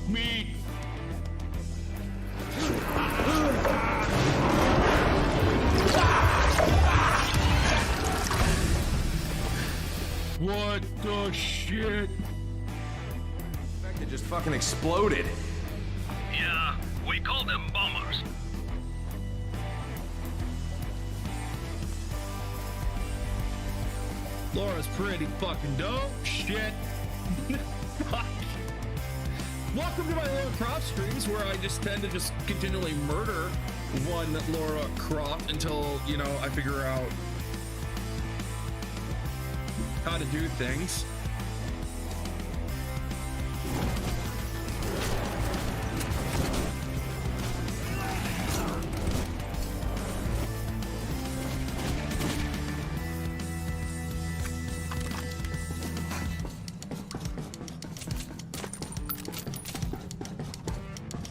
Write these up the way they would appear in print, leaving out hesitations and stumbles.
me. What the shit? It just fucking exploded. Yeah, we call them bombers. Laura's pretty fucking dope. Shit. Fuck. Welcome to my Laura Croft streams, where I just tend to just continually murder one Laura Croft until, you know, I figure out how to do things.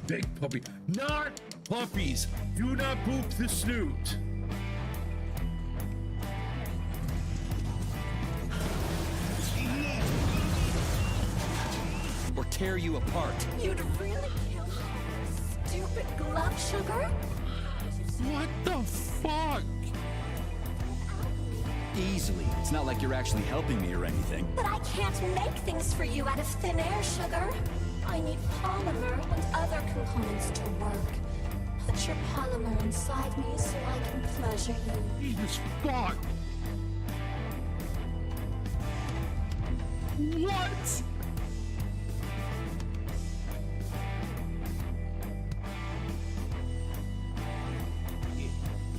Big puppy. Not puppies. Do not poop the snoot. Or tear you apart. You'd really kill me, stupid glove sugar? What the fuck? Easily. It's not like you're actually helping me or anything. But I can't make things for you out of thin air, sugar. I need polymer and other components to work. Put your polymer inside me so I can pleasure you. Jesus fuck. What?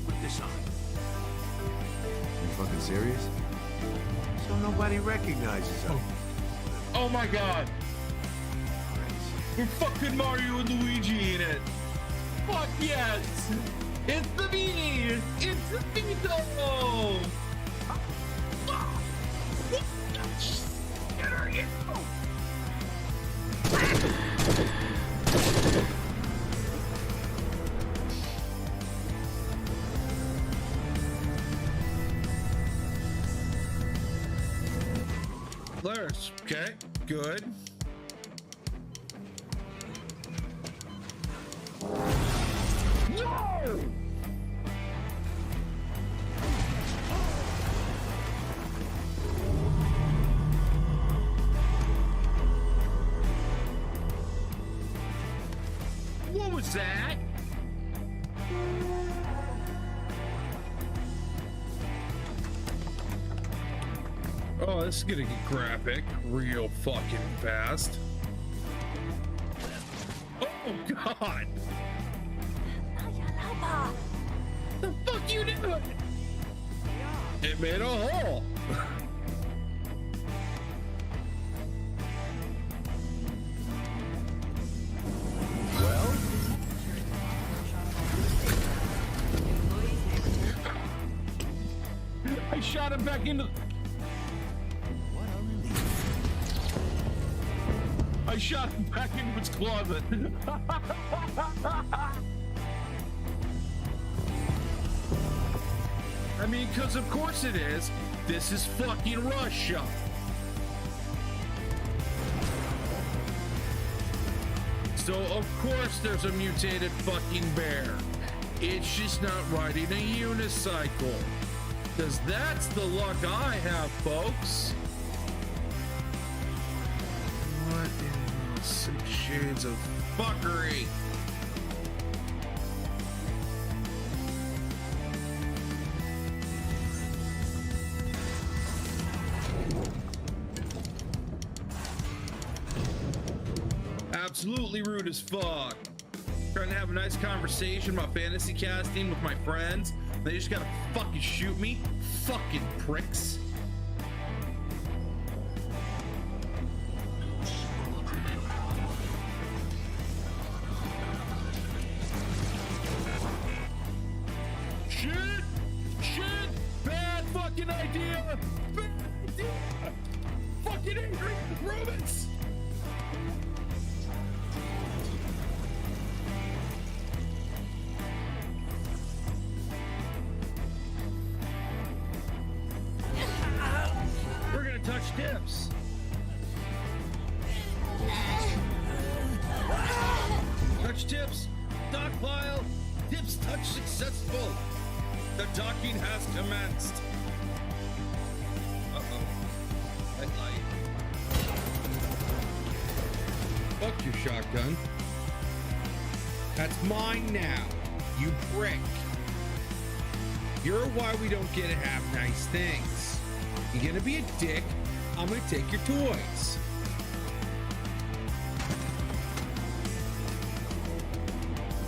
Put this on. You fucking serious? So nobody recognizes us. Oh my god. We're fucking Mario and Luigi in it. Fuck yes. It's the me. It's the Vito. Get her in. There's, okay, good. No! What was that? Oh, this is gonna get graphic real fucking fast. Oh god! The fuck you doing? It made a hole. Well, I shot him back into. I shot him back into its closet. I mean, because of course it is. This is fucking Russia. So of course there's a mutated fucking bear. It's just not riding a unicycle. Because that's the luck I have, folks. What in the 6 shades of fuckery? Absolutely rude as fuck. Trying to have a nice conversation about fantasy casting with my friends. They just gotta fucking shoot me. Fucking pricks. Shit! Shit! Bad fucking idea! Bad idea! Fucking angry Romans! We're gonna touch tips. tips. Stockpile. Tips touch successful. The docking has commenced. Uh-oh. Red light. Fuck your shotgun. That's mine now, you prick. You're why we don't get to have nice things. You're gonna be a dick, I'm gonna take your toys.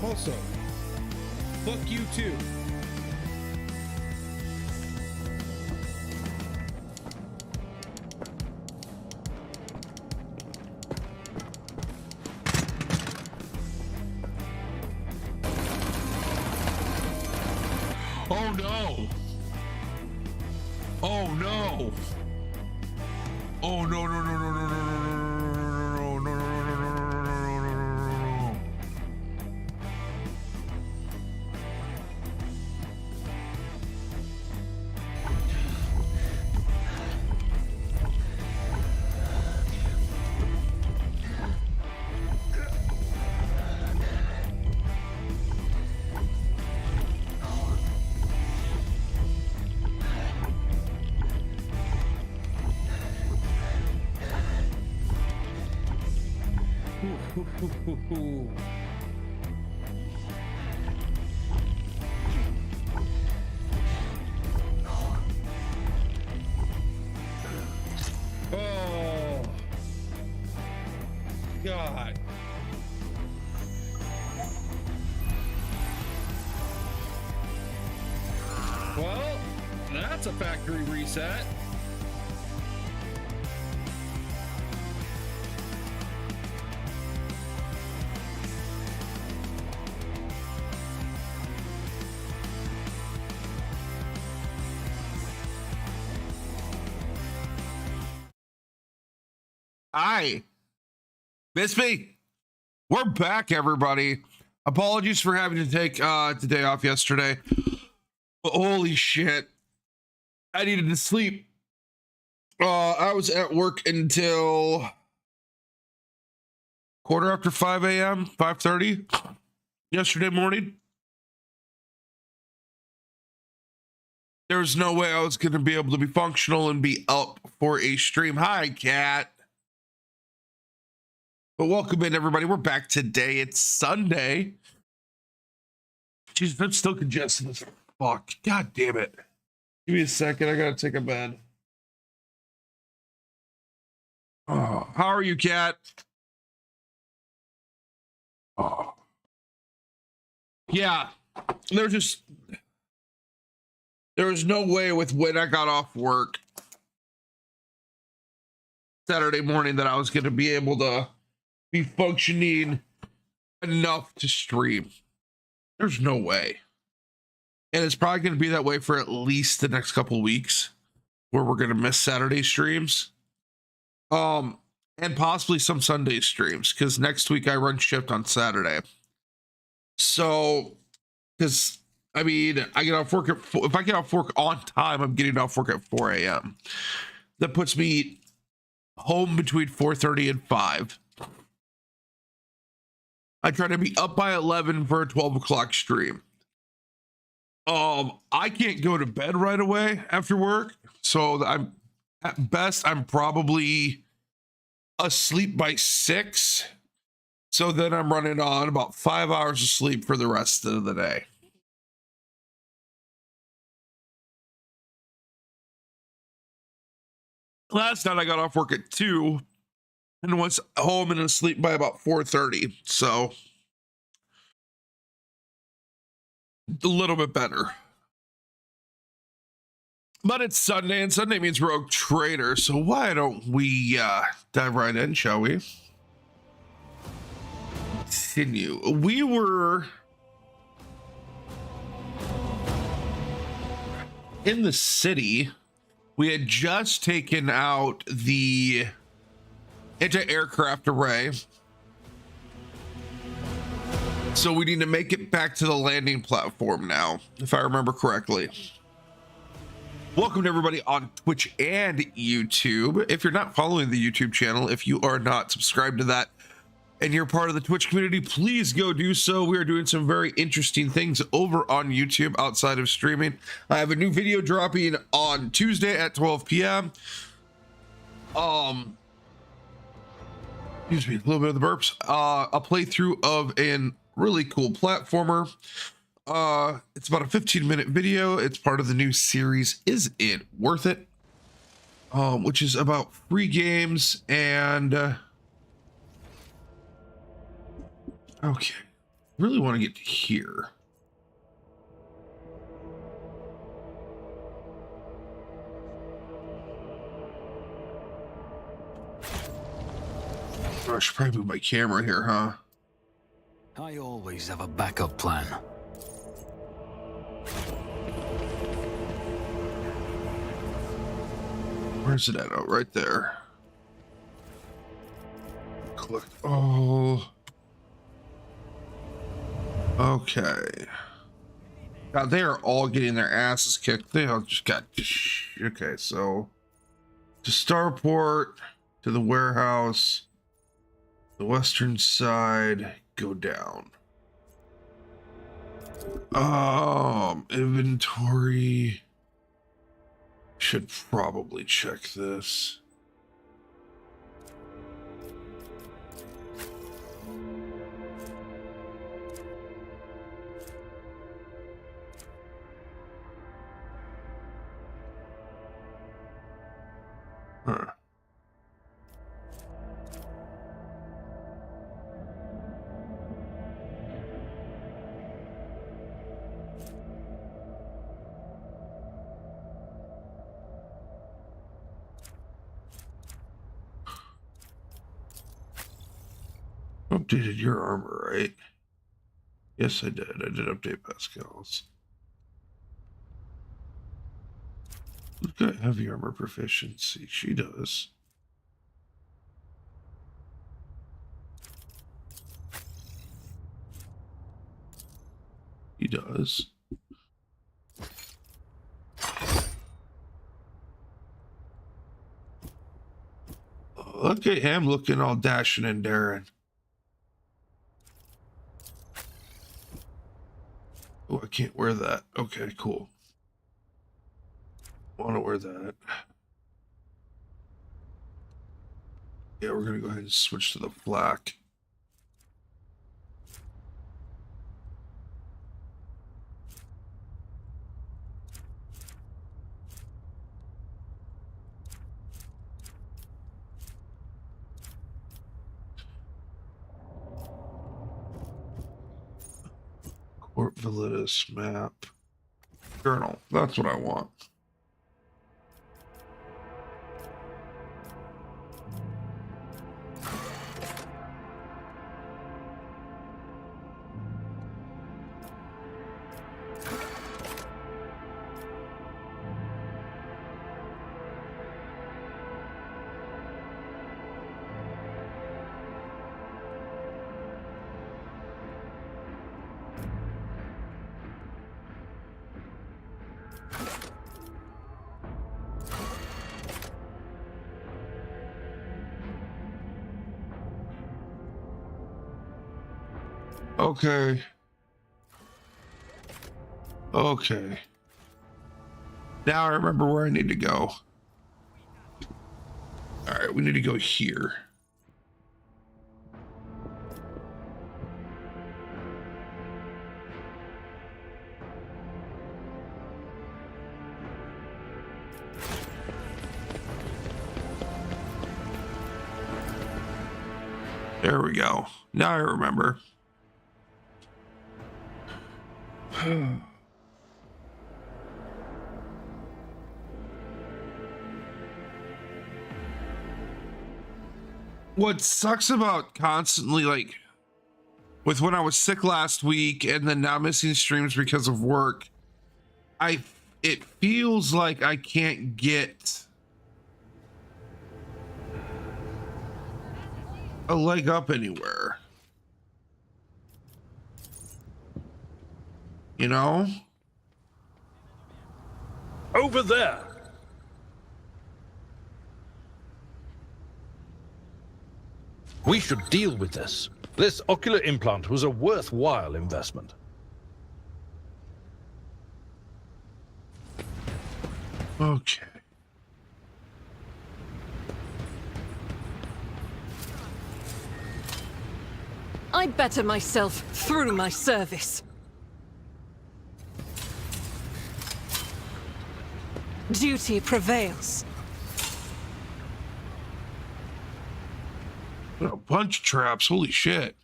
Also, fuck you too. Oh no! Oh no! Oh no no no no no no no no no no no no. Oh God. Well, that's a factory reset. Hi, miss me. We're back, everybody. Apologies for having to take the day off yesterday. But holy shit, I needed to sleep. I was at work until 5:15 a.m., 5:30 yesterday morning. There was no way I was going to be able to be functional and be up for a stream. Hi, Cat. But welcome in, everybody. We're back today. It's Sunday. Jesus, I'm still congested as fuck. God damn it. Give me a second. I gotta take a bed. Oh, how are you, Cat? Oh. Yeah. There was no way with when I got off work Saturday morning that I was going to be able to be functioning enough to stream. There's no way. And it's probably going to be that way for at least the next couple of weeks where we're going to miss Saturday streams. And possibly some Sunday streams because next week I run shift on Saturday. So, because I mean, I get off work if I get off work on time, I'm getting off work at 4 a.m. That puts me home between 4:30 and 5. I try to be up by 11 for a 12 o'clock stream. I can't go to bed right away after work. So I'm at best, I'm probably asleep by 6. So then I'm running on about 5 hours of sleep for the rest of the day. Last night I got off work at 2 and was home and asleep by about 4:30. So a little bit better. But it's Sunday, and Sunday means Rogue Trader. So why don't we dive right in, shall we? Continue. We were in the city. We had just taken out the anti-aircraft array. So we need to make it back to the landing platform now, if I remember correctly. Welcome to everybody on Twitch and YouTube. If you're not following the YouTube channel, if you are not subscribed to that, and you're part of the Twitch community, please go do so. We are doing some very interesting things over on YouTube outside of streaming. I have a new video dropping on Tuesday at 12 p.m. Excuse me, a little bit of the burps. A playthrough of a really cool platformer. It's about a 15-minute video. It's part of the new series, Is It Worth It? Which is about free games and okay, really want to get to here. I should probably move my camera here, huh? I always have a backup plan. Where's it at? Oh, right there. Collect all. Okay. God, they are all getting their asses kicked. They all just got. Okay, so to Starport, to the warehouse, the western side, go down. Inventory. Should probably check this. Huh. Updated your armor, right? Yes, I did. I did update Pascal's. Who's got heavy armor proficiency? She does. He does. Oh, look at him looking all dashing and daring. Oh, I can't wear that. Okay, cool. Want to wear that. Yeah, we're gonna go ahead and switch to the flak. Port Validus map. Journal. That's what I want. Okay. Okay. Now I remember where I need to go. All right, we need to go here. There we go. Now I remember. What sucks about constantly, like, with when I was sick last week and then now missing streams because of work, it feels like I can't get a leg up anywhere. You know? Over there. We should deal with this. This ocular implant was a worthwhile investment. Okay. I better myself through my service. Duty prevails. A bunch of traps. Holy shit.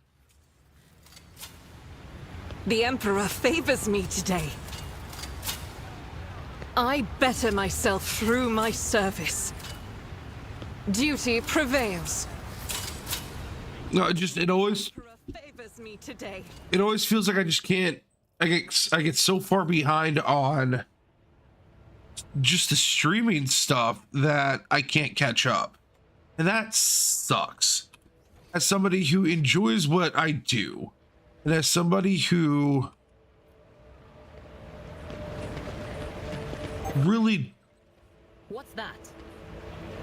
The Emperor favors me today. I better myself through my service. Duty prevails. No, it always Favors me today. it always feels like I just can't. I get so far behind on just the streaming stuff that I can't catch up, and that sucks. As somebody who enjoys what I do, and as somebody who really What's that?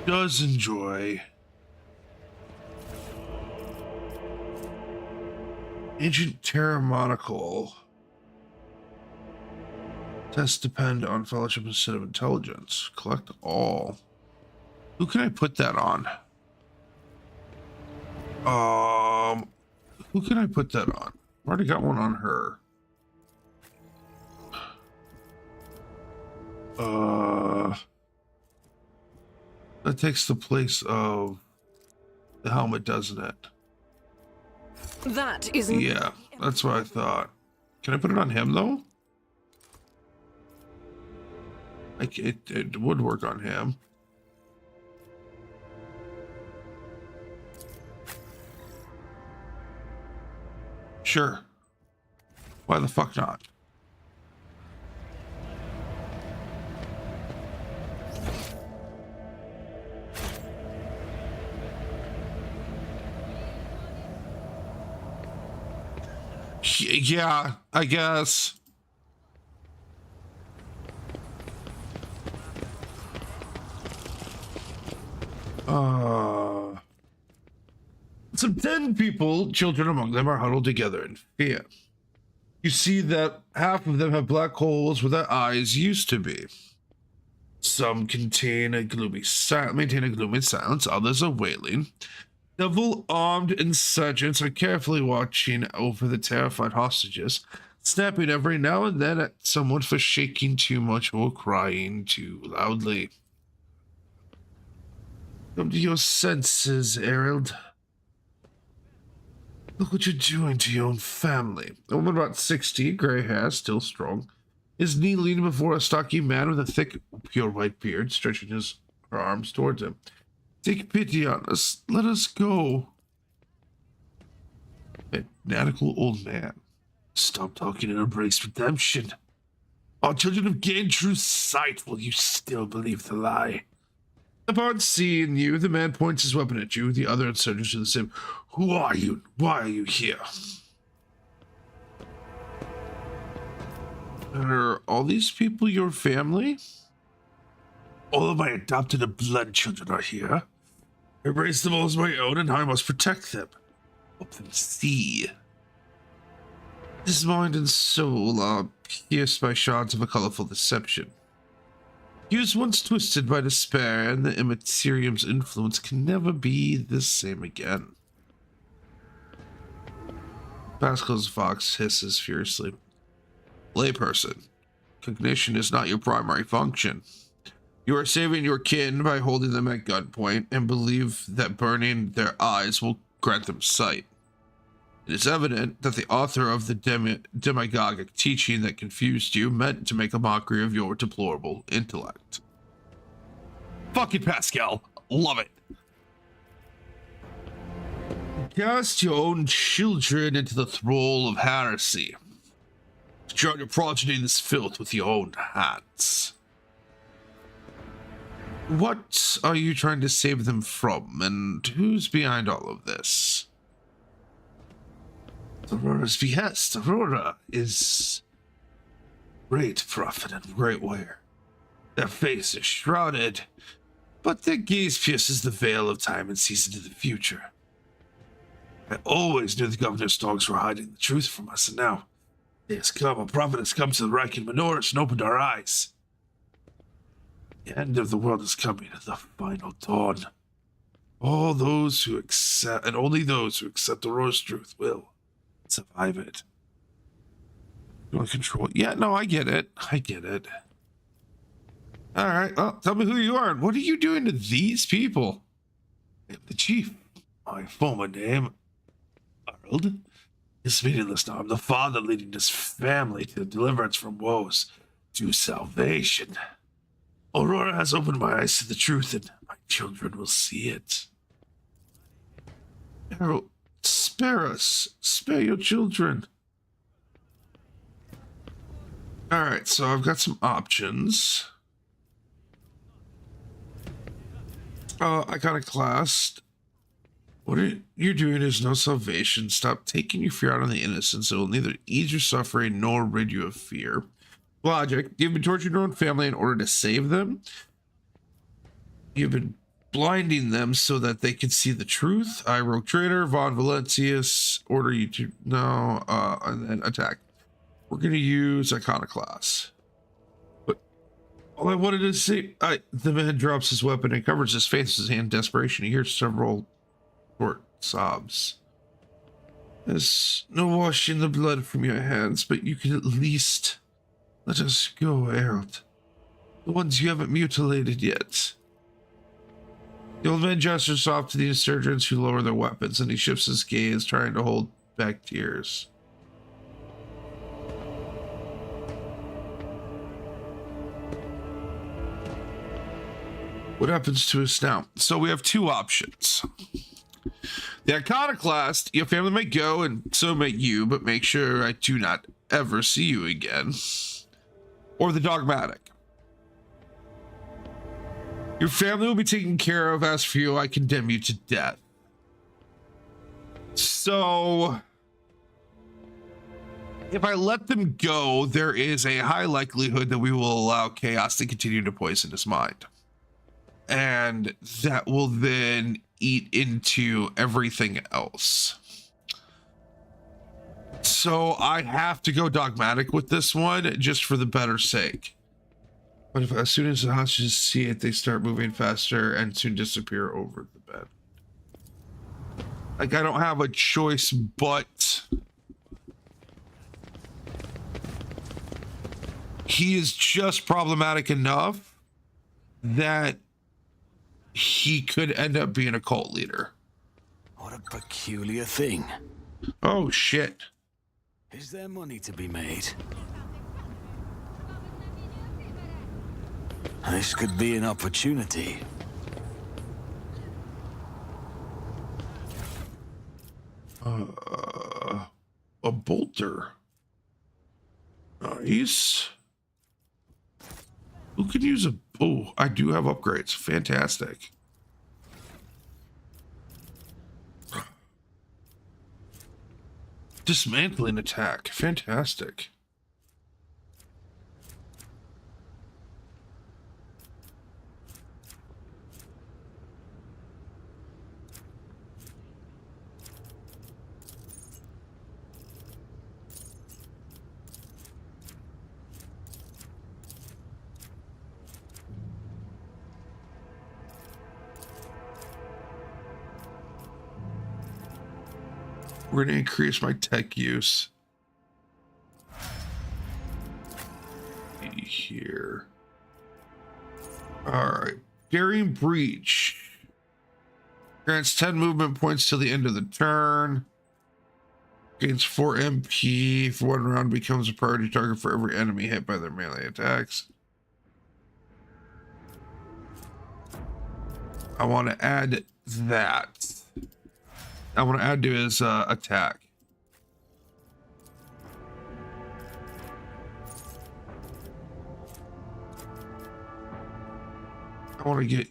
does enjoy Ancient Terra Monocle. Tests depend on fellowship instead of intelligence. Collect all. Who can I put that on? Who can I put that on? I've already got one on her. That takes the place of the helmet, doesn't it? That is Yeah, that's what I thought. Can I put it on him though? Like it would work on him. Sure. Why the fuck not? Yeah, I guess. Some 10 people, children among them, are huddled together in fear. You see that half of them have black holes where their eyes used to be. Some maintain a gloomy silence, others are wailing. Several armed insurgents are carefully watching over the terrified hostages, snapping every now and then at someone for shaking too much or crying too loudly. Come to your senses, Erald. Look what you're doing to your own family. A woman about 60, gray hair, still strong, is kneeling before a stocky man with a thick, pure white beard, stretching her arms towards him. Take pity on us. Let us go. Fanatical old man. Stop talking and embrace redemption. Our children have gained true sight. Will you still believe the lie? Upon seeing you, the man points his weapon at you. The other insurgents do the same. Who are you? Why are you here? Are all these people your family? All of my adopted and blood children are here. I raised them all as my own, and I must protect them. Help them see. His mind and soul are pierced by shards of a colorful deception. He was once twisted by despair, and the Immaterium's influence can never be the same again. Pascal's Fox hisses furiously. Layperson, cognition is not your primary function. You are saving your kin by holding them at gunpoint and believe that burning their eyes will grant them sight. It is evident that the author of the demagogic teaching that confused you meant to make a mockery of your deplorable intellect. Fucking Pascal. Love it. Cast your own children into the thrall of heresy. Drown your progeny in this filth with your own hands. What are you trying to save them from, and who's behind all of this? Aurora's behest. Aurora is great prophet and great warrior. Their face is shrouded, but their gaze pierces the veil of time and sees into the future. I always knew the governor's dogs were hiding the truth from us, and now it has come. A prophet has come to the Reich and Menoris and opened our eyes. The end of the world is coming, the final dawn. All those who accept, and only those who accept Aurora's truth will survive it. You want to control it? Yeah, no, I get it. I get it. All right, well, tell me who you are and what are you doing to these people? I am the chief. My former name, Harold, is meaningless now. I'm the father leading this family to deliverance from woes to salvation. Aurora has opened my eyes to the truth, and my children will see it. Harold, spare us. Spare your children. All right, so I've got some options. Iconoclast. What you're doing is no salvation. Stop taking your fear out on the innocents. It will neither ease your suffering nor rid you of fear. Logic. You've been torturing your own family in order to save them. You've been blinding them so that they can see the truth. I, Rogue Trader, Von Valentius, order you to... No, and then attack. We're going to use Iconoclast. But all I wanted to see... The man drops his weapon and covers his face with his hand in desperation. He hears several short sobs. There's no washing the blood from your hands, but you can at least let us go, Harold. The ones you haven't mutilated yet. The old man gestures off to the insurgents who lower their weapons, and he shifts his gaze, trying to hold back tears. What happens to us now? So we have two options. The Iconoclast, your family may go, and so may you, but make sure I do not ever see you again. Or the Dogmatic. Your family will be taken care of. As for you, I condemn you to death. So, if I let them go, there is a high likelihood that we will allow chaos to continue to poison his mind. And that will then eat into everything else. So I have to go dogmatic with this one just for the better sake. But if as soon as the hostages see it, they start moving faster and soon disappear over the bed. Like, I don't have a choice, but he is just problematic enough that he could end up being a cult leader. What a peculiar thing. Oh, shit. Is there money to be made? This could be an opportunity. A bolter. Nice. Who could use a... Oh, I do have upgrades. Fantastic. Dismantling attack. Fantastic. We're going to increase my tech use. Here. All right. Daring Breach. Grants 10 movement points till the end of the turn. Gains 4 MP. For 1 round, becomes a priority target for every enemy hit by their melee attacks. I want to add that. I want to add to his attack. I want to get...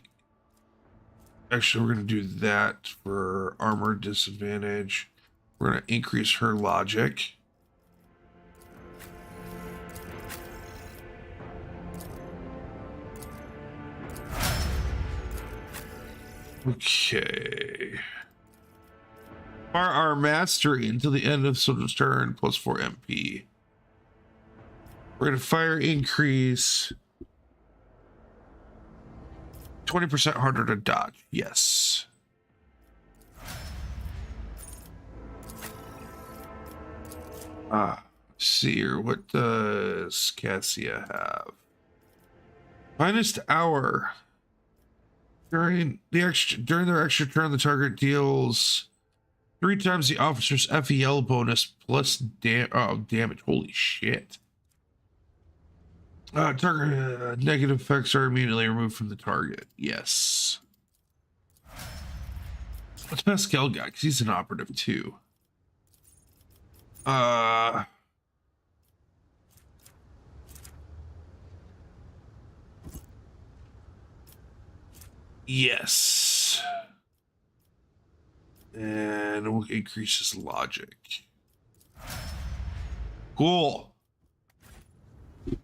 Actually, we're going to do that for armor disadvantage. We're going to increase her logic. Okay. Firearm mastery until the end of soldier's turn, plus 4 MP. Rate of fire increase. 20% harder to dodge. Yes. Let's see here. What does Cassia have? Finest hour. During their extra turn, the target deals 3 times the officer's FEL bonus plus damage. Holy shit. Target negative effects are immediately removed from the target. Yes. What's Pascal guy? Because he's an operative too. Yes. And we'll increase his logic. Cool.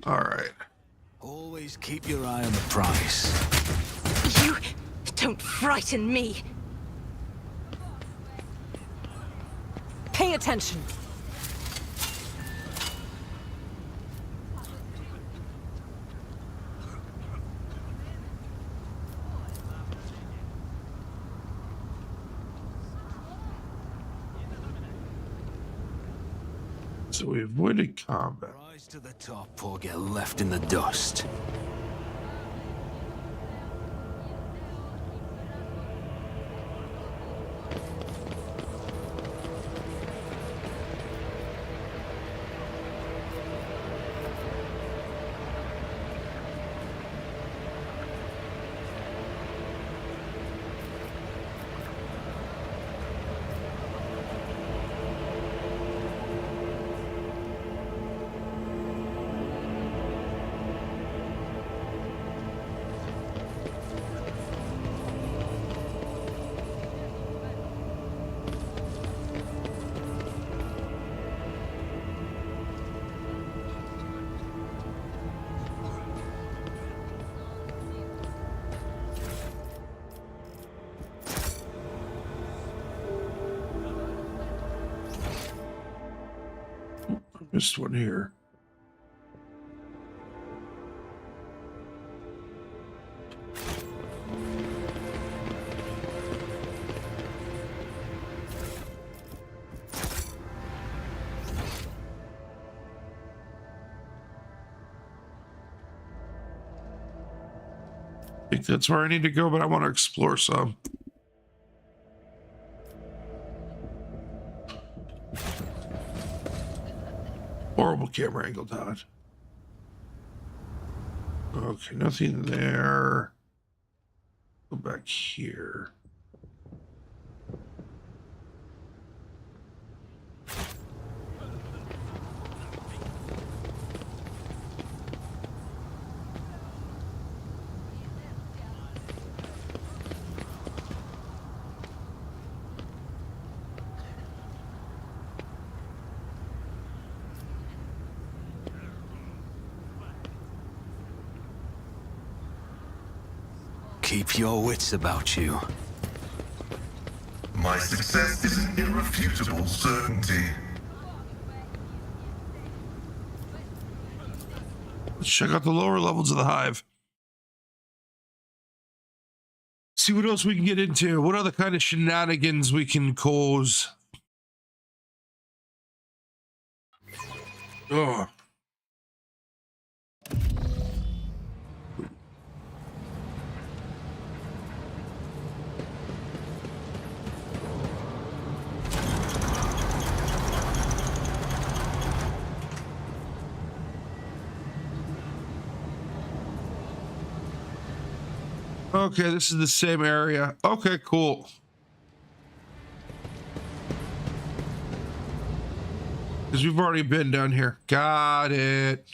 All right. Always keep your eye on the prize. You don't frighten me. Pay attention. So we avoided combat. Rise to the top or get left in the dust. Missed one here. I think that's where I need to go, but I want to explore some. Horrible camera angle, Todd. Okay, nothing there. Go back here. Keep your wits about you. My success is an irrefutable certainty. Let's check out the lower levels of the hive. See what else we can get into. What other kind of shenanigans we can cause. Oh. Okay, this is the same area. Okay, cool. Because we've already been down here. Got it.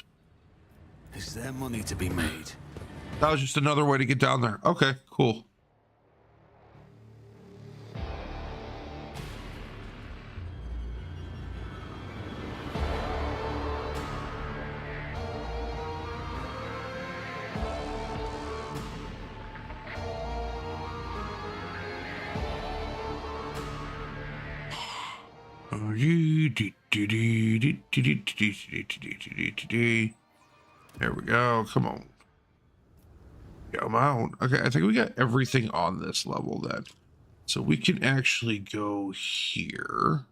Is there money to be made? That was just another way to get down there. Okay, cool. There we go. Come on. Come on. Okay, I think we got everything on this level then. So we can actually go here.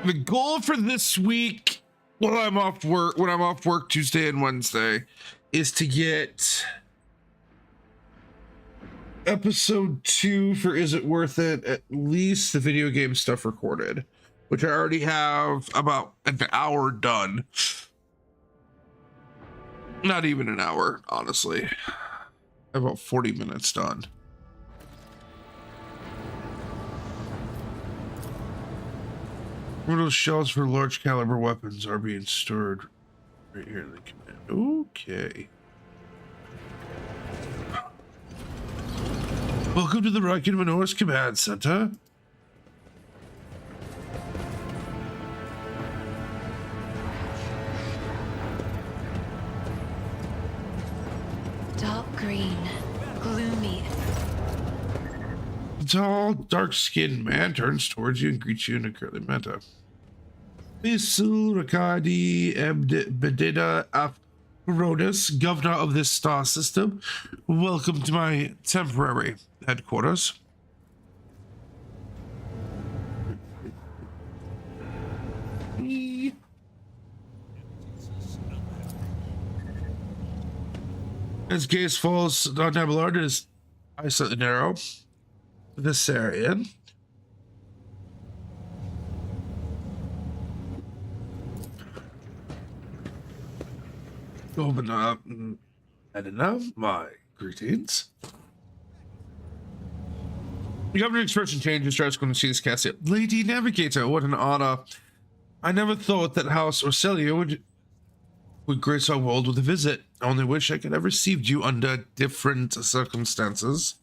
The goal for this week, when I'm off work Tuesday and Wednesday, is to get episode 2 for Is It Worth It, at least the video game stuff recorded, which I already have about an hour done. Not even an hour, honestly. About 40 minutes done. Those shells for large caliber weapons are being stored right here in the command. Okay. Welcome to the Rocket Manoris Command Center. Dark green, gloomy. A tall, dark-skinned man turns towards you and greets you in a curly manner. Bisul Rakadi Bededa Afrodis, governor of this star system. Welcome to my temporary headquarters. As gaze falls on Nebelard, his eyes slightly narrow. Viserion. Governor Edina, my greetings. The governor's expression changes, starts going to see this casket. Lady Navigator, what an honor. I never thought that House Orcelia would grace our world with a visit. I only wish I could have received you under different circumstances.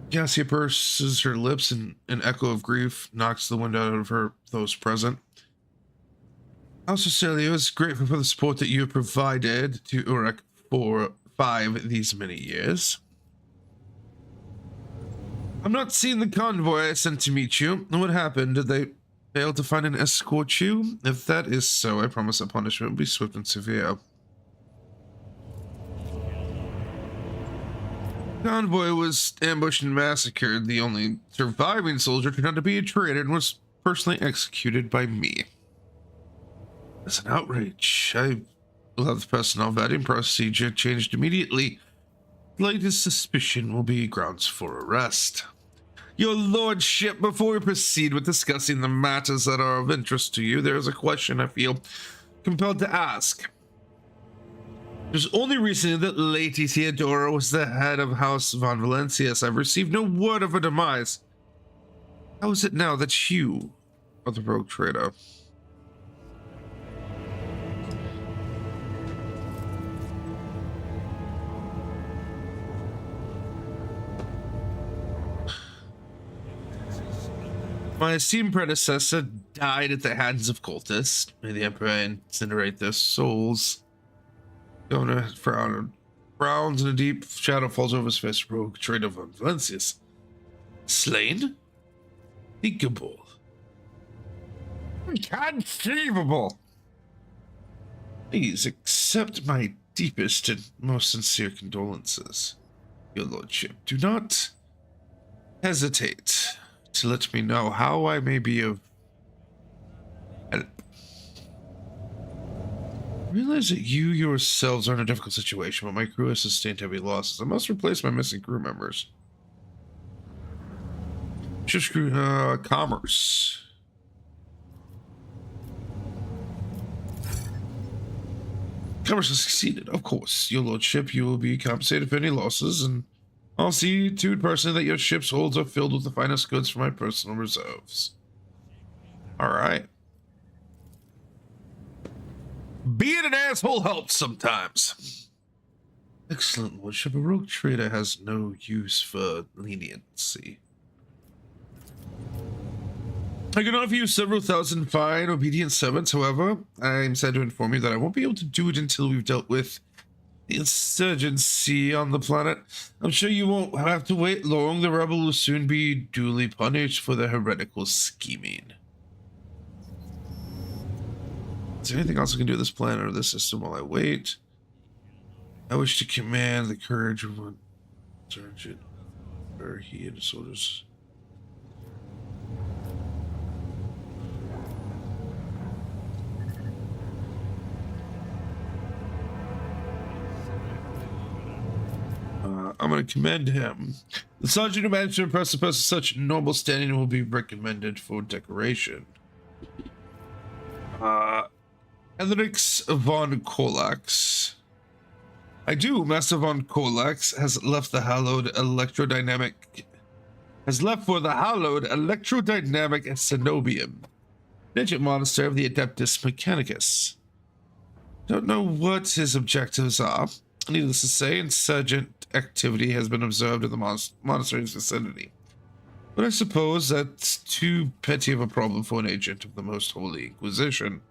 Cassia purses her lips and an echo of grief knocks the wind out of her those present. House Orcelia is grateful for the support that you have provided to Uruk for 5 these many years. I'm not seeing the convoy I sent to meet you. What happened? Did they fail to find and escort you? If that is so, I promise that punishment will be swift and severe. The convoy was ambushed and massacred. The only surviving soldier turned out to be a traitor and was personally executed by me. It's an outrage. I will have the personnel vetting procedure changed immediately. Latest suspicion will be grounds for arrest. Your lordship, before we proceed with discussing the matters that are of interest to you, there is a question I feel compelled to ask. It was only recently that Lady Theodora was the head of House von Valencius. I've received no word of her demise. How is it now that you are the rogue traitor? My esteemed predecessor died at the hands of cultists. May the Emperor incinerate their souls. Governor frowns and a deep shadow falls over his face. Rogue traitor von Valencius. Slain? Thinkable. Inconceivable. Please accept my deepest and most sincere condolences, your lordship. Do not hesitate to let me know how I may be of help. I realize that you yourselves are in a difficult situation, but my crew has sustained heavy losses. I must replace my missing crew members. Just commerce. Commerce has succeeded, of course. Your lordship, you will be compensated for any losses, and I'll see to it personally that your ship's holds are filled with the finest goods from my personal reserves. Alright. Being an asshole helps sometimes. Excellent, Lordship. A rogue trader has no use for leniency. I can offer you several thousand fine, obedient servants. However, I am sad to inform you that I won't be able to do it until we've dealt with the insurgency on the planet. I'm sure you won't have to wait long. The rebel will soon be duly punished for their heretical scheming. Is there anything else I can do with this planet or this system while I wait? I wish to command the courage of one sergeant, or he and his soldiers. I'm going to commend him. The sergeant who managed to impress a person of such noble standing will be recommended for decoration. Hendrix von Kolax. I do. Master von Kolax has left for the hallowed electrodynamic Cenobium, Digit Monastery of the Adeptus Mechanicus. Don't know what his objectives are. Needless to say, insurgent activity has been observed in the monastery's vicinity. But I suppose that's too petty of a problem for an agent of the Most Holy Inquisition.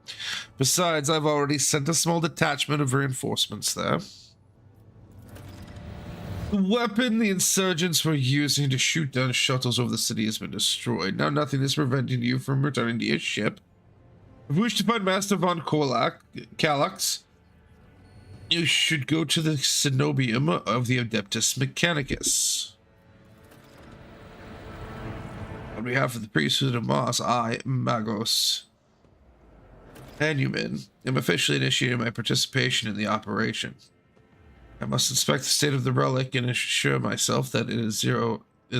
Besides, I've already sent a small detachment of reinforcements there. The weapon the insurgents were using to shoot down shuttles over the city has been destroyed. Now nothing is preventing you from returning to your ship. If you wish to find Master von Kalax, you should go to the Cenobium of the Adeptus Mechanicus. On behalf of the priesthood of Mars, I, Magos Hanuman, am officially initiating my participation in the operation. I must inspect the state of the relic and assure myself that it is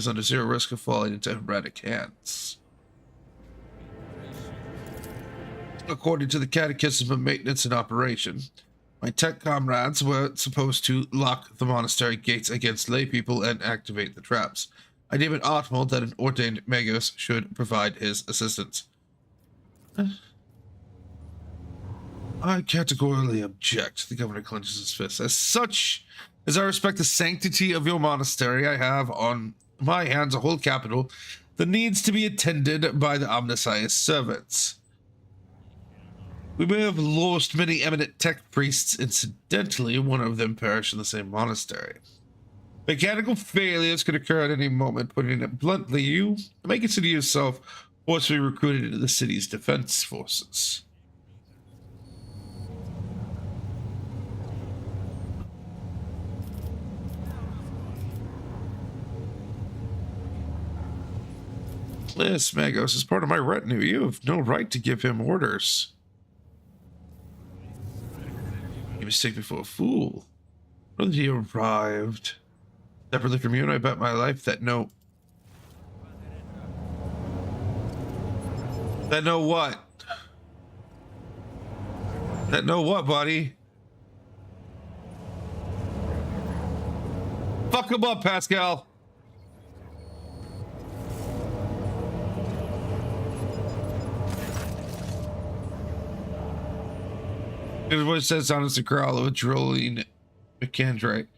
under zero risk of falling into heretic hands. According to the Catechism of Maintenance and Operation, my tech comrades were supposed to lock the monastery gates against lay people and activate the traps. I deem it optimal that an ordained Magos should provide his assistance. I categorically object. The governor clenches his fist. As such as I respect the sanctity of your monastery, I have on my hands a whole capital that needs to be attended by the Omniscience servants. We may have lost many eminent tech priests. Incidentally, one of them perished in the same monastery. Mechanical failures could occur at any moment. Putting it bluntly, you may consider yourself forcibly recruited into the city's defense forces. Yes, Magos is part of my retinue. You have no right to give him orders. You mistake me for a fool. Know that he arrived separately from you, and I bet my life that no what? That no what, buddy? Fuck him up, Pascal. His voice says on as the growl of a drooling McAndrite.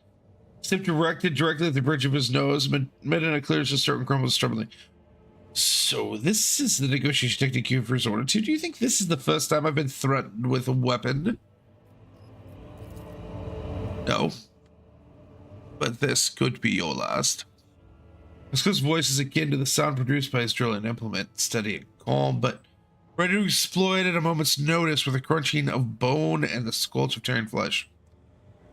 Step directly at the bridge of his nose, Medina clears a certain grumbles stubbornly. So this is the negotiation technique you've resorted to. Do you think this is the first time I've been threatened with a weapon? No. But this could be your last. Pascal's voice is akin to the sound produced by his drilling implement, steady and calm, but ready to exploit at a moment's notice with a crunching of bone and the squelch of tearing flesh.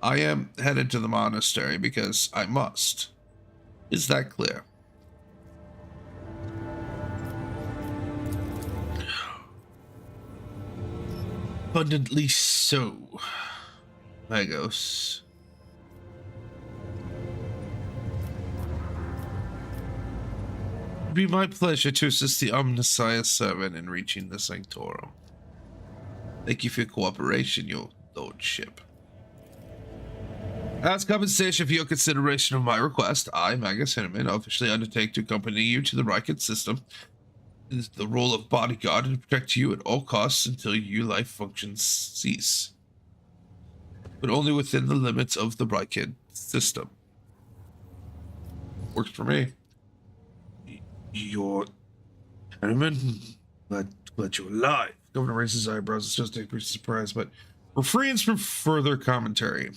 I am headed to the monastery because I must. Is that clear? Abundantly so, Magos. It'd be my pleasure to assist the Omniscience servant in reaching the Sanctorum. Thank you for your cooperation, your lordship. As compensation for your consideration of my request, I, Magus Hinneman, officially undertake to accompany you to the Riken system. It is the role of bodyguard to protect you at all costs until your life functions cease. but only within the limits of the Brykid system. Works for me. You're gentlemen, glad you're alive. Governor raises his eyebrows. It's just a increased surprise, but refrains from further commentary.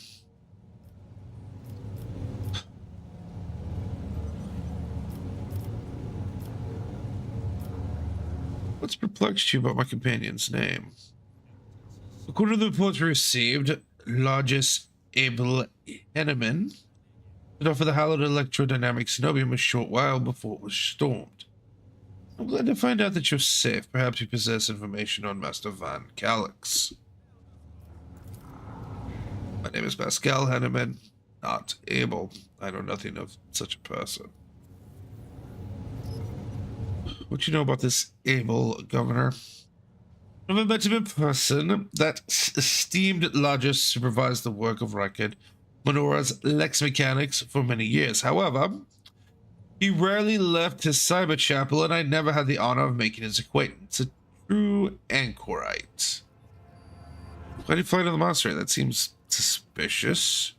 What's perplexed you about my companion's name? According to the reports we received, Largest Abel Henneman set off for the hallowed electrodynamic Cenobium a short while before it was stormed. I'm glad to find out that you're safe. Perhaps you possess information on Master Van Calix. My name is Pascal Henneman, not Abel. I know nothing of such a person. What you know about this Abel, Governor? I've never met him in person. That esteemed Lodgers supervised the work of Record Menora's Lex Mechanics for many years. However, he rarely left his cyber chapel, and I never had the honor of making his acquaintance. A true anchorite. Why did he fly to the monastery? That seems suspicious.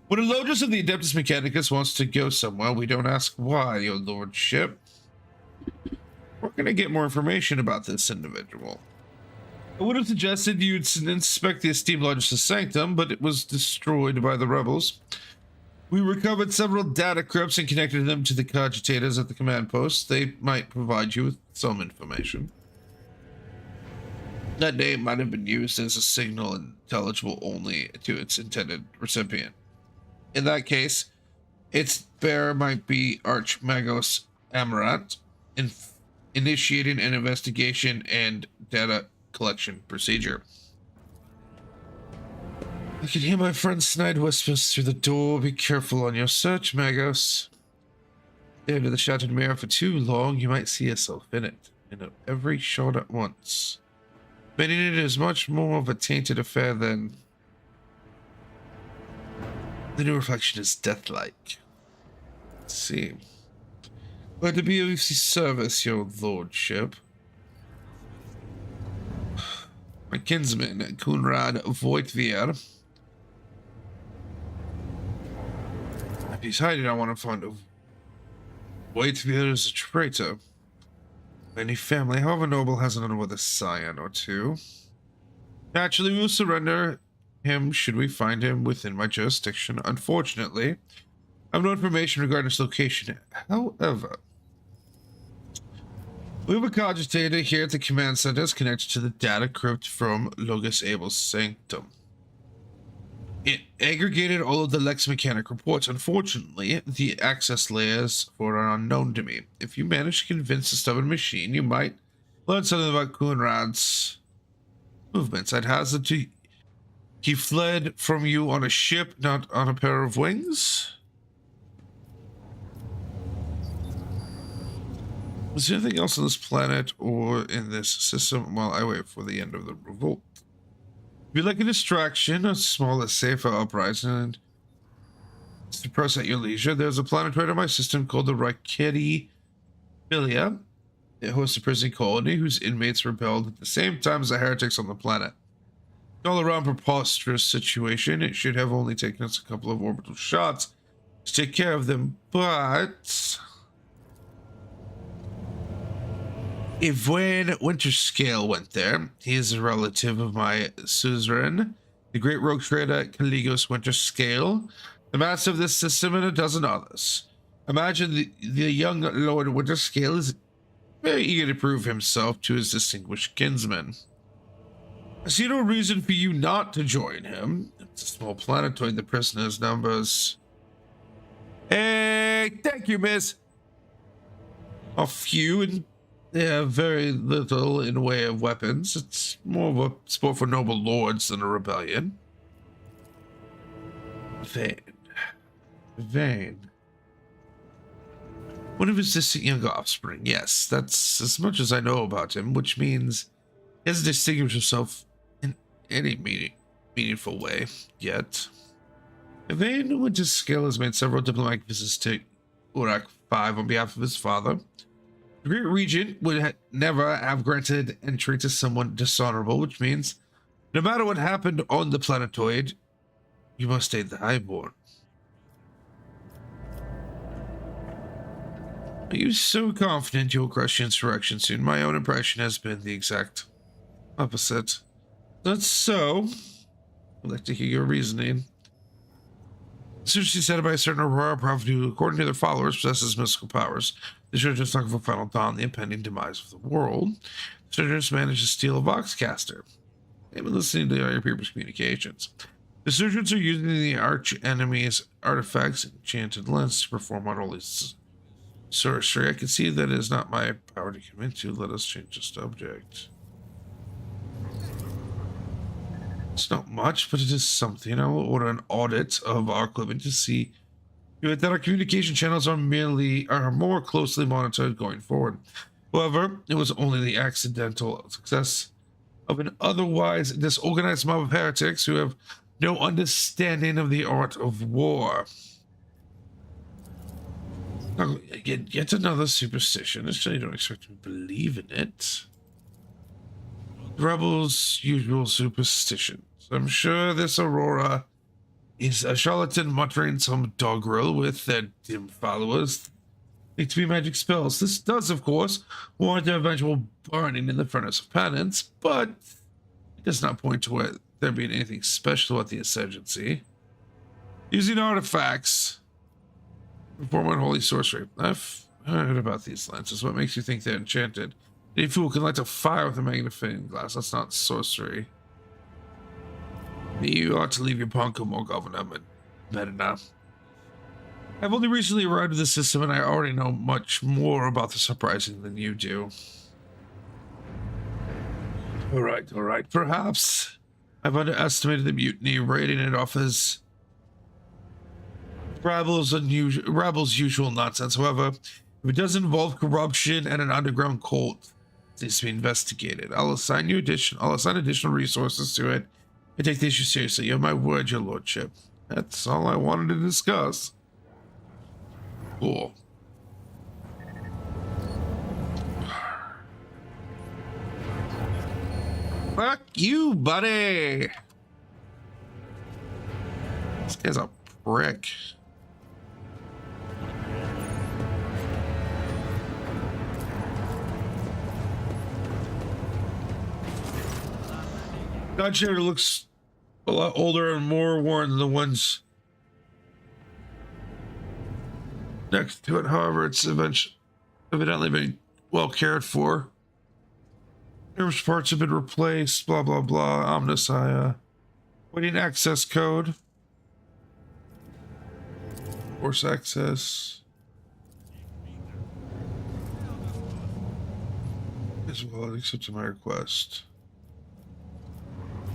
When a Logis of the Adeptus Mechanicus wants to go somewhere, we don't ask why, your lordship. We're going to get more information about this individual. I would have suggested you'd inspect the esteemed Logis' sanctum, but it was destroyed by the rebels. We recovered several data crypts and connected them to the cogitators at the command post. They might provide you with some information. That name might have been used as a signal intelligible only to its intended recipient. In that case, its bearer might be Archmagos Amarat, initiating an investigation and data collection procedure. I can hear my friend Snide whispers through the door. Be careful on your search, Magos. Stay under the shattered mirror for too long, you might see yourself in it, in every shot at once. Making it is much more of a tainted affair than the new reflection is death-like. Let's see. Glad to be of service, your lordship. My kinsman, Kunrad Voigtvier. If he's hiding, I want to find him. Voigtvier is a traitor. Any family, however noble, has an unworthy scion or two. Naturally, we will surrender him should we find him within my jurisdiction. Unfortunately, I have no information regarding his location. However, we have a cogitator here at the command center connected to the data crypt from Logis Abel's sanctum. It aggregated all of the Lex Mechanic reports. Unfortunately, the access layers for are unknown to me. If you manage to convince the stubborn machine, you might learn something about Kunrad's movements. I'd hazard to... He fled from you on a ship, not on a pair of wings? Is there anything else on this planet or in this system while I wait for the end of the revolt? If you like a distraction, a smaller, safer uprising, and to press at your leisure, there's a planetoid on my system called the Raketi Philia. It hosts a prison colony whose inmates rebelled at the same time as the heretics on the planet. All around preposterous situation. It should have only taken us a couple of orbital shots to take care of them, but Ivane Winterscale went there. He is a relative of my suzerain, the great rogue trader Caligos Winterscale, the master of this system and a dozen others. Imagine the young Lord Winterscale is very eager to prove himself to his distinguished kinsman. I see no reason for you not to join him. It's a small planetoid. The prisoners' numbers. Hey, thank you, miss. A few, and they have very little in way of weapons. It's more of a sport for noble lords than a rebellion. Vain. One of his distant young offspring. Yes, that's as much as I know about him, which means he hasn't distinguished himself in any meaningful way yet. Ivane Winterscale has made several diplomatic visits to Urak 5 on behalf of his father. The Great Regent would never have granted entry to someone dishonorable, which means no matter what happened on the planetoid, You must aid the Highborn. Are you so confident you'll crush the insurrection soon? My own impression has been the exact opposite. That's so. I'd like to hear your reasoning. Seriously said by a certain Aurora prophet who, according to their followers, possesses mystical powers. The children's talk of a final dawn, the impending demise of the world. The children's managed to steal a Voxcaster. They've been listening to your people's communications. The surgeons are using the arch enemy's artifacts and enchanted lens to perform unholy sorcery. I can see that it is not my power to convince you. Let us change the subject. It's not much, but it is something. I will order an audit of our equipment to see that our communication channels are more closely monitored going forward. However, it was only the accidental success of an otherwise disorganized mob of heretics who have no understanding of the art of war. Now, yet another superstition. I certainly don't expect me to believe in it. Rebels' usual superstitions. I'm sure this Aurora is a charlatan muttering some doggerel with their dim followers. Need to be magic spells. This does, of course, warrant an eventual burning in the furnace of penance, but it does not point to there being anything special at the insurgency. Using artifacts to perform unholy sorcery. I've heard about these lenses. What makes you think they're enchanted? Any fool can light a fire with a magnifying glass. That's not sorcery. You ought to leave your punkum or government better now. I've only recently arrived at the system and I already know much more about the surprising than you do. All right. Perhaps I've underestimated the mutiny, rating it off as Rabble's usual nonsense. However, if it does involve corruption and an underground cult, it needs to be investigated. I'll assign additional resources to it and take the issue seriously. You have my word, your lordship. That's all I wanted to discuss. Cool. Fuck you, buddy. This guy's a prick. Godshare looks a lot older and more worn than the ones next to it. However, it's evidently been well cared for. Numerous parts have been replaced. Blah blah blah. Omniscia. Waiting access code. Force access. As well, accepting my request.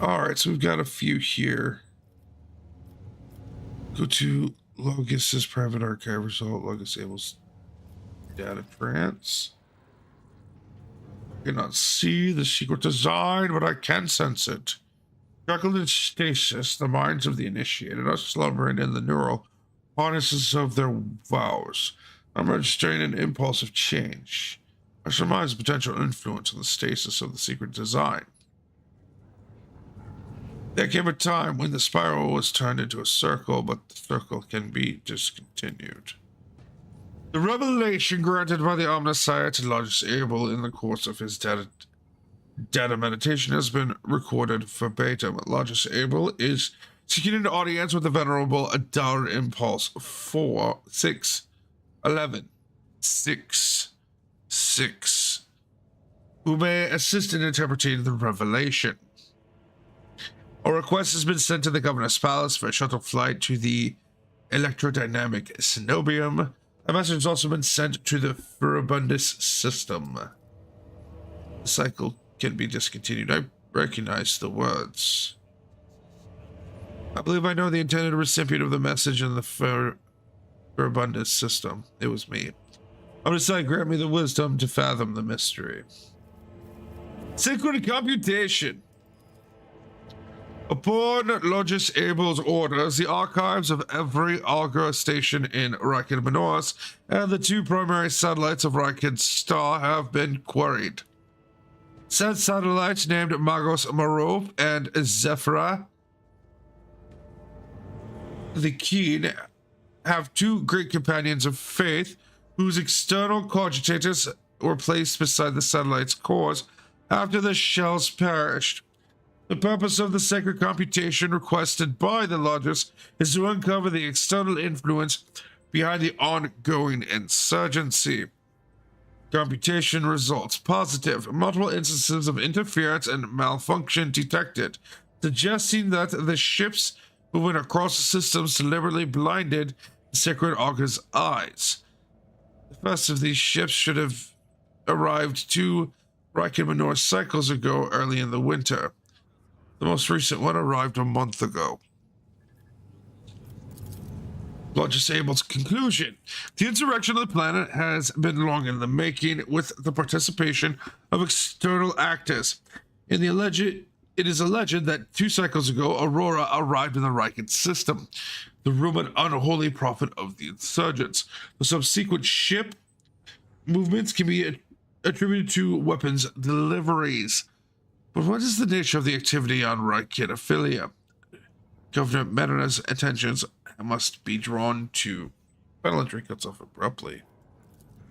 Alright, so we've got a few here. Go to Logus's private archive result. Logus enables data trance. I cannot see the secret design, but I can sense it. Shackled in stasis, the minds of the initiated are slumbering in the neural harnesses of their vows. I'm registering an impulse of change. I surmise potential influence on the stasis of the secret design. There came a time when the spiral was turned into a circle, but the circle can be discontinued. The revelation granted by the Omniscia to Logis Abel in the course of his data meditation has been recorded verbatim. Logis Abel is seeking an audience with the venerable Adar Impulse 4-6-11-6-6, who may assist in interpreting the revelation. A request has been sent to the governor's palace for a shuttle flight to the electrodynamic cenobium. A message has also been sent to the Furibundus system. The cycle can be discontinued. I recognize the words. I believe I know the intended recipient of the message in the Furibundus system. It was me. Omniscia, grant me the wisdom to fathom the mystery. Sacred computation. Upon Logis Abel's orders, the archives of every Algra station in Reichen Menoris and the two primary satellites of Reichen's star have been queried. Said satellites named Magos Marov and Zephyra the Keen have two great companions of faith whose external cogitators were placed beside the satellite's cores after the shells perished. The purpose of the sacred computation requested by the Lodgers is to uncover the external influence behind the ongoing insurgency. Computation results positive. Multiple instances of interference and malfunction detected, suggesting that the ships moving across the systems deliberately blinded the sacred augure's eyes. The first of these ships should have arrived 2 Riken Manor cycles ago, early in the winter. The most recent one arrived a month ago. Lodge Abel's conclusion. The insurrection of the planet has been long in the making, with the participation of external actors. It is alleged that 2 cycles ago, Aurora arrived in the Riken system, the rumored unholy prophet of the insurgents. The subsequent ship movements can be attributed to weapons deliveries. But what is the nature of the activity on Riken Aphilia? Governor Medina's attentions must be drawn to. Penalty cuts off abruptly.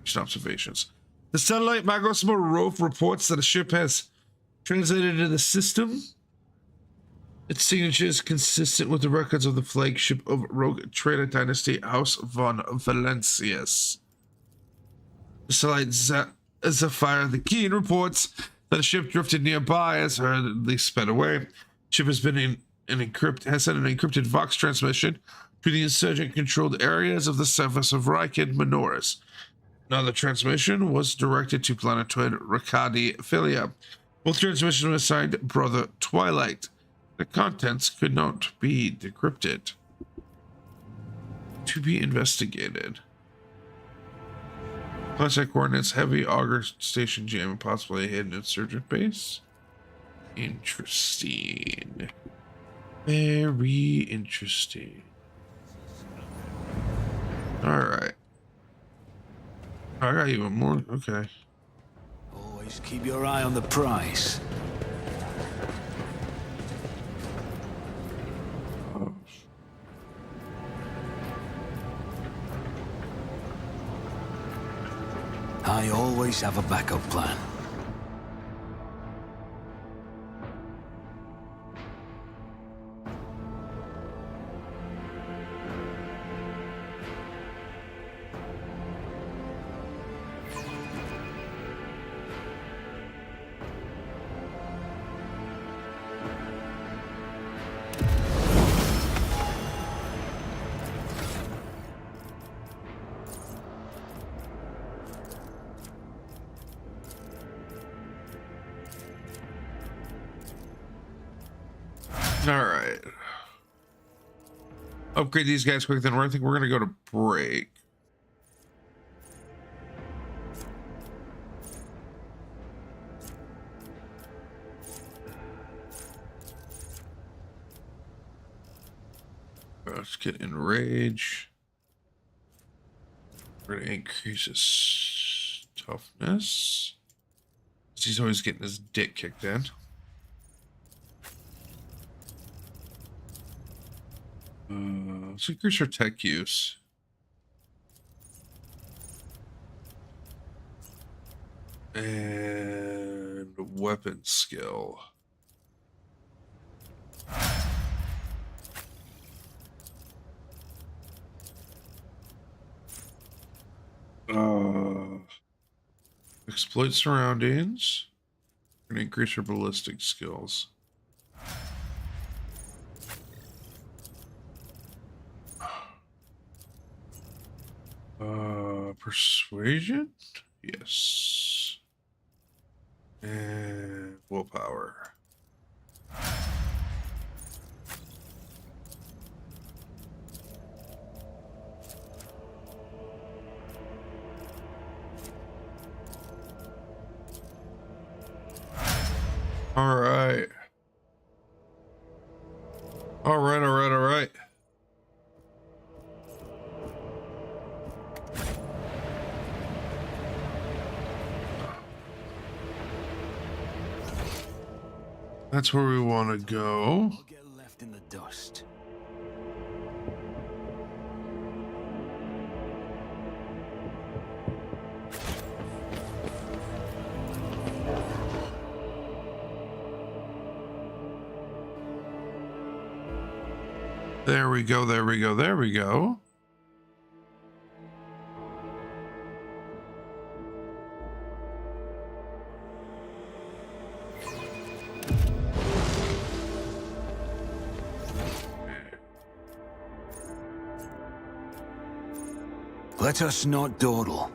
Just observations. The satellite Magos Morov reports that a ship has translated into the system. Its signature is consistent with the records of the flagship of Rogue Trader Dynasty House von Valencius. The satellite Zephyr the Keen reports that a ship drifted nearby as hurriedly sped away. The ship has sent an encrypted Vox transmission to the insurgent-controlled areas of the surface of Riken Manoris. Now the transmission was directed to planetoid Rakadi Philia. Both transmissions were assigned Brother Twilight. The contents could not be decrypted. To be investigated. Contact coordinates: heavy auger station jam and possibly a hidden insurgent base. Interesting. Very interesting. Alright. I got even more. Okay. Always keep your eye on the prize. I always have a backup plan. Alright. Upgrade these guys quick, then I think we're gonna go to break. Let's get enrage. We're gonna increase his toughness. He's always getting his dick kicked in. Let's increase our tech use. And weapon skill. Exploit surroundings. And increase our ballistic skills. Persuasion? Yes. And willpower. All right. All right. That's where we want to go. Get left in the dust. There we go, there we go, there we go. Let us not dawdle.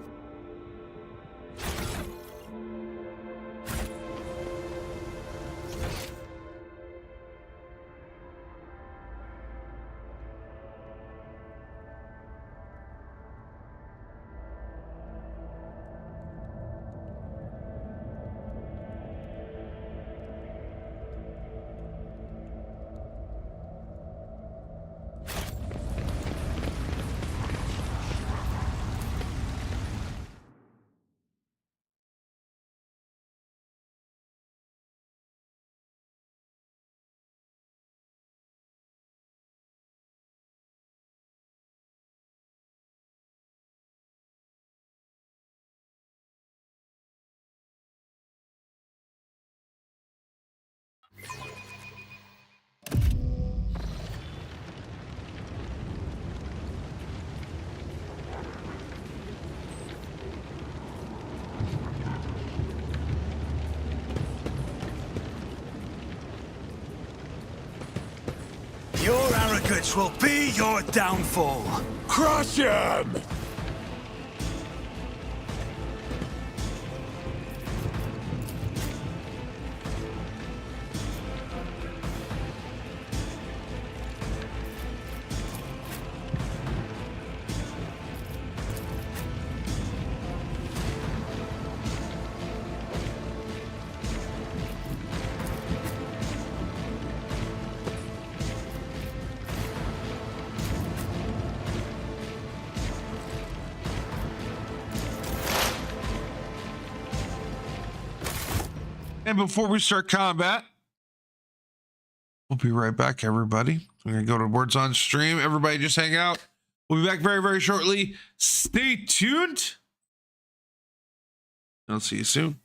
Your arrogance will be your downfall. Crush him! And before we start combat, we'll be right back, everybody. We're going to go to words on stream. Everybody just hang out. We'll be back very, very shortly. Stay tuned. I'll see you soon.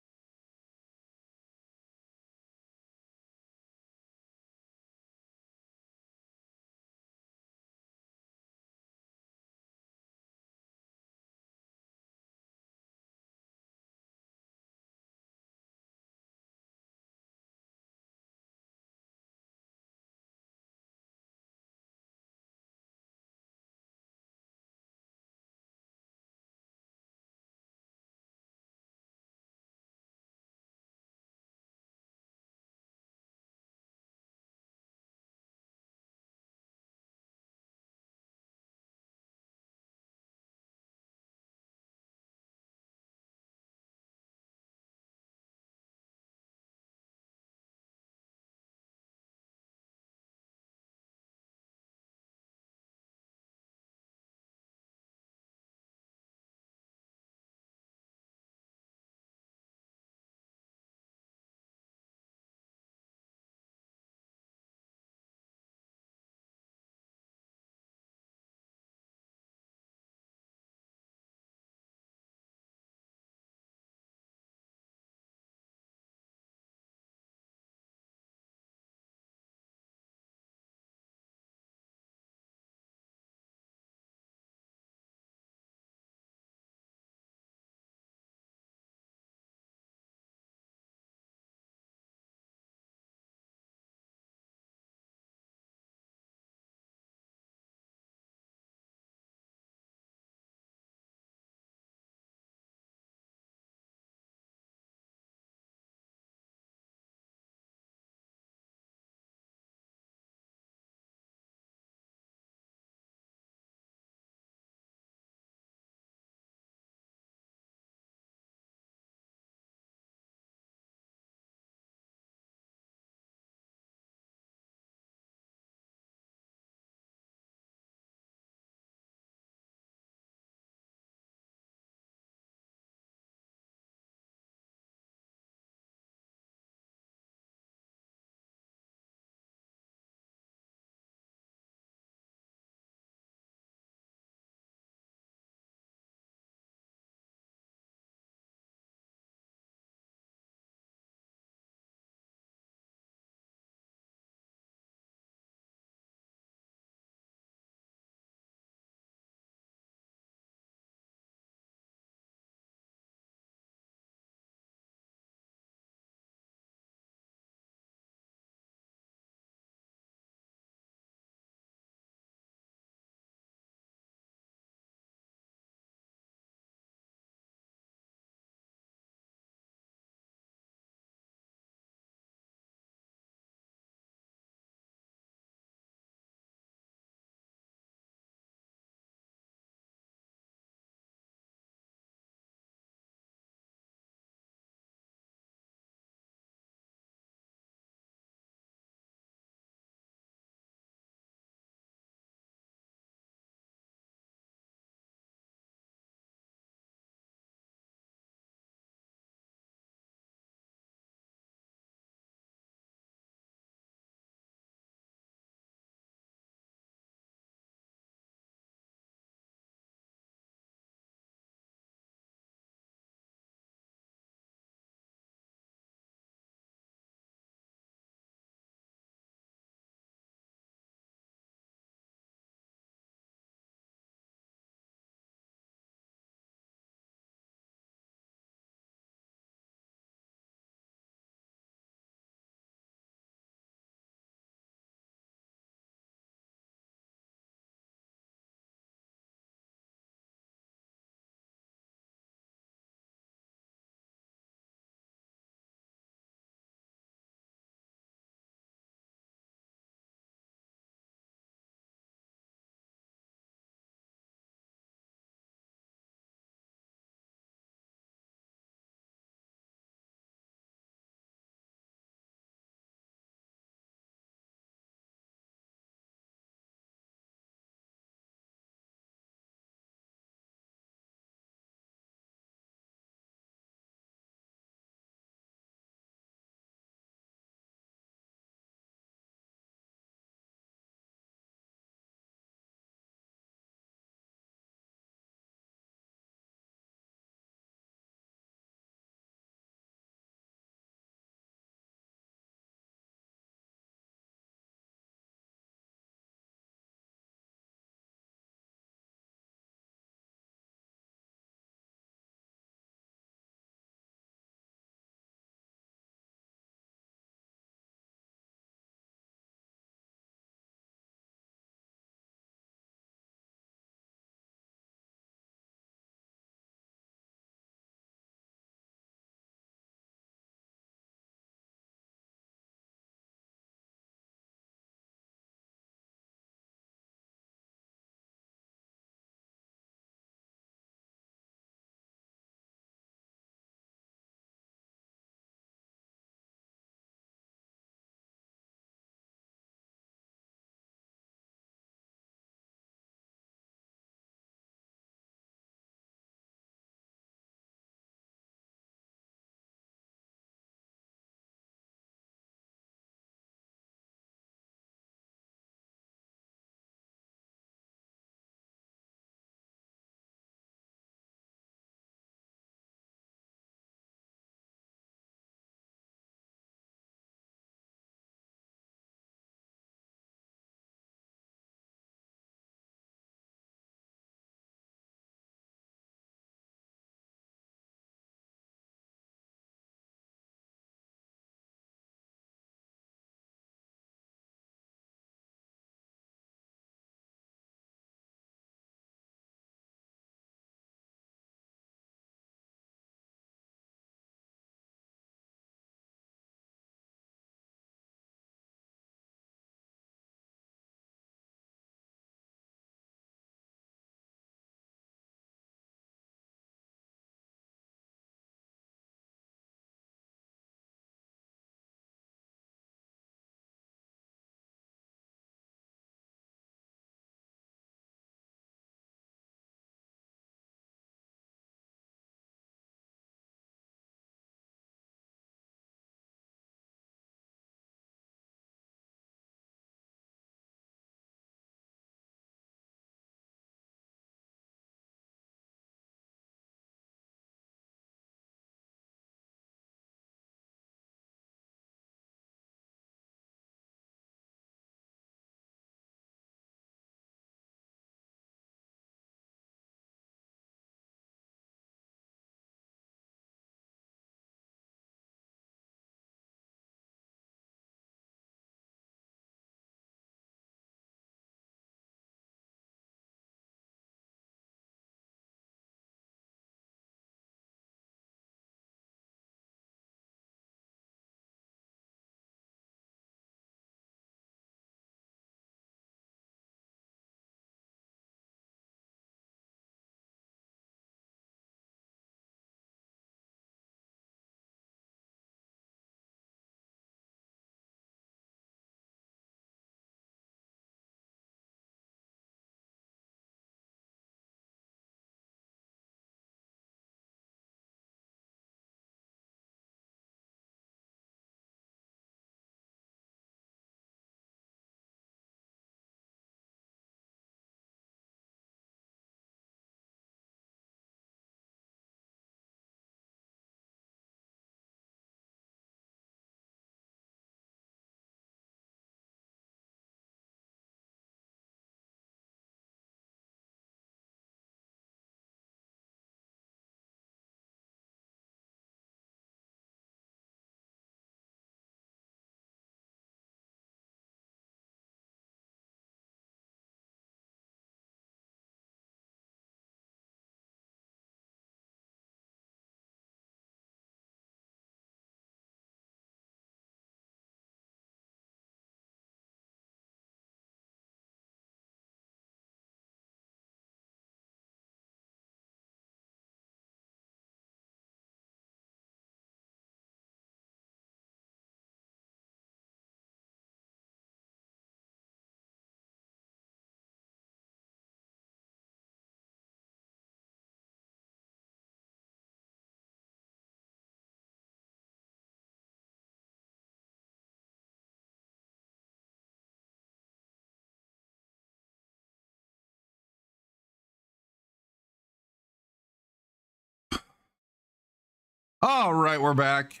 All right, we're back.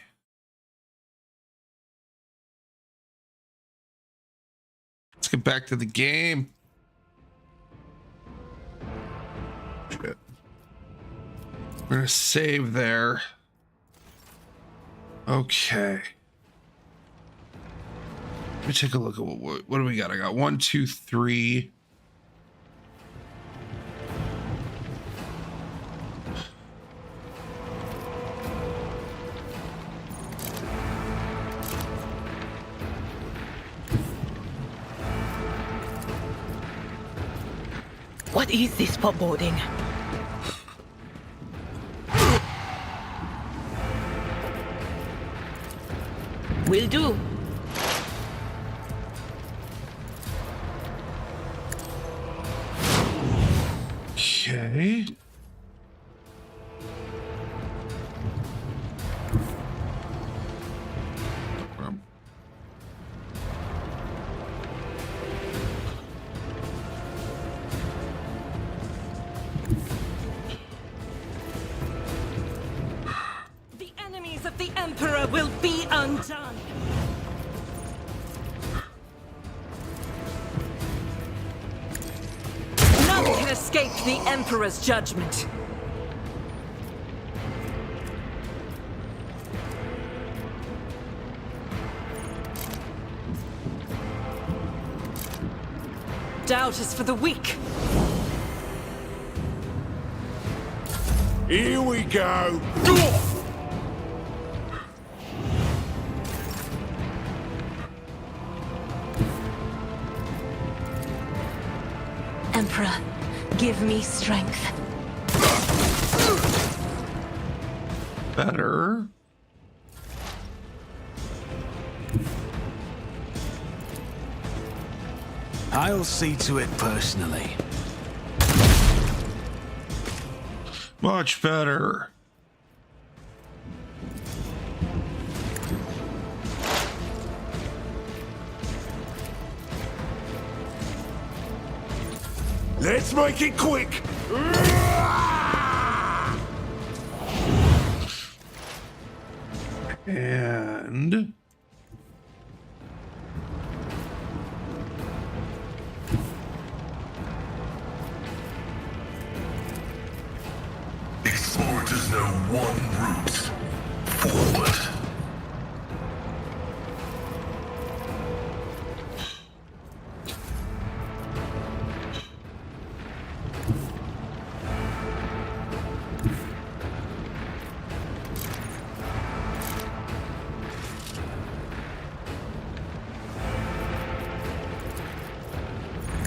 Let's get back to the game. Shit. We're gonna save there. Okay. Let me take a look at what do we got? I got 1, 2, 3. What is this foreboding? Will do. Okay. The enemies of the Emperor will be undone. None can escape the Emperor's judgment. Doubt is for the weak. Here we go. Emperor, give me strength. Better. I'll see to it personally. Much better. Let's make it quick. And Explorers know one route forward.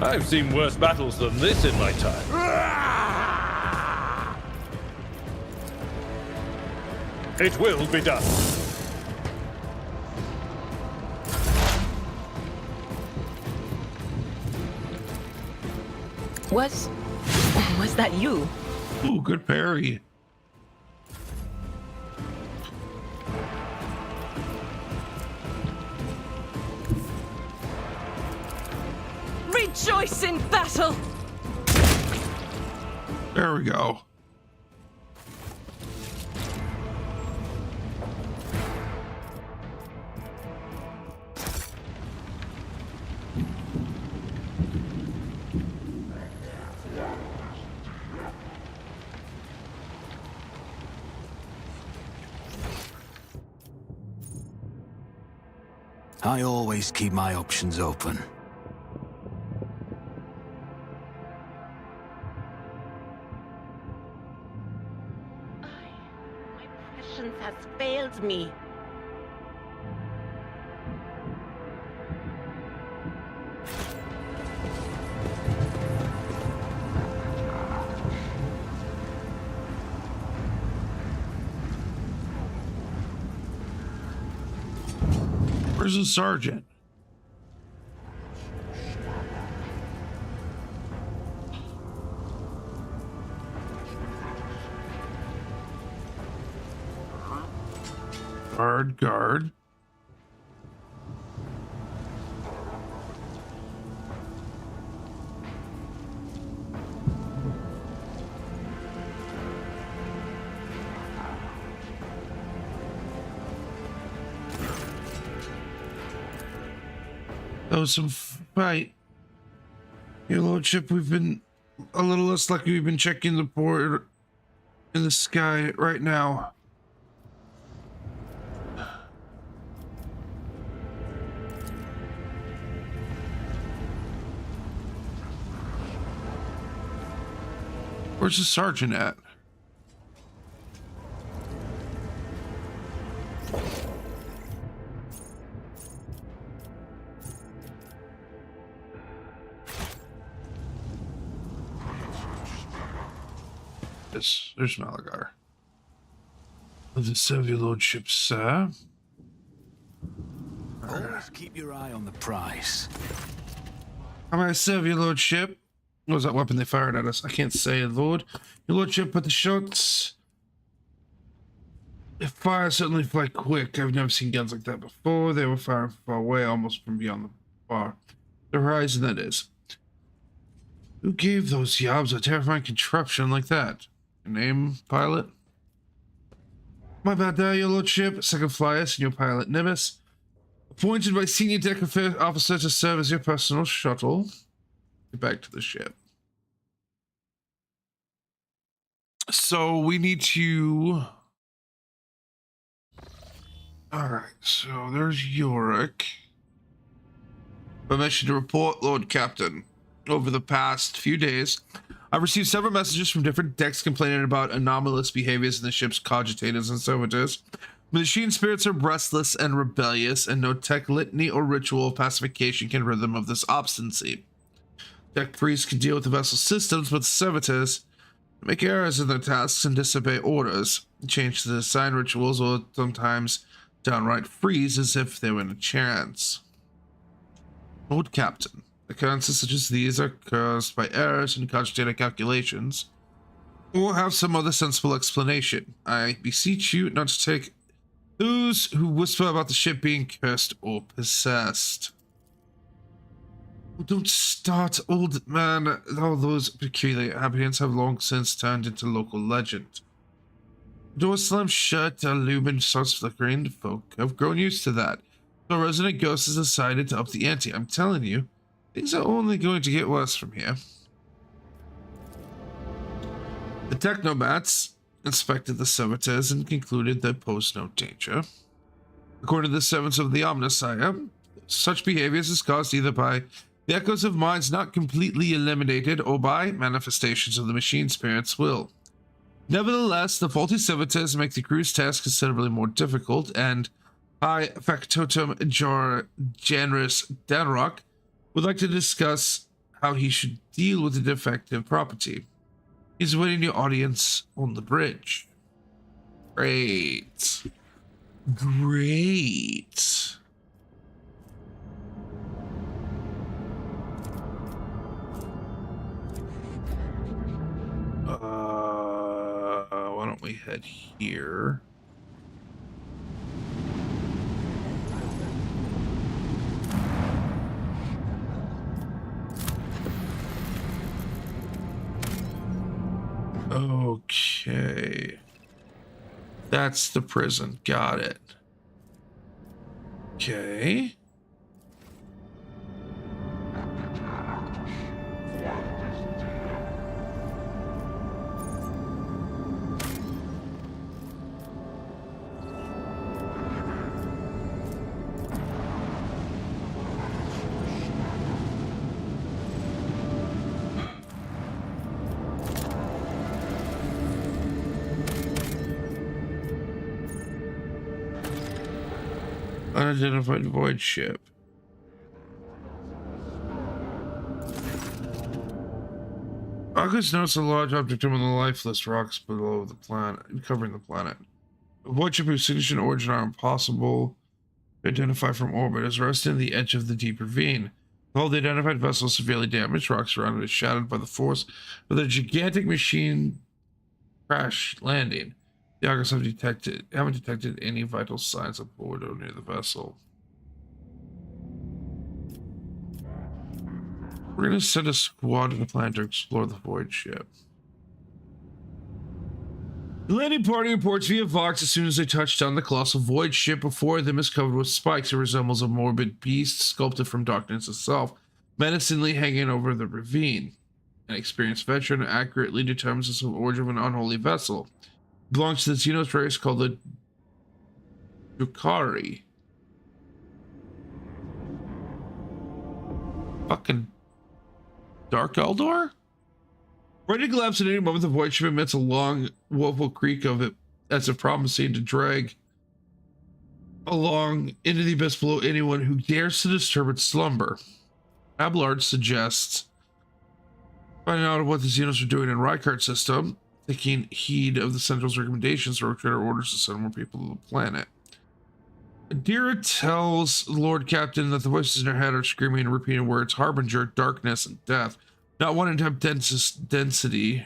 I've seen worse battles than this in my time. It will be done. Was that you? ooh, good parry. Rejoice in battle! There we go. I always keep my options open. My prescience has failed me. Where's the sergeant? Guard. That was some fight. Your lordship, we've been a little less lucky. We've been checking the port in the sky right now. Where's the sergeant at? There's Malagar. Of the serve your lordship, sir. Always keep your eye on the prize. How may I serve your lordship? What was that weapon they fired at us? I can't say, lord. Your lordship, but the shots... They fire certainly fly quick. I've never seen guns like that before. They were firing far away, almost from beyond the bar. The horizon, that is. Who gave those yobs a terrifying contraption like that? Your name, pilot? My bad there, your lordship. Second flyer, senior pilot Nimbus. Appointed by senior deck officer to serve as your personal shuttle. Get back to the ship. So we need to... Alright, so there's Yorick. Permission to report, Lord Captain. Over the past few days, I've received several messages from different decks complaining about anomalous behaviors in the ship's cogitators and servitors. The machine spirits are restless and rebellious, and no tech litany or ritual of pacification can rid them of this obstinacy. Tech priests can deal with the vessel systems, but the servitors make errors in their tasks and disobey orders, change the design rituals, or sometimes downright freeze as if they were in a trance. Lord Captain, occurrences such as these are caused by errors in cogitator calculations, or have some other sensible explanation. I beseech you not to take those who whisper about the ship being cursed or possessed. Oh, don't start, old man. All those peculiar inhabitants have long since turned into local legend. The door slams shut, a lumen starts flickering. The folk have grown used to that. So resident ghost has decided to up the ante. I'm telling you, things are only going to get worse from here. The technomats inspected the servitors and concluded they posed no danger. According to the servants of the Omnissiah, such behaviors is caused either by the echoes of minds not completely eliminated or by manifestations of the machine spirit's will. Nevertheless, the faulty servitors make the crew's task considerably more difficult, and High Factotum Generous Danrock would like to discuss how he should deal with the defective property. He's waiting your audience on the bridge. Great. Great. Why don't we head here? Okay. That's the prison. Got it. Okay. Unidentified void ship. August noticed a large object among the lifeless rocks below the planet, covering the planet. A void ship whose signature and origin are impossible to identify from orbit is resting on the edge of the deep ravine. All the identified vessel is severely damaged. Rocks around it is shattered by the force of the gigantic machine crash landing. The August haven't detected any vital signs aboard or near the vessel. We're gonna send a squad to the planet to explore the void ship. The landing party reports via Vox as soon as they touch down the colossal void ship. Before them is covered with spikes. It resembles a morbid beast sculpted from darkness itself, menacingly hanging over the ravine. An experienced veteran accurately determines the origin of an unholy vessel. It belongs to the Xenos race called the Drukhari. Fucking Dark Eldor? Ready to collapse at any moment, the void ship emits a long, woeful creak of it as if promising to drag along into the abyss below anyone who dares to disturb its slumber. Abelard suggests finding out what the Xenos are doing in Rykart's system, taking heed of the Central's recommendations, or orders to send more people to the planet. Adira tells Lord Captain that the voices in her head are screaming and repeating words: harbinger, darkness, and death. Not wanting to have density.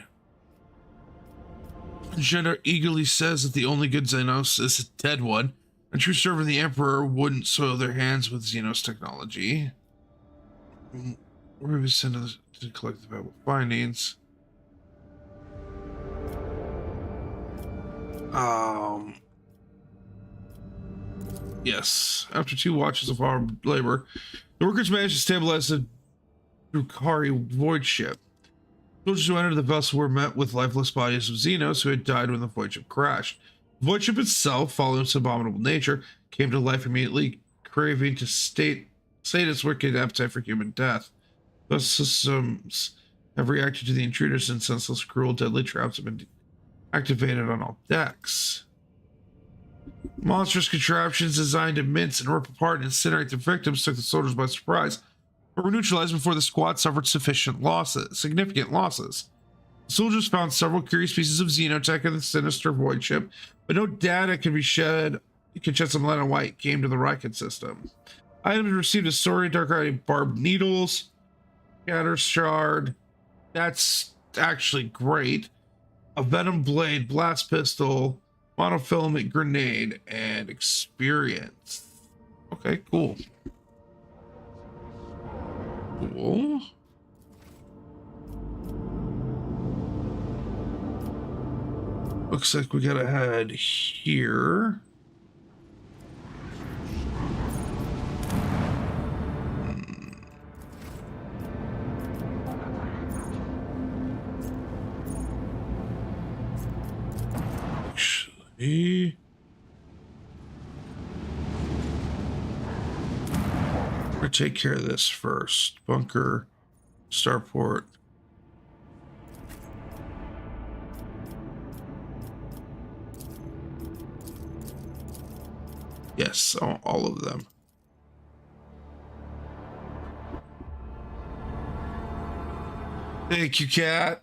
Jenna eagerly says that the only good Xenos is a dead one. A true servant of the Emperor wouldn't soil their hands with Xenos technology. We're sent to collect the valuable findings. Yes. After 2 watches of hard labor, the workers managed to stabilize the Drukhari void ship. Soldiers who entered the vessel were met with lifeless bodies of Xenos who had died when the void ship crashed. The void ship itself, following its abominable nature, came to life immediately, craving to sate its wicked appetite for human death. Those systems have reacted to the intruders, and senseless, cruel, deadly traps have been activated on all decks. Monstrous contraptions designed to mince and rip apart and incinerate their victims took the soldiers by surprise, but were neutralized before the squad suffered significant losses. The soldiers found several curious pieces of xenotech in the sinister void ship, but no data could shed some light on why it came to the Riken system. Items received a story, dark barbed needles, shatter shard. That's actually great. A venom blade, blast pistol, monofilament grenade, and experience. Okay, cool. Cool. Looks like we gotta head here. Actually, we're gonna take care of this first. Bunker, starport. Yes, all of them. Thank you, Cat.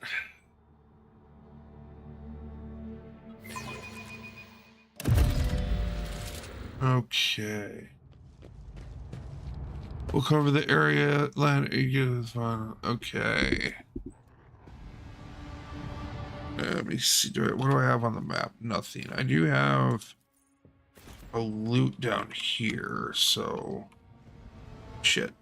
Okay. We'll cover the area, land, okay. Let me see, what do I have on the map? Nothing. I do have a loot down here, so shit.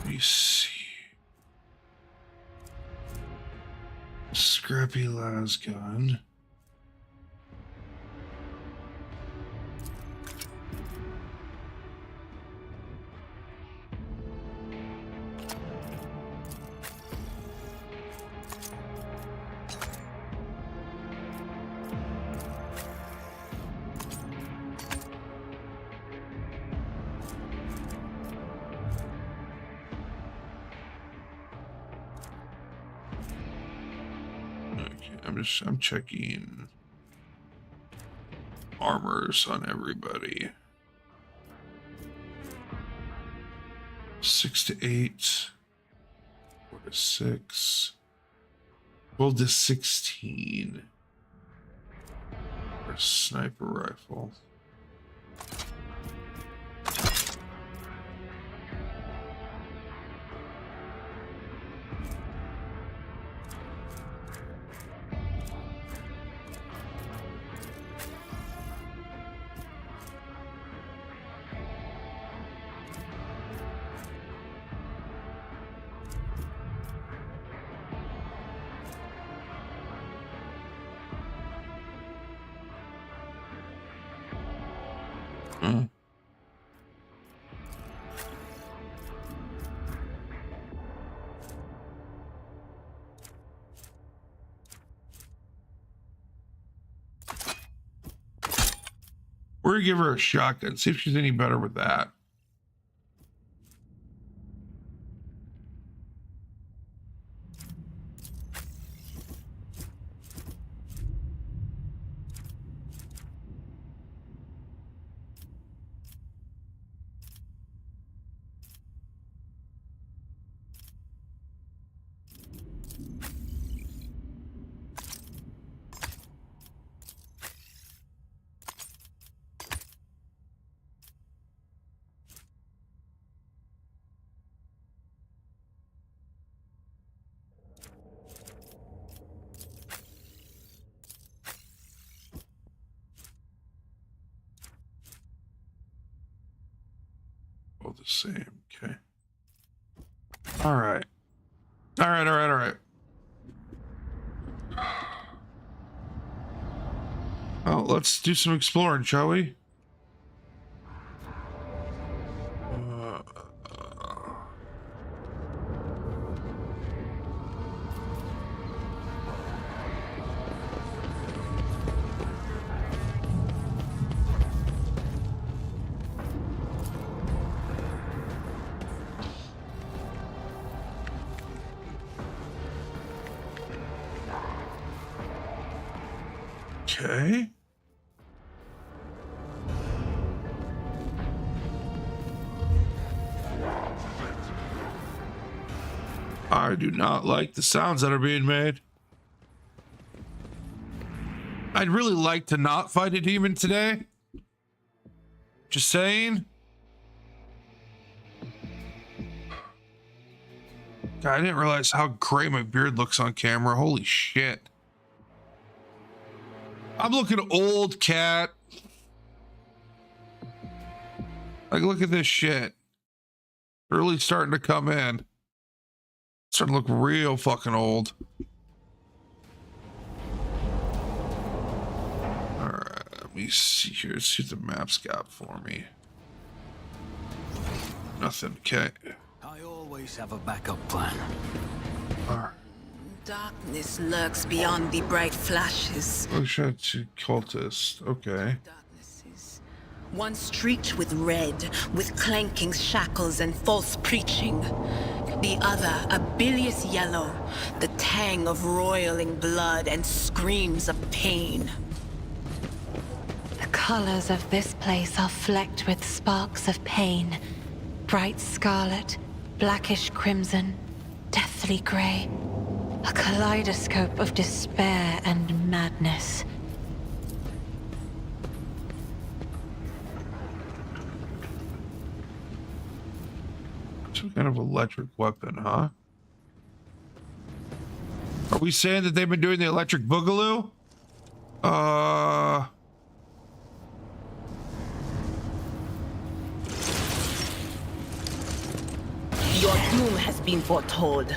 Let me see. Scrappy las gun. I'm checking armors on everybody. 6 to 8, 4 to 6, 12 to 16 for a sniper rifle. We're gonna give her a shotgun, see if she's any better with that. All the same, okay. All right. All right. Oh, let's do some exploring, shall we? Okay. I do not like the sounds that are being made. I'd really like to not fight a demon today. Just saying. God, I didn't realize how great my beard looks on camera. Holy shit. I'm looking old, cat. Like, look at this shit. Really starting to come in. Starting to look real fucking old. Alright, let me see here. See what the map's got for me. Nothing, okay. I always have a backup plan. Alright. Darkness lurks beyond the bright flashes. Oh shit, cultist. Okay. Darknesses, one streaked with red, with clanking shackles and false preaching. The other, a bilious yellow, the tang of roiling blood and screams of pain. The colors of this place are flecked with sparks of pain. Bright scarlet, blackish crimson, deathly gray. A kaleidoscope of despair and madness. Some kind of electric weapon, huh? Are we saying that they've been doing the electric boogaloo? Your doom has been foretold.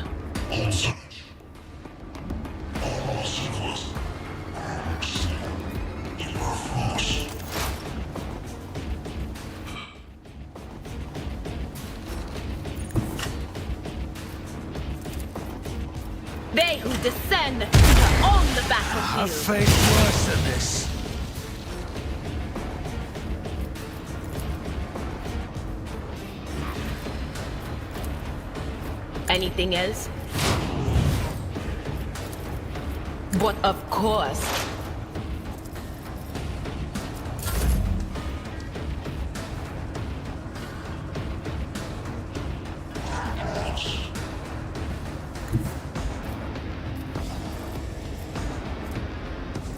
They who descend to own the battlefield. I've faced worse than this. Anything else? But of course.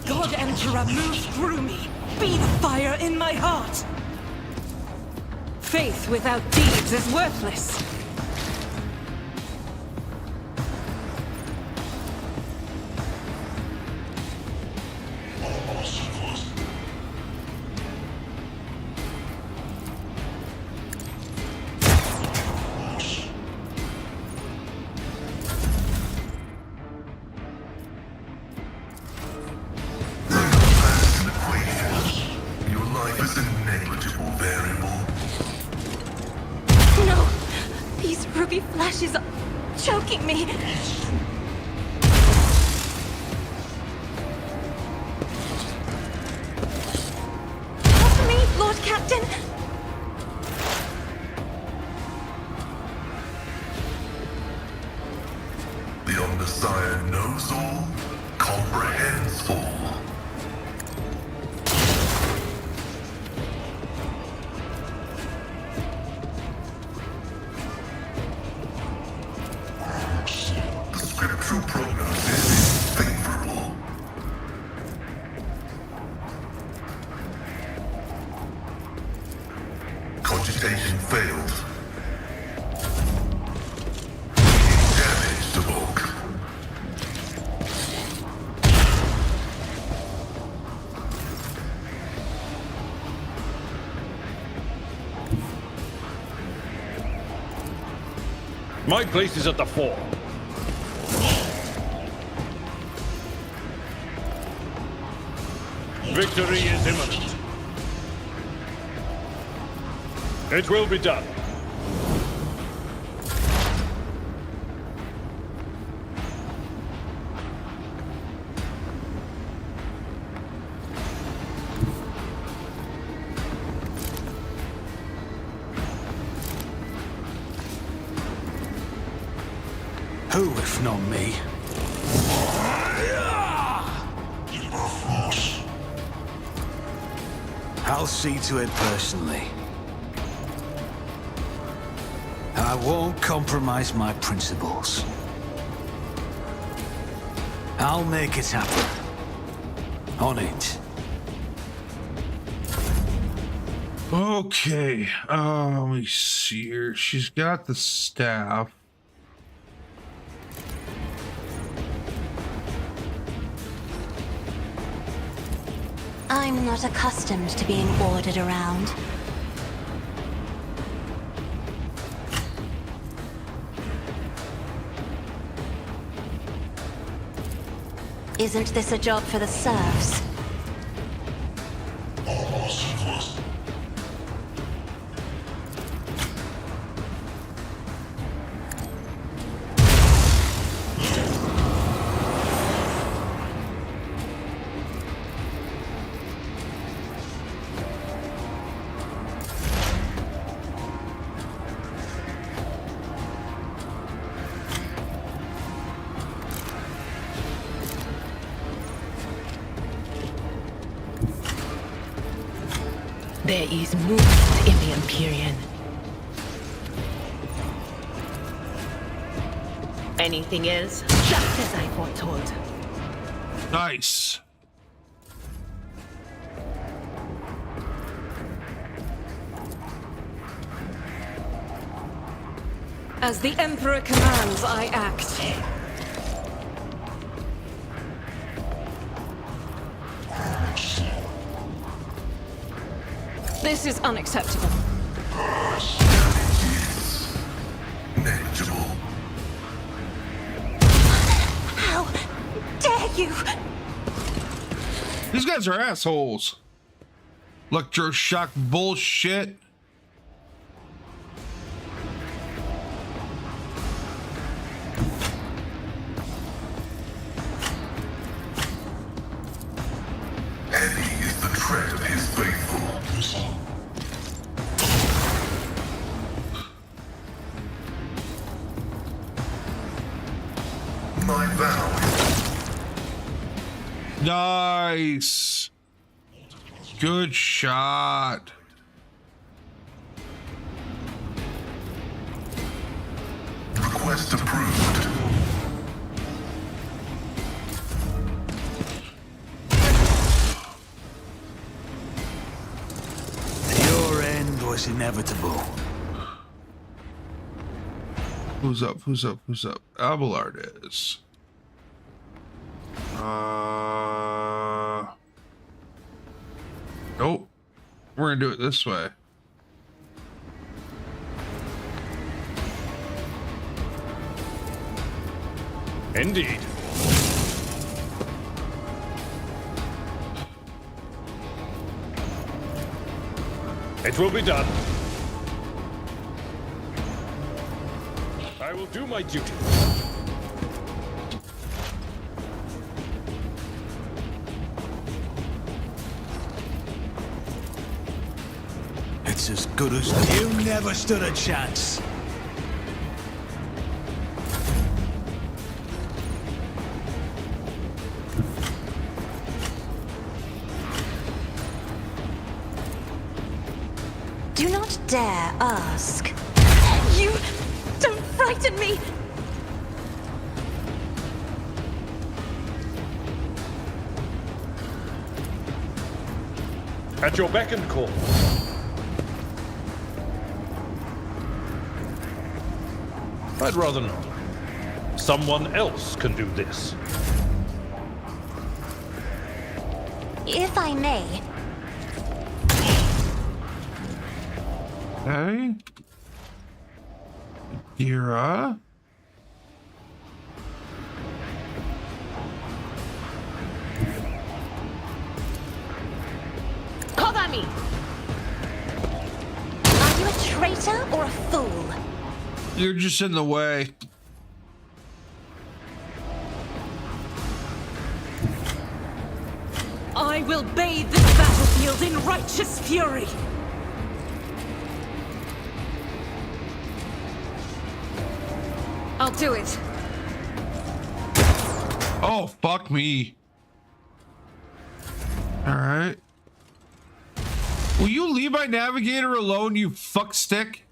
God Emperor, move through me. Be the fire in my heart. Faith without deeds is worthless. Your life is a negligible soapy flesh is choking me. Help me, Lord Captain. The Omnissiah knows all, comprehends all. The scriptural prognosis is favorable. Cogitation failed. Damage to Volk. My place is at the fore. Victory is imminent. It will be done. Who, if not me? I'll see to it personally. I won't compromise my principles. I'll make it happen. On it. Okay. Let me see here. She's got the staff. I'm not accustomed to being ordered around. Isn't this a job for the serfs? There is movement in the Empyrean. Anything else? Just as I foretold. Nice. As the Emperor commands, I act. This is unacceptable. Negligible. How dare you? These guys are assholes. Electroshock bullshit. Heavy is the tread of his faithful. My vow. Nice. Good shot. Request approved. Your end was inevitable. Who's up? Who's up? Who's up? Abelard is. Nope. We're gonna do it this way. Indeed. It will be done. I will do my duty. It's as good as you never stood a chance. Do not dare ask. You don't frighten me! At your beck and call. I'd rather not. Someone else can do this. If I may, Okay. Ira. cover me! Are you a traitor or a fool? You're just in the way. I will bathe this battlefield in righteous fury! I'll do it. Oh, fuck me. Alright. Will you leave my navigator alone, you fuck stick?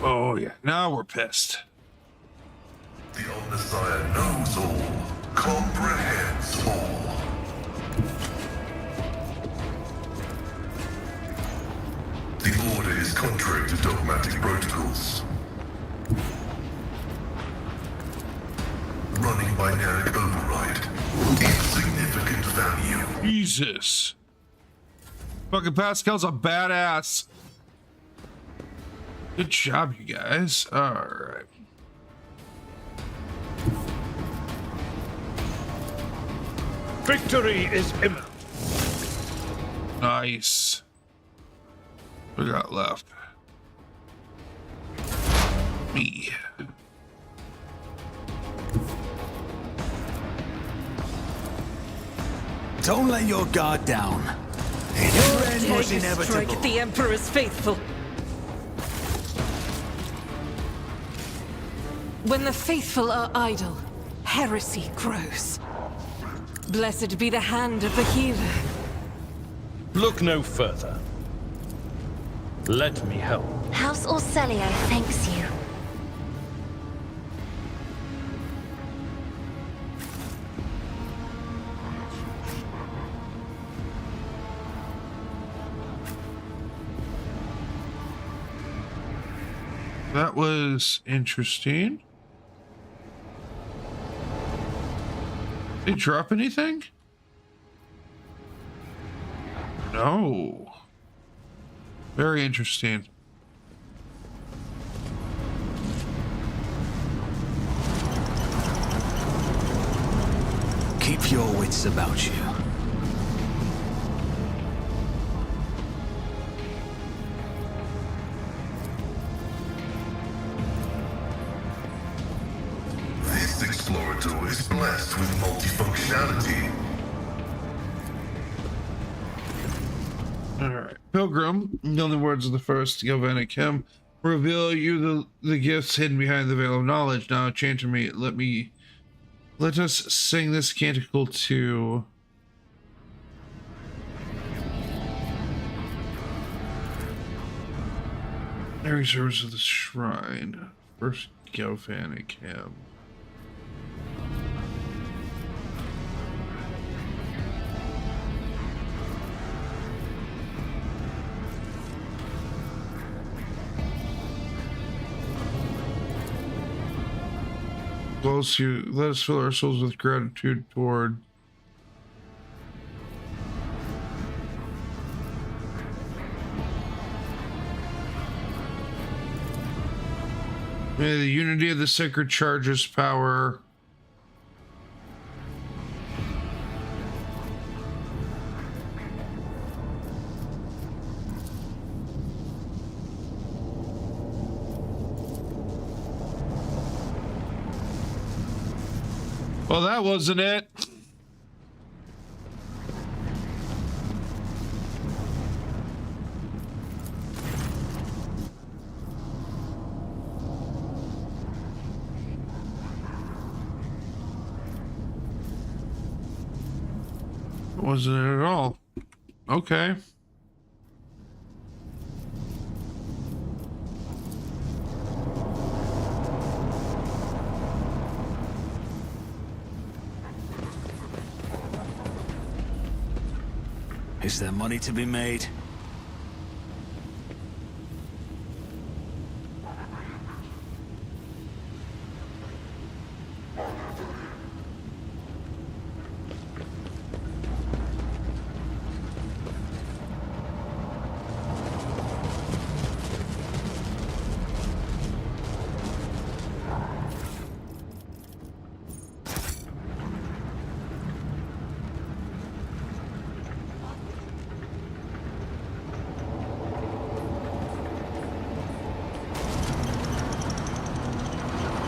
Oh, yeah. Now we're pissed. The Omnissiah knows all, comprehends all. The Order is contrary to dogmatic protocols. Running binary override. Insignificant value. Jesus. Fucking Pascal's a badass. Good job, you guys. Alright. Victory is imminent. Nice. What we got left? Me. Don't let your guard down. Your end was inevitable. Strike at the Emperor's faithful. When the faithful are idle, heresy grows. Blessed be the hand of the healer. Look no further. Let me help. House Orselio thanks you. That was interesting. Did they drop anything? No. Very interesting. Keep your wits about you. This Explorator is blessed with multifunctionality. Alright. Pilgrim, in the words of the first Galvanic hymn, reveal you the gifts hidden behind the veil of knowledge. Now chant to me. Let us sing this canticle to every service of the shrine. First Galvanic hymn. Let us fill our souls with gratitude toward may the unity of the sacred charges power Well, that wasn't it. Wasn't it at all. Okay. Is there money to be made?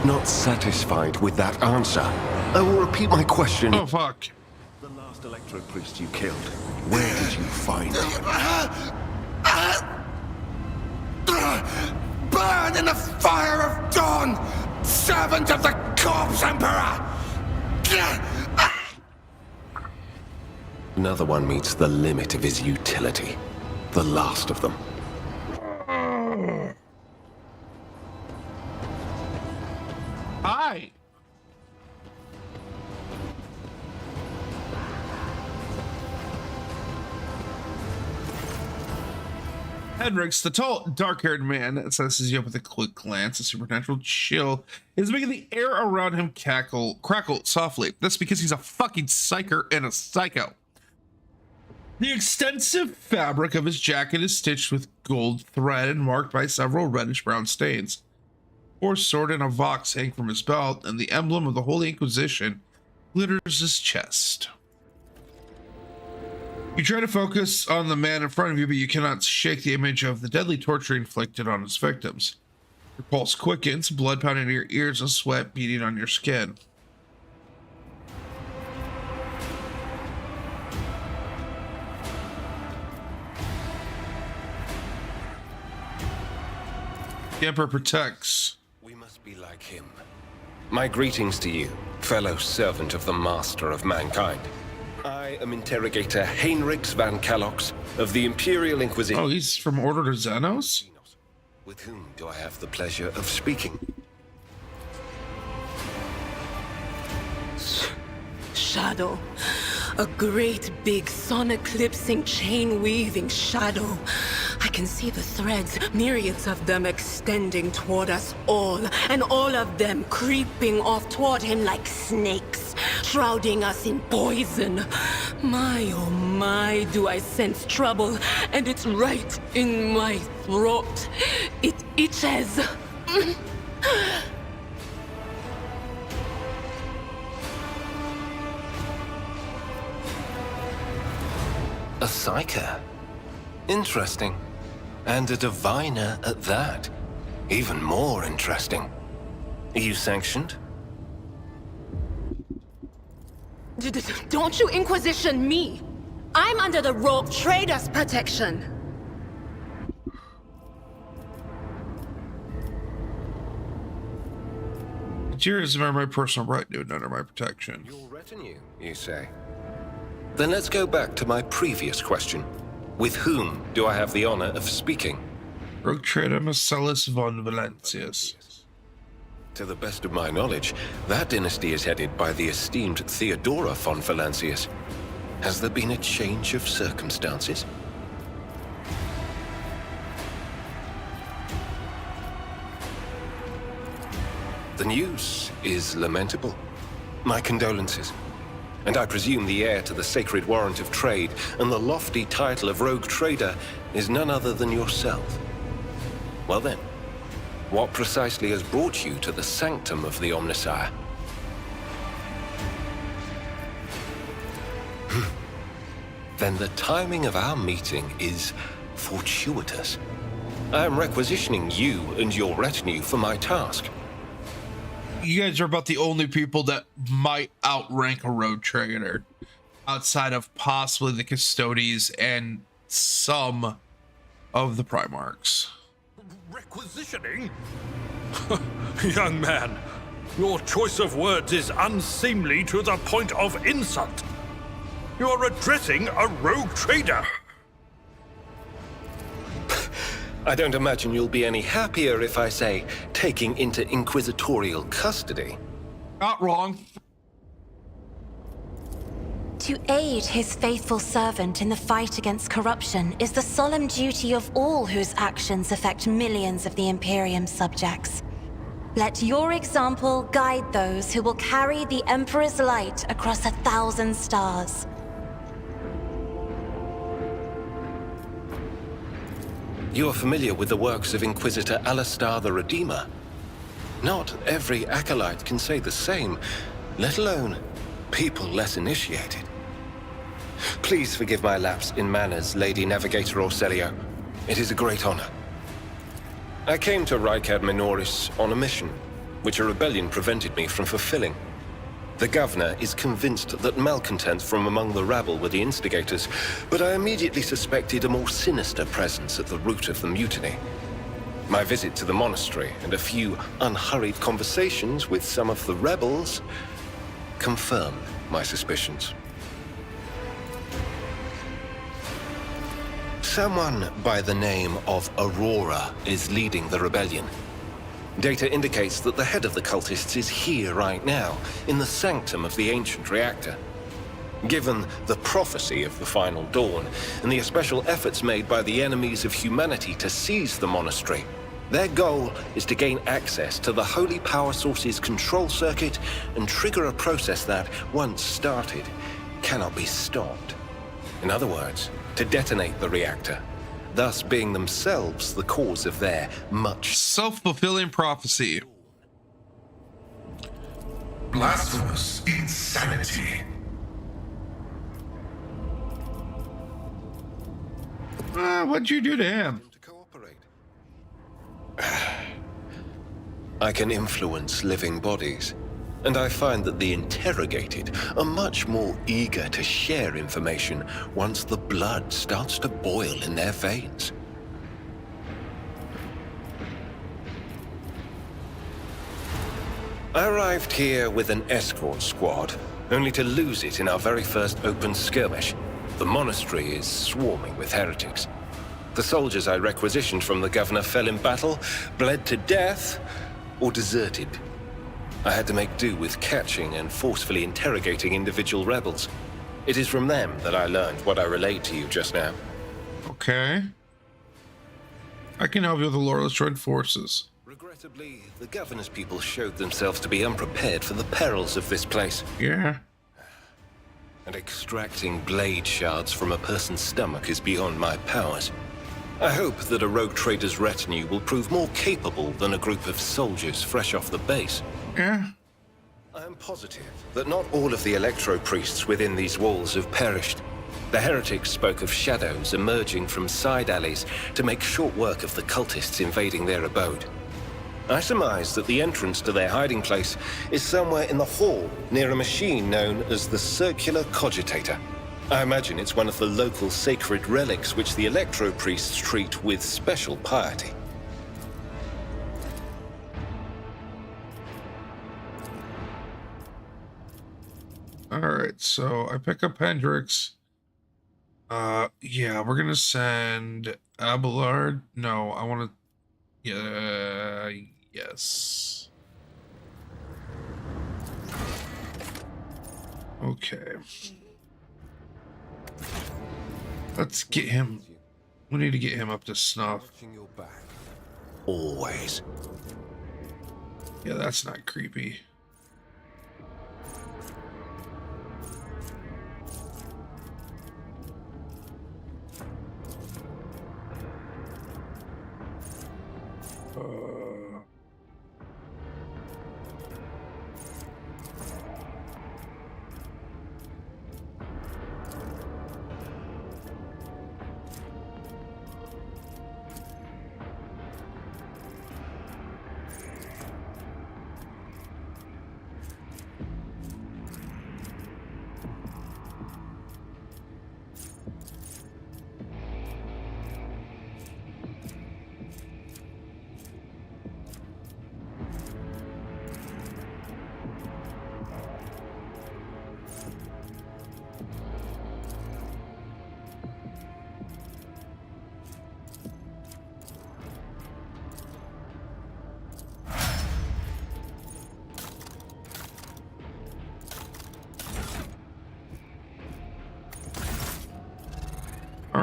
Not satisfied with that answer, I will repeat my question. Oh, fuck. The last electro priest you killed, where did you find him? Burn in the fire of dawn, servant of the corpse emperor! Another one meets the limit of his utility. The last of them. Hi. Hendrix, the tall, dark-haired man, assesses you up with a quick glance. A supernatural chill is making the air around him crackle softly. That's because he's a fucking psyker and a psycho. The extensive fabric of his jacket is stitched with gold thread and marked by several reddish-brown stains. Or sword and a vox hang from his belt, and the emblem of the Holy Inquisition glitters his chest. You try to focus on the man in front of you, but you cannot shake the image of the deadly torture inflicted on his victims. Your pulse quickens, blood pounding in your ears and sweat beating on your skin. The Emperor protects. We must be like him. My greetings to you, fellow servant of the Master of Mankind. I am Interrogator Heinrichs van Kallox of the Imperial Inquisition. Oh, he's from Order to Xenos? With whom do I have the pleasure of speaking? Shadow. A great big sun-eclipsing, chain-weaving shadow. I can see the threads, myriads of them extending toward us all, and all of them creeping off toward him like snakes, shrouding us in poison. My, oh my, do I sense trouble, and it's right in my throat. It itches. A psyker. Interesting. And a diviner at that. Even more interesting. Are you sanctioned? Don't you Inquisition me! I'm under the rogue trader's protection! Tears are my personal retinue and under my protection. Your retinue, you say? Then let's go back to my previous question. With whom do I have the honor of speaking? Rogue trader Marcellus von Valancius. To the best of my knowledge, that dynasty is headed by the esteemed Theodora von Valancius. Has there been a change of circumstances? The news is lamentable. My condolences. And I presume the heir to the sacred warrant of trade and the lofty title of rogue trader is none other than yourself. Well then, what precisely has brought you to the sanctum of the Omnissiah? Then the timing of our meeting is fortuitous. I am requisitioning you and your retinue for my task. you guys are about the only people that might outrank a rogue trader outside of possibly the Custodes and some of the Primarchs. Requisitioning? Young man, your choice of words is unseemly to the point of insult. You are addressing a rogue trader. I don't imagine you'll be any happier if I say taking into inquisitorial custody. Not wrong. To aid his faithful servant in the fight against corruption is the solemn duty of all whose actions affect millions of the Imperium's subjects. Let your example guide those who will carry the Emperor's light across 1,000 stars. You are familiar with the works of Inquisitor Alistar the Redeemer. Not every acolyte can say the same, let alone people less initiated. Please forgive my lapse in manners, Lady Navigator Orselio. It is a great honor. I came to Rykad Minoris on a mission, which a rebellion prevented me from fulfilling. The governor is convinced that malcontents from among the rabble were the instigators, but I immediately suspected a more sinister presence at the root of the mutiny. My visit to the monastery and a few unhurried conversations with some of the rebels confirmed my suspicions. Someone by the name of Aurora is leading the rebellion. Data indicates that the head of the cultists is here right now, in the sanctum of the ancient reactor. Given the prophecy of the final dawn, and the especial efforts made by the enemies of humanity to seize the monastery, their goal is to gain access to the holy power source's control circuit and trigger a process that, once started, cannot be stopped. In other words, to detonate the reactor, thus being themselves the cause of their much self-fulfilling prophecy. Blasphemous insanity. What'd you do to him? I can influence living bodies, and I find that the interrogated are much more eager to share information once the blood starts to boil in their veins. I arrived here with an escort squad, only to lose it in our very first open skirmish. The monastery is swarming with heretics. The soldiers I requisitioned from the governor fell in battle, bled to death, or deserted. I had to make do with catching and forcefully interrogating individual rebels. It is from them that I learned what I relayed to you just now. Okay. I can help you with the Lawless Joint Forces. Regrettably, the governor's people showed themselves to be unprepared for the perils of this place. Yeah. And extracting blade shards from a person's stomach is beyond my powers. I hope that a rogue trader's retinue will prove more capable than a group of soldiers fresh off the base. Yeah. I am positive that not all of the electro-priests within these walls have perished. The heretics spoke of shadows emerging from side alleys to make short work of the cultists invading their abode. I surmise that the entrance to their hiding place is somewhere in the hall, near a machine known as the Circular Cogitator. I imagine it's one of the local sacred relics which the electro-priests treat with special piety. Alright, so I pick up Hendrix. Yeah, we're gonna send Abelard. No, I want to... yes. Okay. Let's get him. We need to get him up to snuff. Always. Yeah, that's not creepy.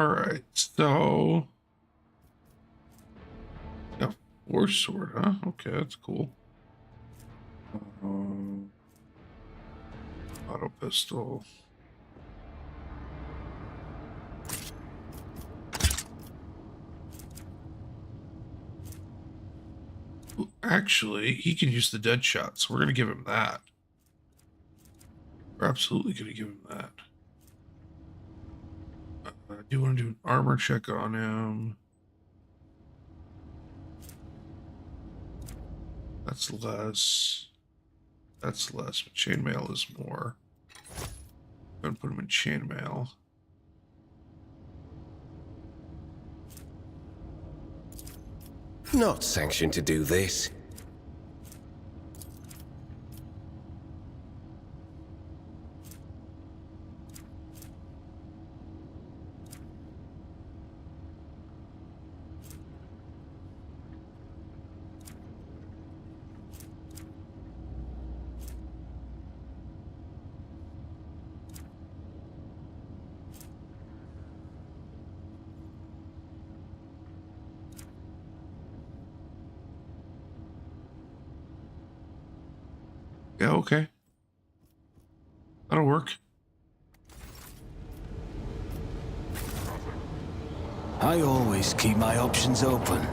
Alright, so... Yeah, force sword, huh? Okay, that's cool. Auto pistol. Ooh, actually, he can use the dead shot, so we're going to give him that. We're absolutely going to give him that. I do want to do an armor check on him. That's less. That's less, but chainmail is more. I'm going to put him in chainmail. Not sanctioned to do this. Yeah, okay. That'll work. I always keep my options open.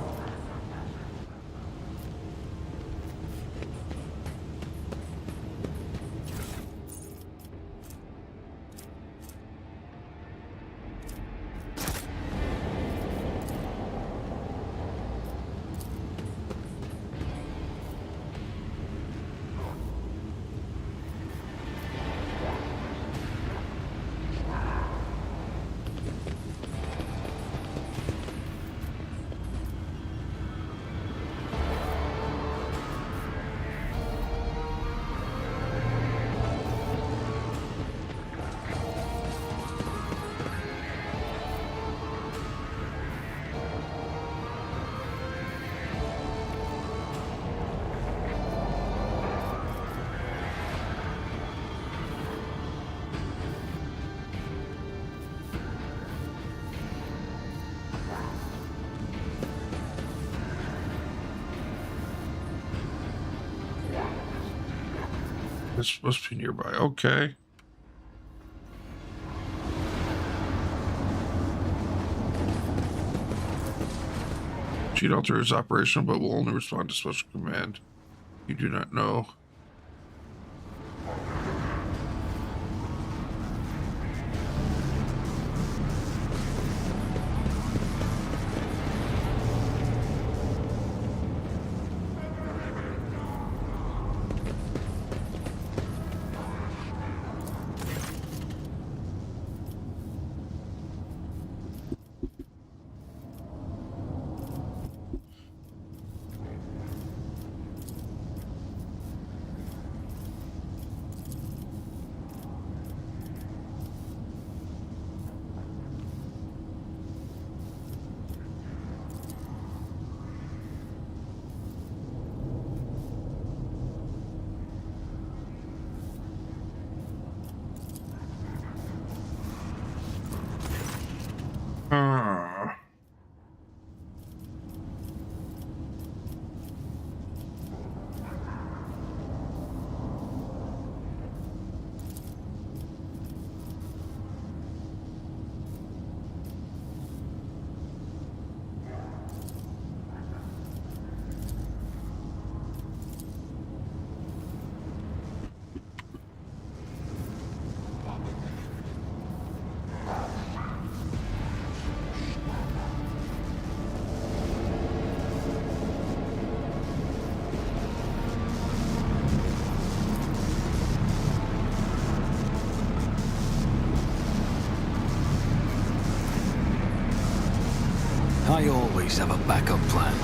This must be nearby. Okay. Cheat altar is operational, but will only respond to special command. You do not know. I always have a backup plan.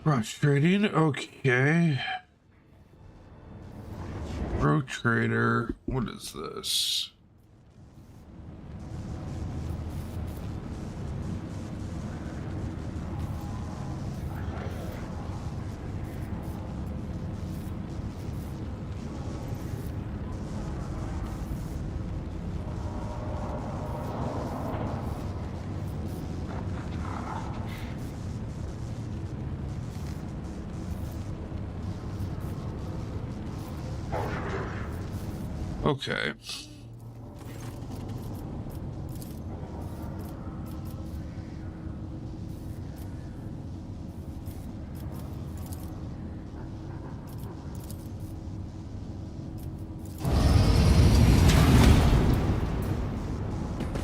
Frustrating. Okay. Rogue Trader. What is this? Okay.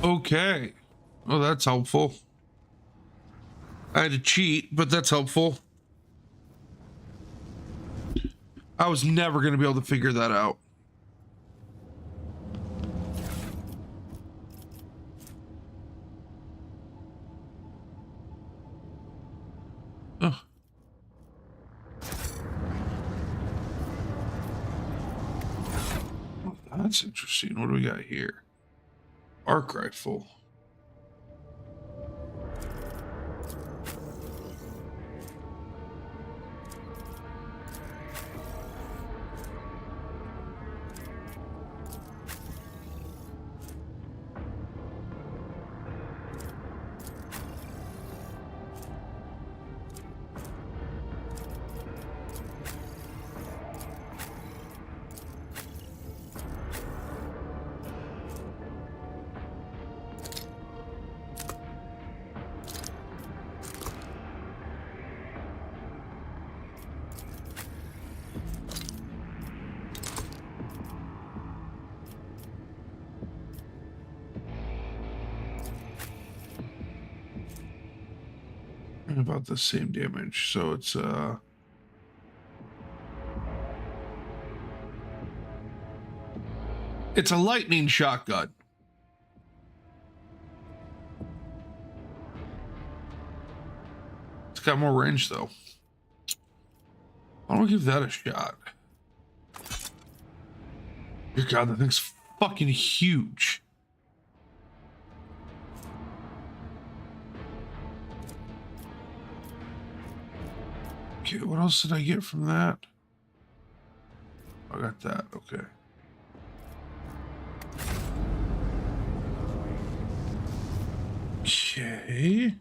Okay. Oh, that's helpful. I had to cheat, but that's helpful. I was never going to be able to figure that out. Oh. That's interesting. What do we got here? Arc rifle. About the same damage, so it's a lightning shotgun. It's got more range though. I don't give that a shot. Dear God, that thing's fucking huge. Okay, what else did I get from that? I got that, okay. Okay.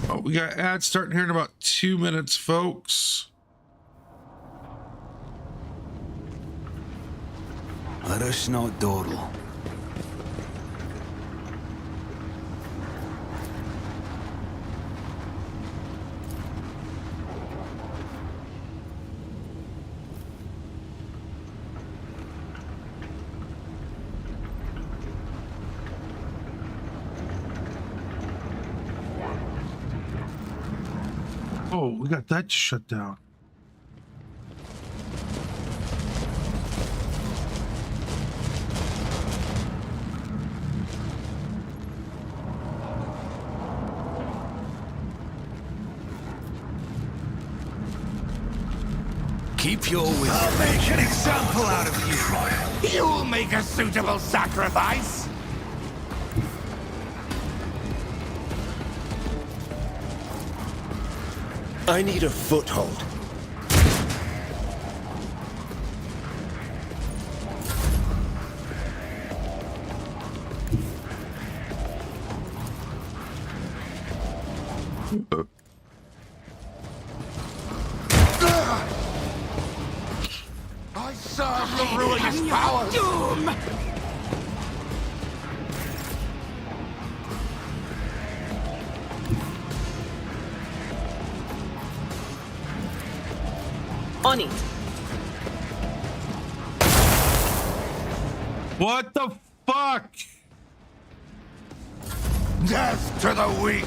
Oh, we got ads starting here in about 2 minutes, folks. Let us not dawdle. Oh, we got that shut down. Keep your wits. I'll make an example out of you. You'll make a suitable sacrifice. I need a foothold. I serve the ruinous powers. Doom. On it. What the fuck? Death to the weak.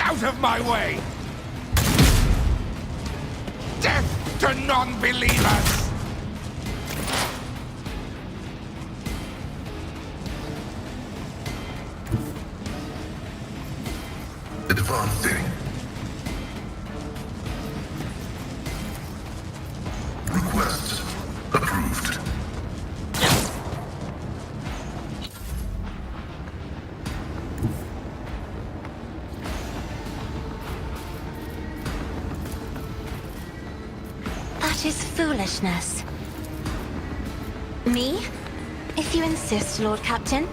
Out of my way! Death to non-believers! Advancing. Request approved. That is foolishness. Me? If you insist, Lord Captain.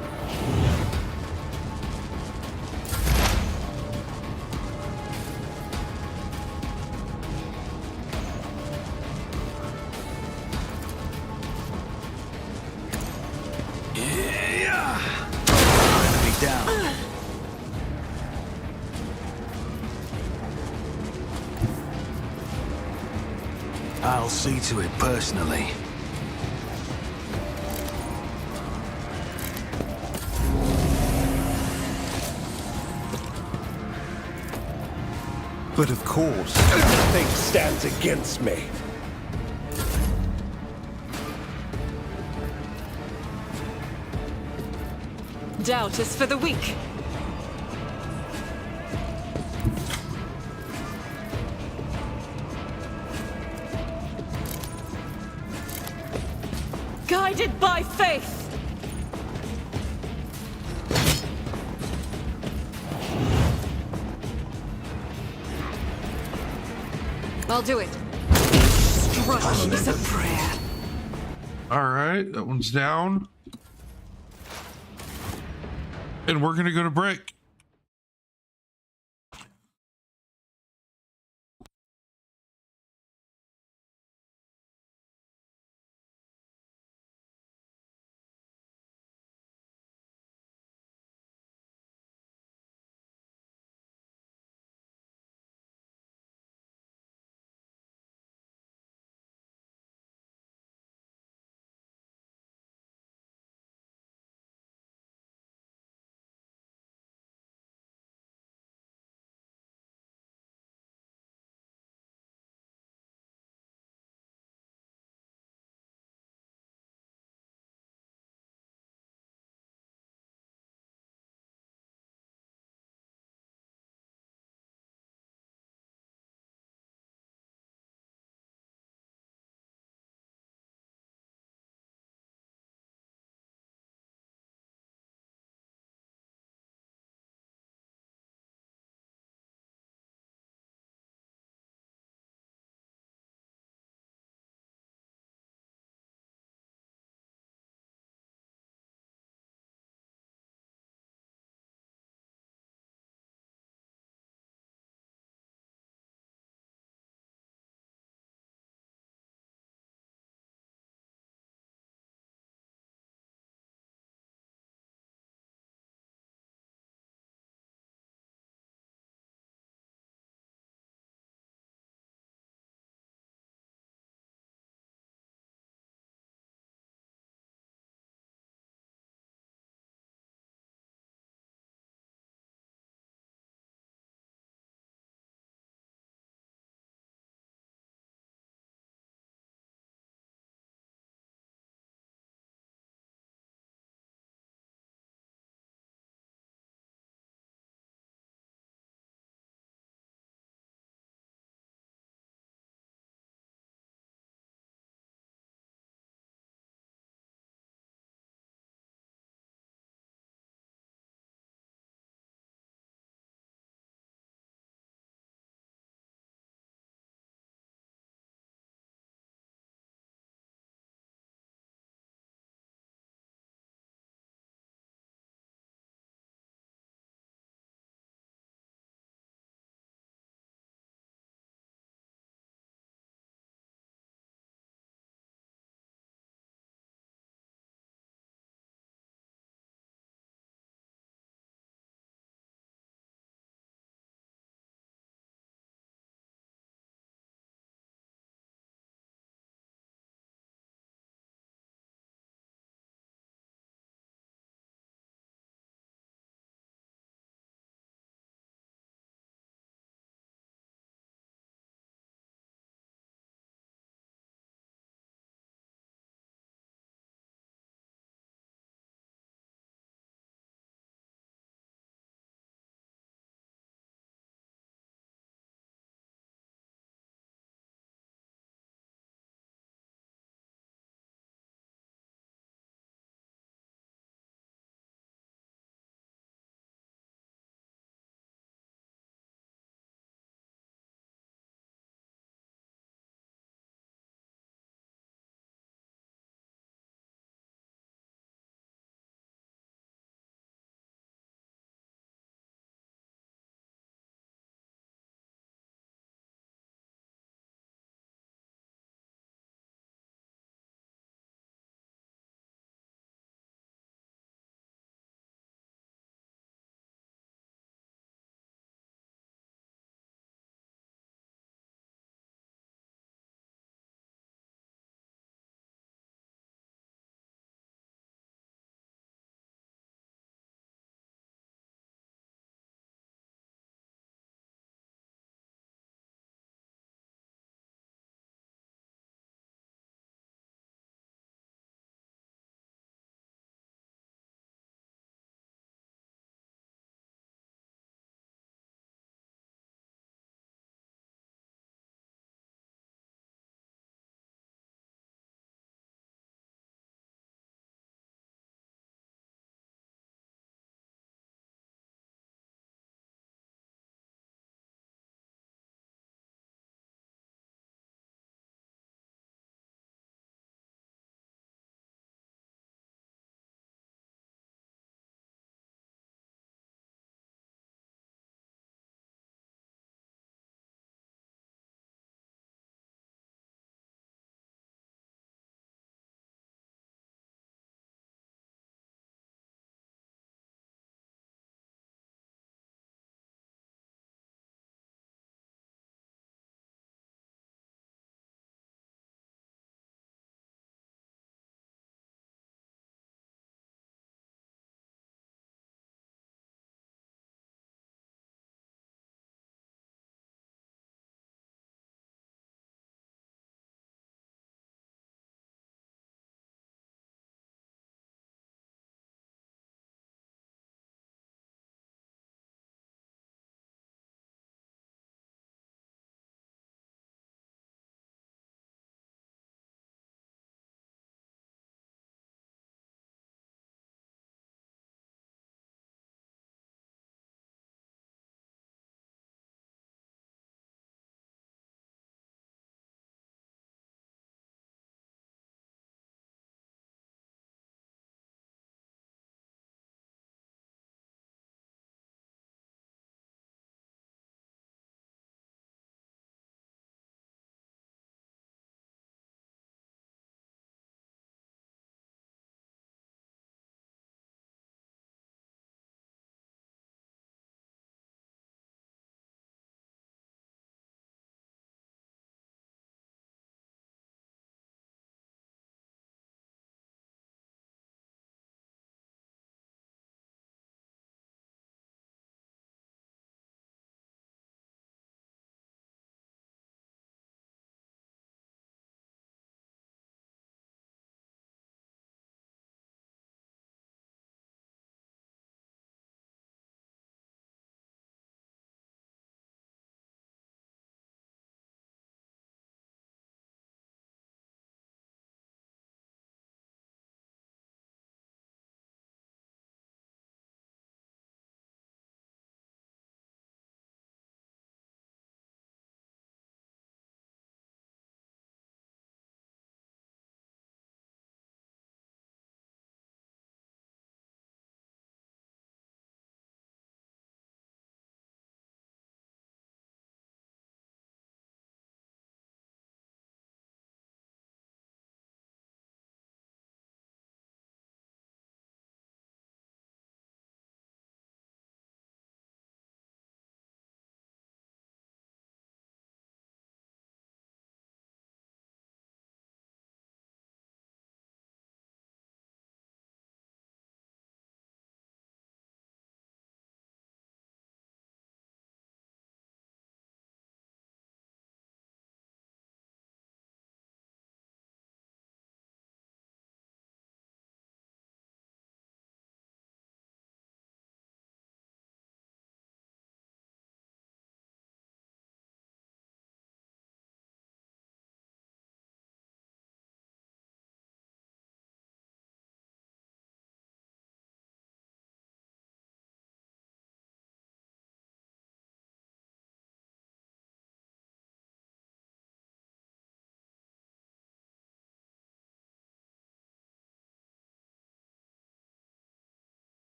Enemy down. I'll see to it personally. But of course, nothing stands against me. Doubt is for the weak. Guided by faith! I'll do it. Struggle is a prayer. All right, that one's down. And we're going to go to break.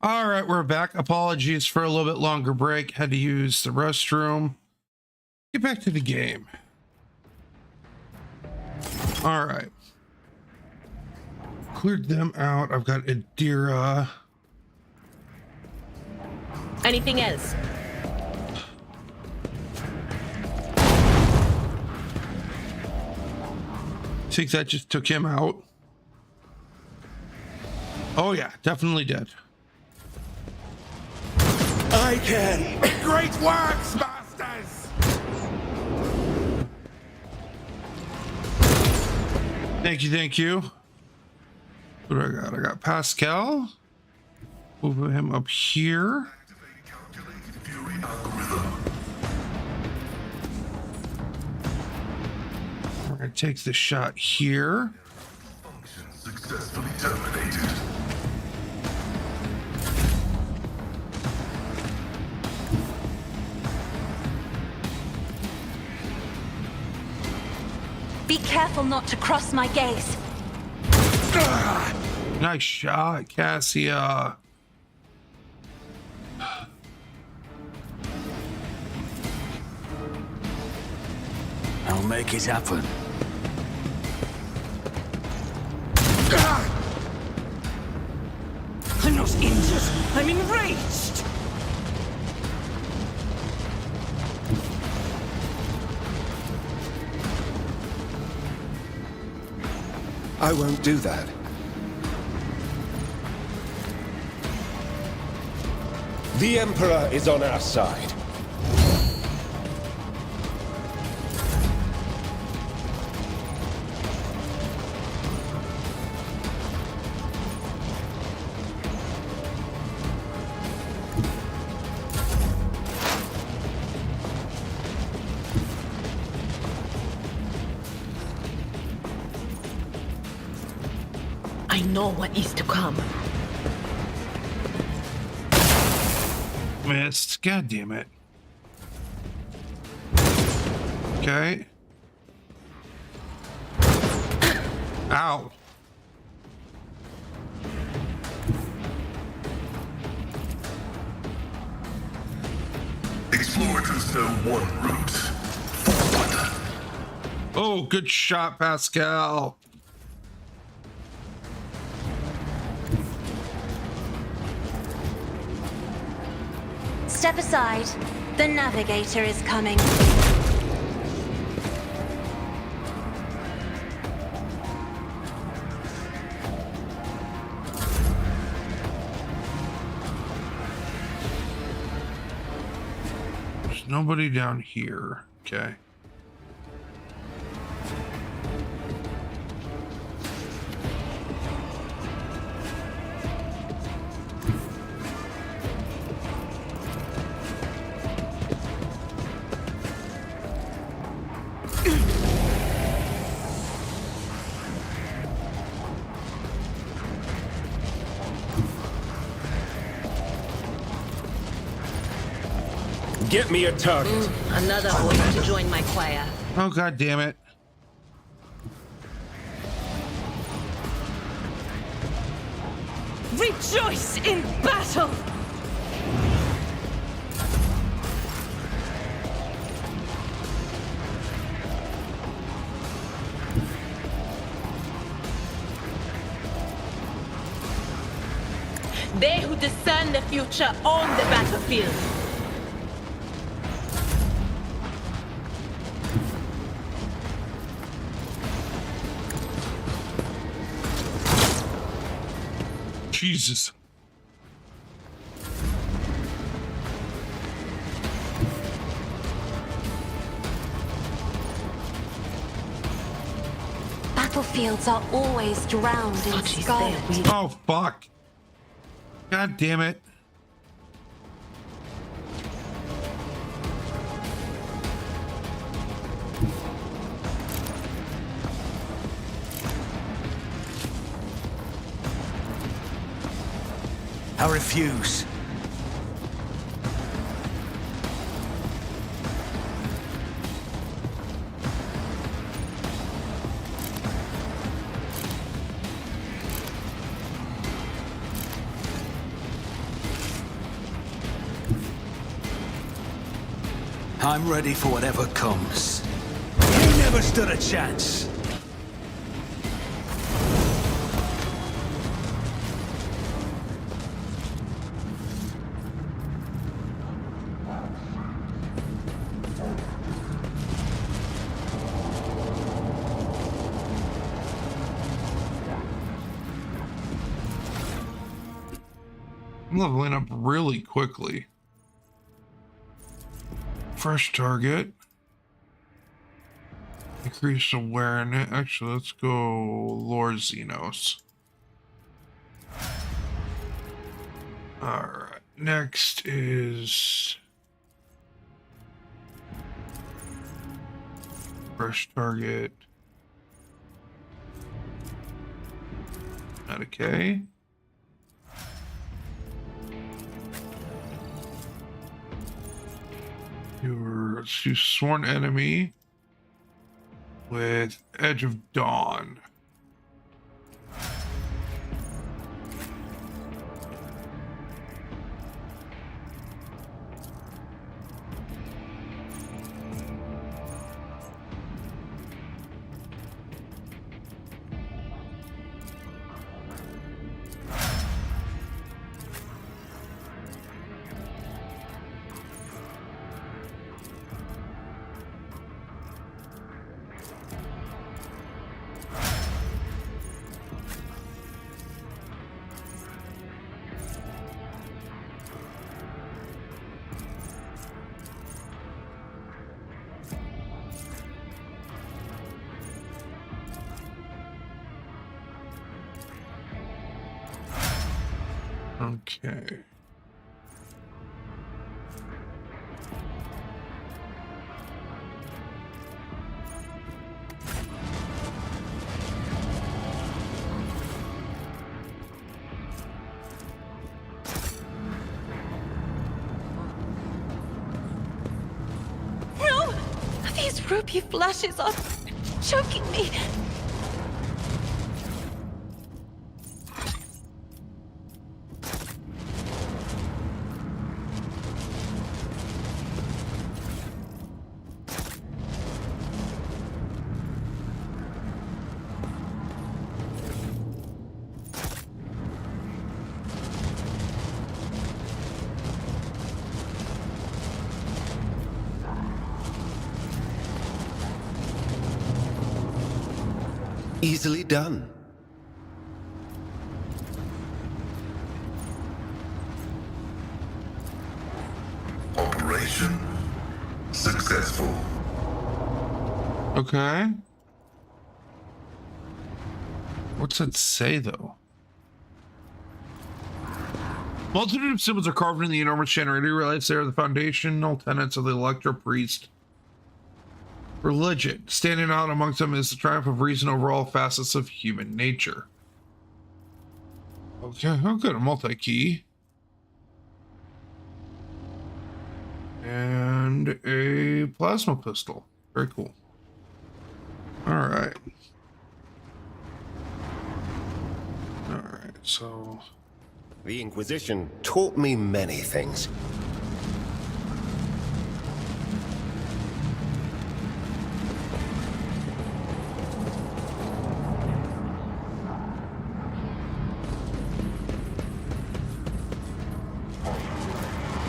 All right, we're back. Apologies for a little bit longer break. Had to use the restroom. Get back to the game. All right. Cleared them out. I've got Adira. Anything else? I think that just took him out. Oh yeah, definitely did. I can. Great works, masters! Thank you, thank you. What do I got? I got Pascal. Move him up here. We're gonna take the shot here. Function successfully terminated. Be careful not to cross my gaze. Nice shot, Cassia. I'll make it happen. I'm not injured. I'm enraged. I won't do that. The Emperor is on our side. I know what is to come. Missed. God damn it. Okay. Ow. Explorators know one route. Forward. Oh, good shot, Pascal. Step aside. The navigator is coming. There's nobody down here. Okay. Get me a target. Another voice to join my choir. Oh, God damn it. Rejoice in battle! They who discern the future own the battlefield. Jesus. Battlefields are always drowned in scarlet. Oh, fuck. God damn it. I refuse. I'm ready for whatever comes. He never stood a chance. I'm leveling up really quickly. Fresh target. Increase awareness. Actually, let's go Lord Xenos. Alright. Next is fresh target. Not okay. Let's do Sworn Enemy with Edge of Dawn. Okay. No! These rupee flashes are choking me. Easily done. Operation successful. Okay. What's it say, though? Multitude of symbols are carved in the enormous generator. You realize they are the foundational tenets of the Electro Priest religion. Standing out amongst them is the triumph of reason over all facets of human nature. Okay, oh good, a multi-key. And a plasma pistol. Very cool. Alright. Alright, so... The Inquisition taught me many things.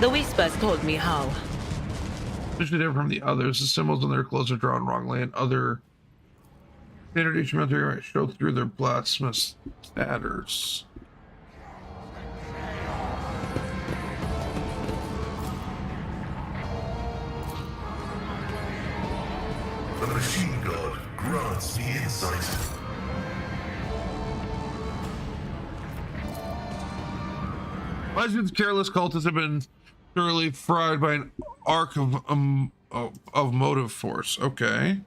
The Whispers told me how. Especially different from the others. The symbols on their clothes are drawn wrongly, and other standard instrumentary might show through their blasphemous statters. The machine god grants me insight. Why is it careless cultists have been thoroughly fried by an arc of motive force? Okay.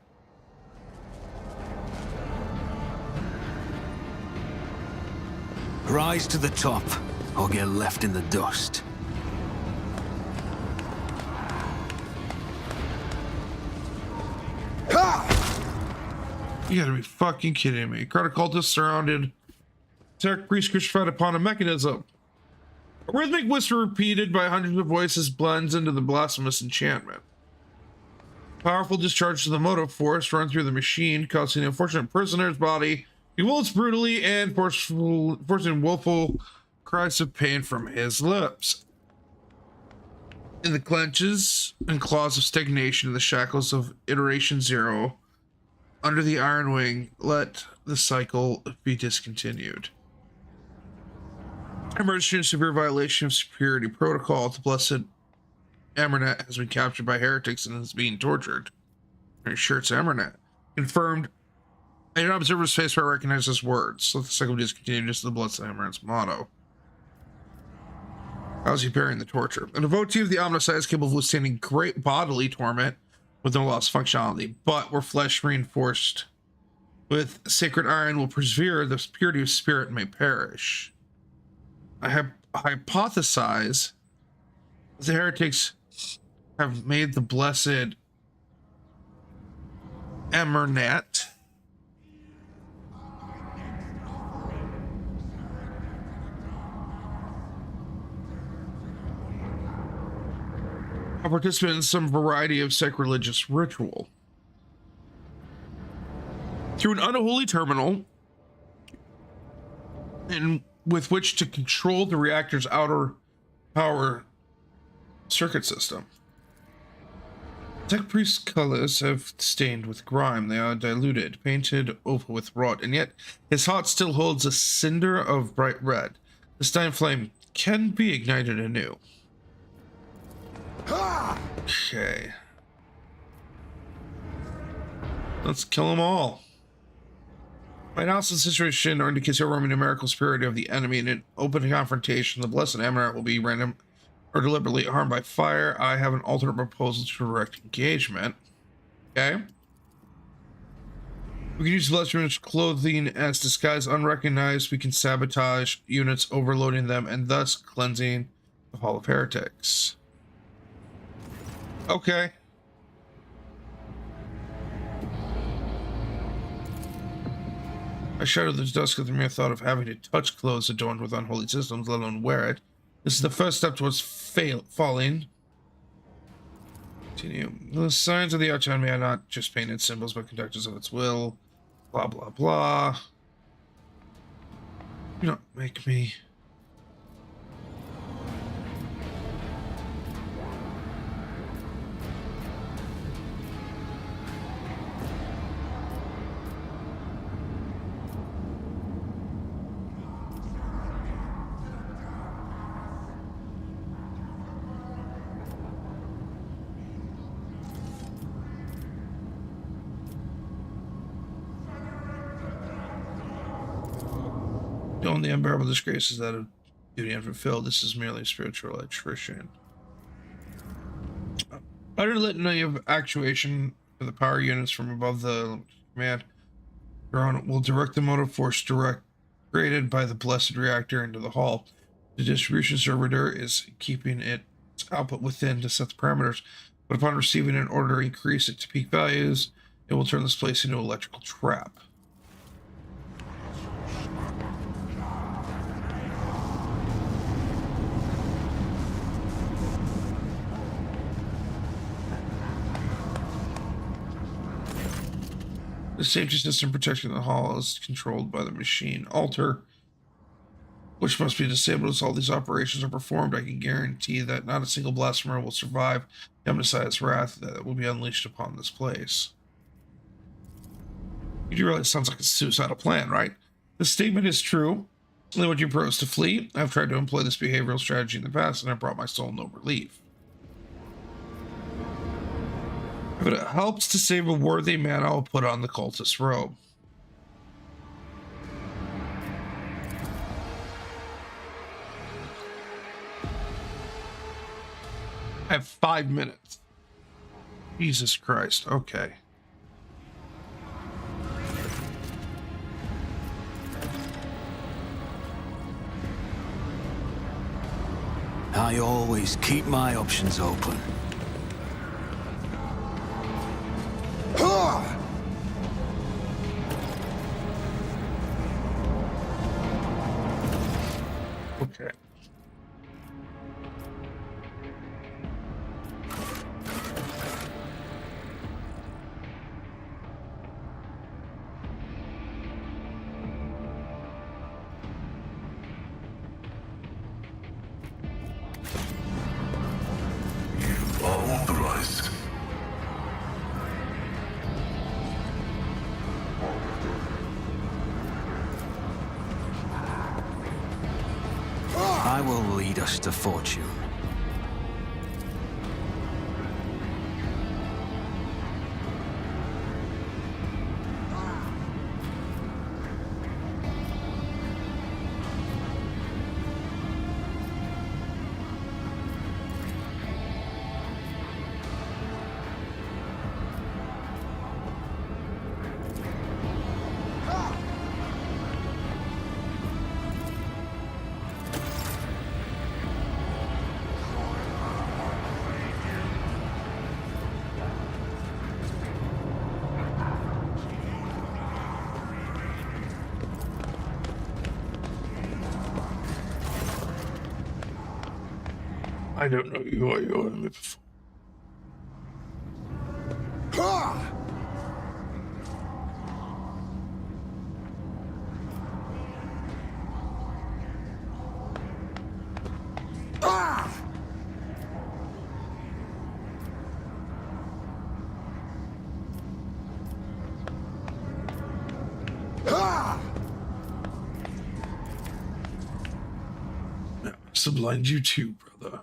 Rise to the top, or get left in the dust. You gotta be fucking kidding me. Crowd of cultists surrounded. Tech priest crucified upon a mechanism. A rhythmic whisper repeated by hundreds of voices blends into the blasphemous enchantment. Powerful discharge of the motive force run through the machine, causing the unfortunate prisoner's body to convulse brutally and forcing willful cries of pain from his lips. In the clenches and claws of stagnation in the shackles of Iteration Zero, under the Iron Wing, let the cycle be discontinued. Emerging in severe violation of security protocol, the blessed Emernet has been captured by heretics and is being tortured. Are you sure it's Emernet? Confirmed. I did not observe his face, but I recognize his words. Let the cycle be discontinued. Just the blessed Emeret's motto. How's he bearing the torture? A devotee of the Omnicide is capable of withstanding great bodily torment with no loss of functionality, but where flesh reinforced with sacred iron will persevere, the purity of spirit may perish. I hypothesize the heretics have made the blessed Emernet a participant in some variety of sacrilegious ritual. Through an unholy terminal and with which to control the reactor's outer power circuit system. Tech priest's colors have stained with grime. They are diluted, painted over with rot, and yet his heart still holds a cinder of bright red. This dying flame can be ignited anew. Okay. Let's kill them all. My analysis of the situation indicates the overwhelming numerical superiority of the enemy. In an open confrontation, the blessed Emirate will be random or deliberately harmed by fire. I have an alternate proposal to direct engagement. Okay. We can use blessed units clothing as disguise unrecognized. We can sabotage units, overloading them, and thus cleansing the Hall of Heretics. Okay. I shudder this dusk at the mere thought of having to touch clothes adorned with unholy systems, let alone wear it. This is the first step towards falling. Continue. The signs of the autonomy are not just painted symbols, but conductors of its will. Blah, blah, blah. You don't make me... The only unbearable disgrace is that of duty unfulfilled. This is merely spiritual attrition. Utter litany of actuation for the power units from above the command drone will direct the motive force created by the blessed reactor into the hull. The distribution servitor is keeping its output within to set the parameters, but upon receiving an order to increase it to peak values, it will turn this place into an electrical trap. The safety system protecting the hull is controlled by the machine altar, which must be disabled as all these operations are performed. I can guarantee that not a single blasphemer will survive the Omnicid's wrath that will be unleashed upon this place. You do realize it sounds like a suicidal plan, right? The statement is true. Only when you propose to flee. I've tried to employ this behavioral strategy in the past, and I brought my soul no relief. If it helps to save a worthy man, I'll put on the cultist robe. I have 5 minutes. Jesus Christ. Okay. I always keep my options open. Okay. lead us to fortune. I don't know you or you me before. Yeah, sublimed you too, brother.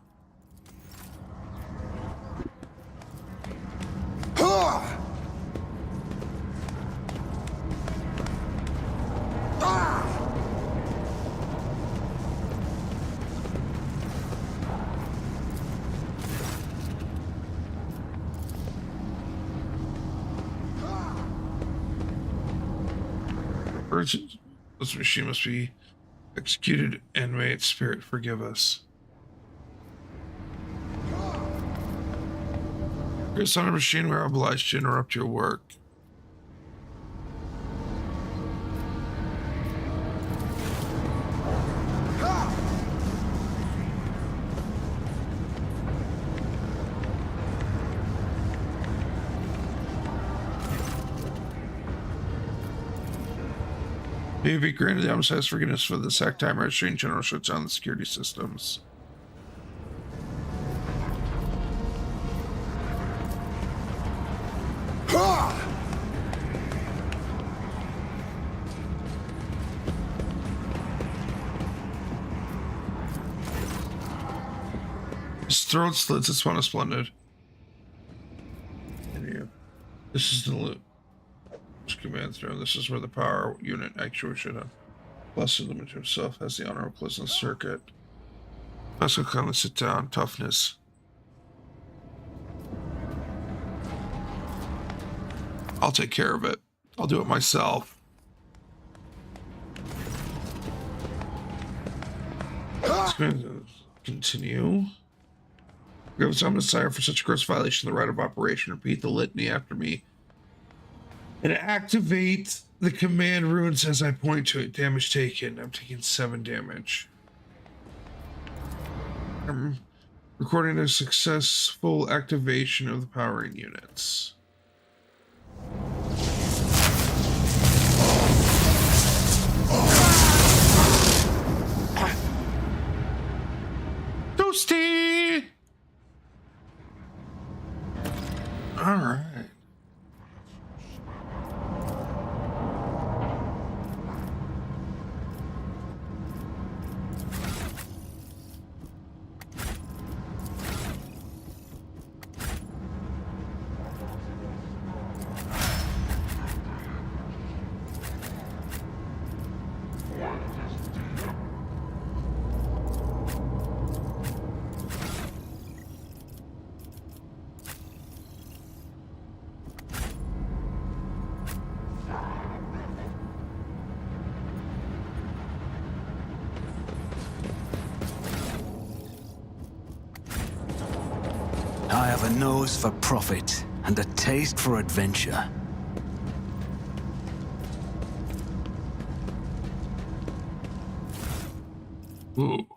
This machine must be executed, and may its spirit forgive us. You're son of a machine, we're obliged to interrupt your work. May be granted the homicide's forgiveness for the sack time registry in general shuts down the security systems. His throat slits, it's one of splendid. This is the loot. Command throne. This is where the power unit actually should have. Blessed limit himself has the honor of closing the circuit. Let's go come and sit down. Toughness. I'll take care of it. I'll do it myself. Let's continue. We have some desire for such gross violation of the right of operation. Repeat the litany after me. And activate the command runes as I point to it. Damage taken. I'm taking 7 damage. I'm recording a successful activation of the powering units. Toasty! All right. I have a nose for profit and a taste for adventure. Ooh.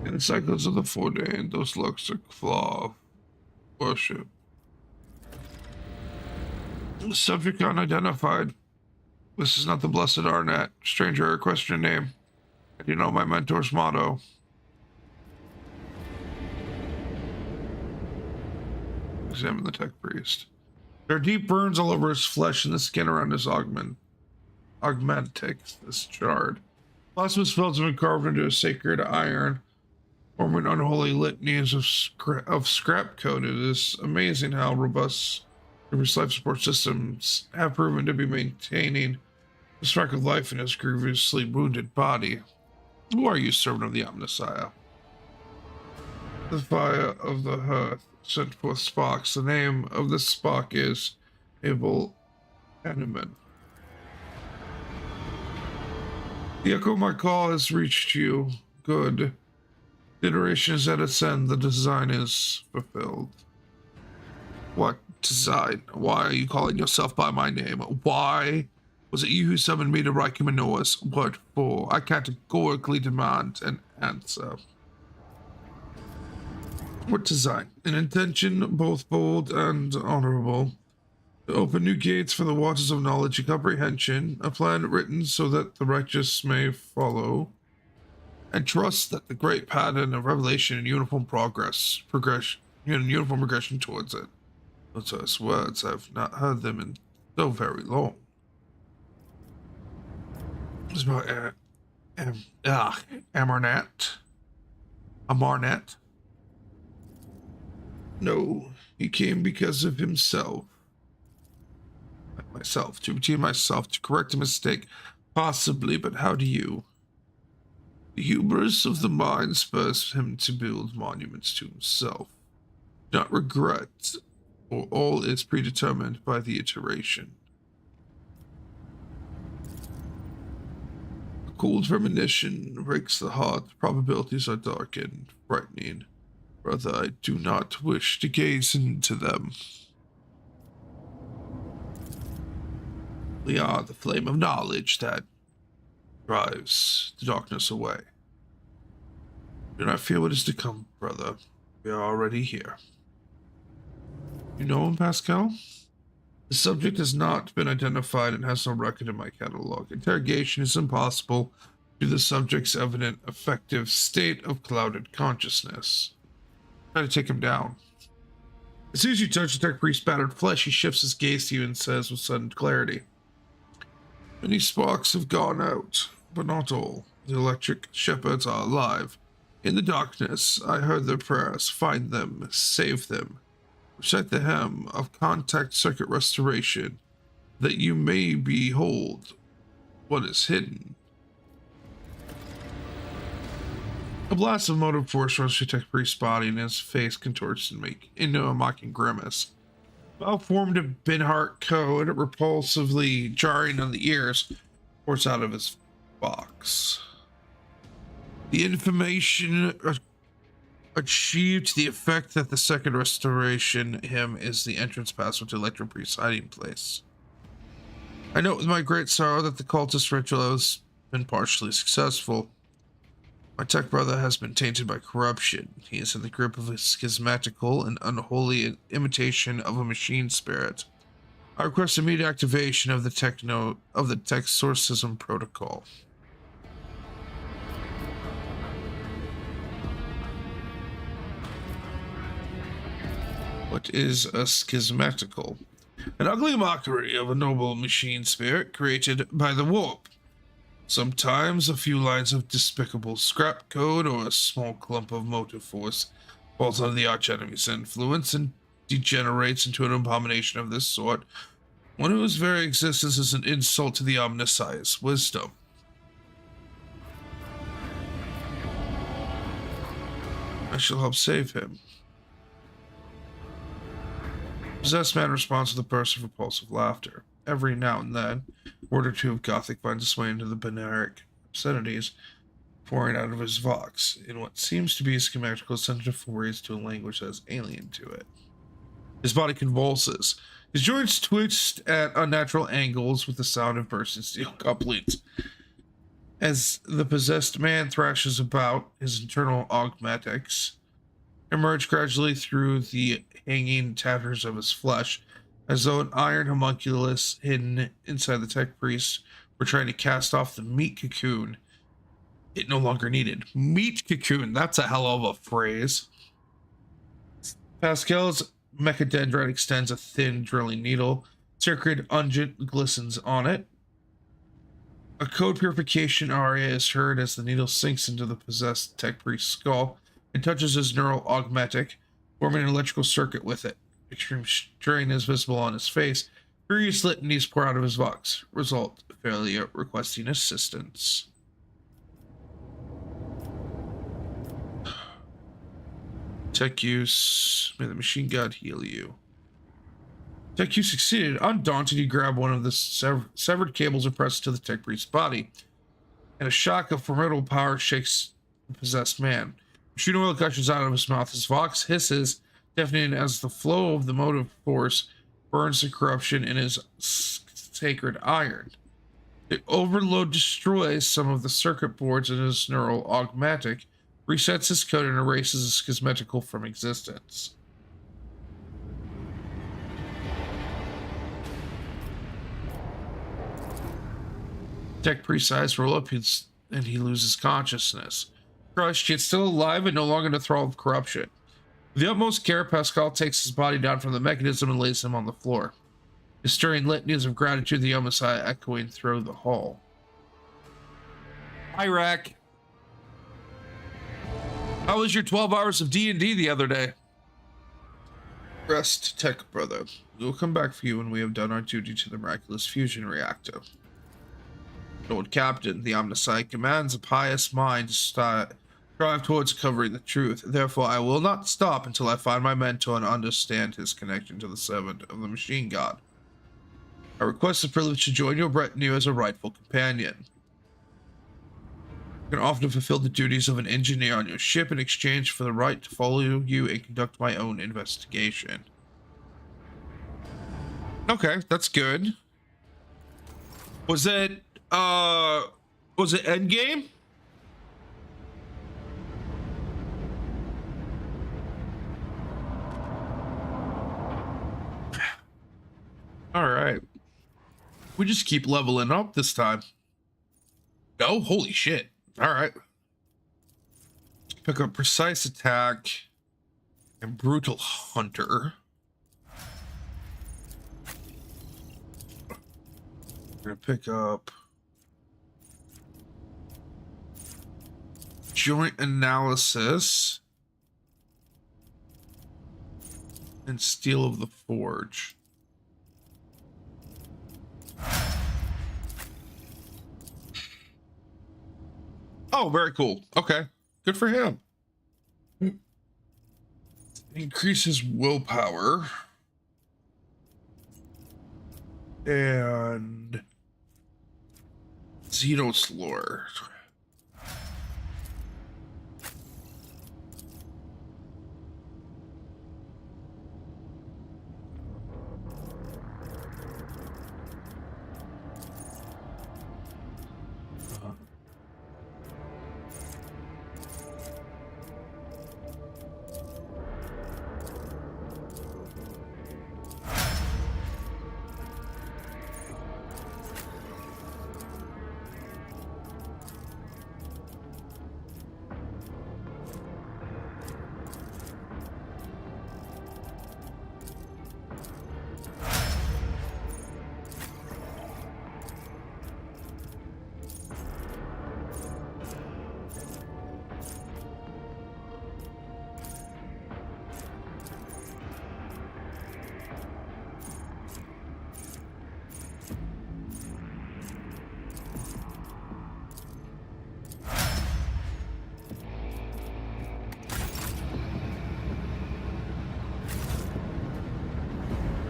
In cycles of the 4-day, and those looks are flaw of worship. Subject unidentified. This is not the blessed Arnett. Stranger, I request your name. And you know my mentor's motto. Examine the tech priest. There are deep burns all over his flesh and the skin around his augmentics, this shard. Plasma spells have been carved into a sacred iron, forming unholy litanies of scrap code. It is amazing how robust River's life support systems have proven to be maintaining the spark of life in his grievously wounded body. Who are you, servant of the Omnissiah? The fire of the hearth sent forth sparks. The name of this spark is Abel Animan. The echo of my call has reached you. Good. The iteration is at its end. The design is fulfilled. What design? Why are you calling yourself by my name? Why? Was it you who summoned me to Raikimanoa's? What for? I categorically demand an answer. What design? An intention both bold and honorable. To open new gates for the waters of knowledge and comprehension. A plan written so that the righteous may follow. And trust that the great pattern of revelation and uniform progression towards it. Those words, I've not heard them in so very long. It's about Amarnet. No, he came because of himself. Myself, to redeem myself, to correct a mistake, possibly, but how do you? The hubris of the mind spurs him to build monuments to himself. Do not regret, for all is predetermined by the iteration. A cold premonition breaks the heart. The probabilities are dark and frightening. Brother, I do not wish to gaze into them. We are the flame of knowledge that drives the darkness away. Do not fear what is to come, brother. We are already here. You know him, Pascal? The subject has not been identified and has no record in my catalog. Interrogation is impossible due to the subject's evident affective state of clouded consciousness. Try to take him down. As soon as you touch the tech priest's battered flesh, he shifts his gaze to you and says with sudden clarity, "Many sparks have gone out, but not all. The electric shepherds are alive. In the darkness, I heard their prayers. Find them, save them. Recite the hymn of contact circuit restoration, that you may behold what is hidden." A blast of motive force runs through Tech Priest's body, and his face contorts into a mocking grimace. Malformed Binhart code, repulsively jarring on the ears, pours out of his box. The information achieved to the effect that the second restoration hymn is the entrance password to Electro Priest's hiding place. I note with my great sorrow that the cultist ritual has been partially successful. My tech brother has been tainted by corruption. He is in the grip of a schismatical and unholy imitation of a machine spirit. I request immediate activation of the tech sourcism protocol. What is a schismatical? An ugly mockery of a noble machine spirit created by the warp. Sometimes a few lines of despicable scrap code or a small clump of motive force falls under the archenemy's influence and degenerates into an abomination of this sort, one whose very existence is an insult to the Omnissiah's wisdom. I shall help save him. Possessed man responds with a burst of repulsive laughter. Every now and then, a word or two of Gothic finds its way into the Beneric obscenities pouring out of his vox, in what seems to be a schematical sensitive forays to a language that is alien to it. His body convulses. His joints twitch at unnatural angles with the sound of bursting steel couplings. As the possessed man thrashes about, his internal augmentics emerge gradually through the hanging tatters of his flesh, as though an iron homunculus hidden inside the tech priest were trying to cast off the meat cocoon it no longer needed. Meat cocoon, that's a hell of a phrase. Pascal's mechadendrite extends a thin drilling needle. Sacred unguent glistens on it. A code purification aria is heard as the needle sinks into the possessed tech priest's skull and touches his neural augmetic, forming an electrical circuit with it. Extreme strain is visible on his face. Furious litanies pour out of his vox. Result, failure requesting assistance. Tech use. May the machine god heal you. Tech use succeeded. Undaunted, you grab one of the severed cables and press it to the tech priest's body. And a shock of formidable power shakes the possessed man. Machine oil gushes out of his mouth. His vox hisses, deafening as the flow of the motive force burns the corruption in his sacred iron. The overload destroys some of the circuit boards in his neural augmetic, resets his code, and erases his schismatical from existence. Tech priest's eyes roll up and he loses consciousness. Crushed, yet still alive and no longer in the thrall of corruption. With the utmost care, Pascal takes his body down from the mechanism and lays him on the floor. His stirring litanies of gratitude, the Messiah echoing through the hall. Hi, Rack. How was your 12 hours of D&D the other day? Rest, Tech brother. We will come back for you when we have done our duty to the miraculous fusion reactor. Lord Captain, the Omnisci commands a pious mind to strive towards covering the truth. Therefore, I will not stop until I find my mentor and understand his connection to the servant of the machine god. I request the privilege to join your retinue as a rightful companion. I can often fulfill the duties of an engineer on your ship in exchange for the right to follow you and conduct my own investigation. Okay, that's good. Was it Endgame? All right. We just keep leveling up this time. Oh, holy shit. All right. Pick up Precise Attack and Brutal Hunter. We're gonna pick up Joint Analysis and Steel of the Forge. Oh, very cool. Okay. Good for him. Increases willpower. And Xenos lore.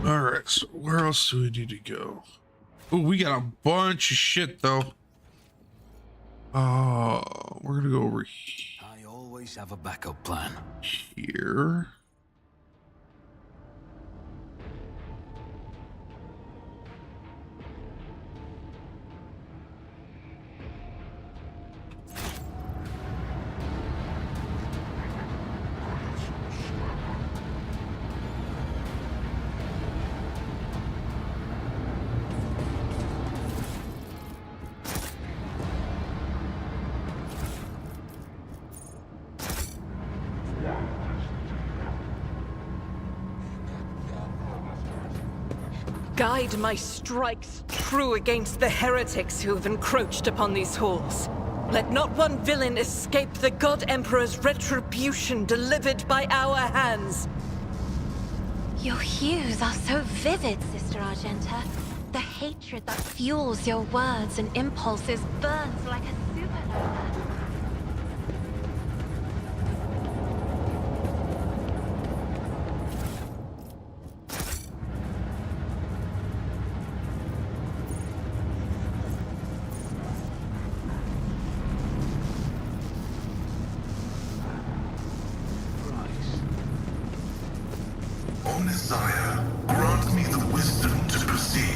Alright, so where else do we need to go? Oh, we got a bunch of shit though. We're gonna go over here. I always have a backup plan. Here. Guide my strikes true against the heretics who have encroached upon these halls. Let not one villain escape the God Emperor's retribution delivered by our hands. Your hues are so vivid, Sister Argenta. The hatred that fuels your words and impulses burns like a supernova. O Messiah, grant me the wisdom to perceive.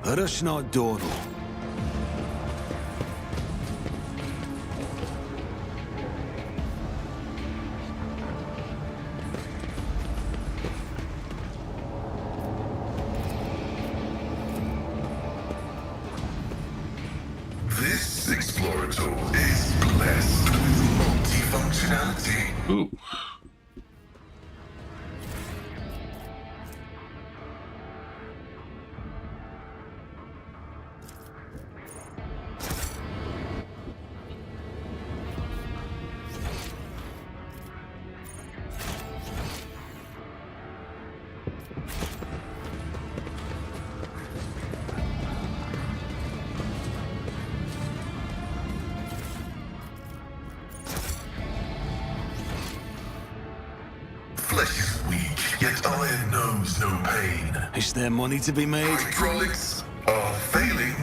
Let us not dawdle. This explorator is blessed with multifunctionality. Ooh. Flesh is weak, yet iron knows no pain. Is there money to be made? Hydraulics are failing.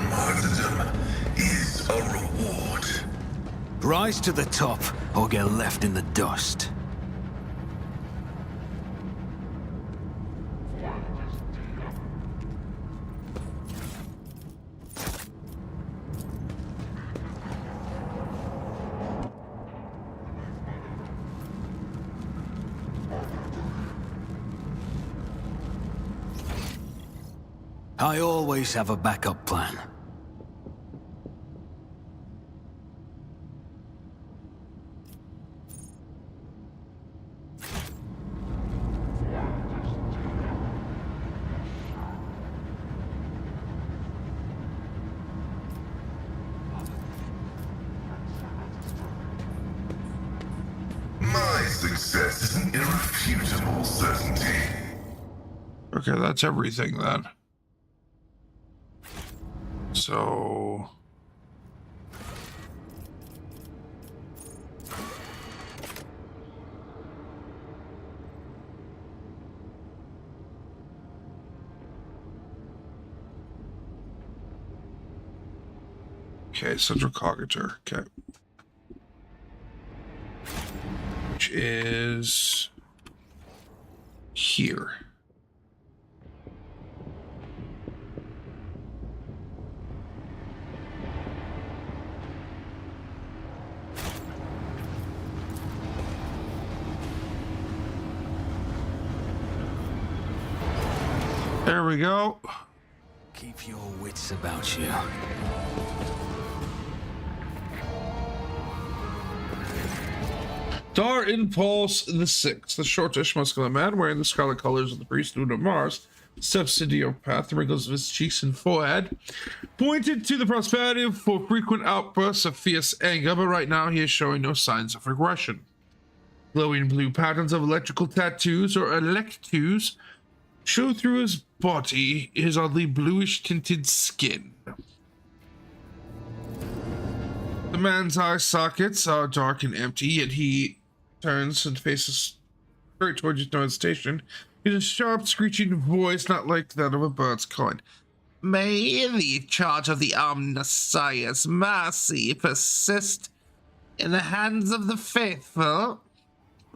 Martyrdom is a reward. Rise to the top, or get left in the dust. I always have a backup plan. My success is an irrefutable certainty. Okay, that's everything then. So... Okay, central cognitor. Okay. Which is here. There we go. Keep your wits about you. Dar Impulse the Sixth, the shortish muscular man wearing the scarlet colors of the priesthood of Mars, Subsidiopath, the wrinkles of his cheeks and forehead pointed to the prosperity for frequent outbursts of fierce anger, but right now he is showing no signs of regression. Glowing blue patterns of electrical tattoos, or electus, show through his body, his oddly bluish tinted skin. The man's eye sockets are dark and empty, yet he turns and faces straight towards his north station. He has a sharp, screeching voice, not like that of a bird's calling. May the charge of the Omnissiah's mercy persist in the hands of the faithful.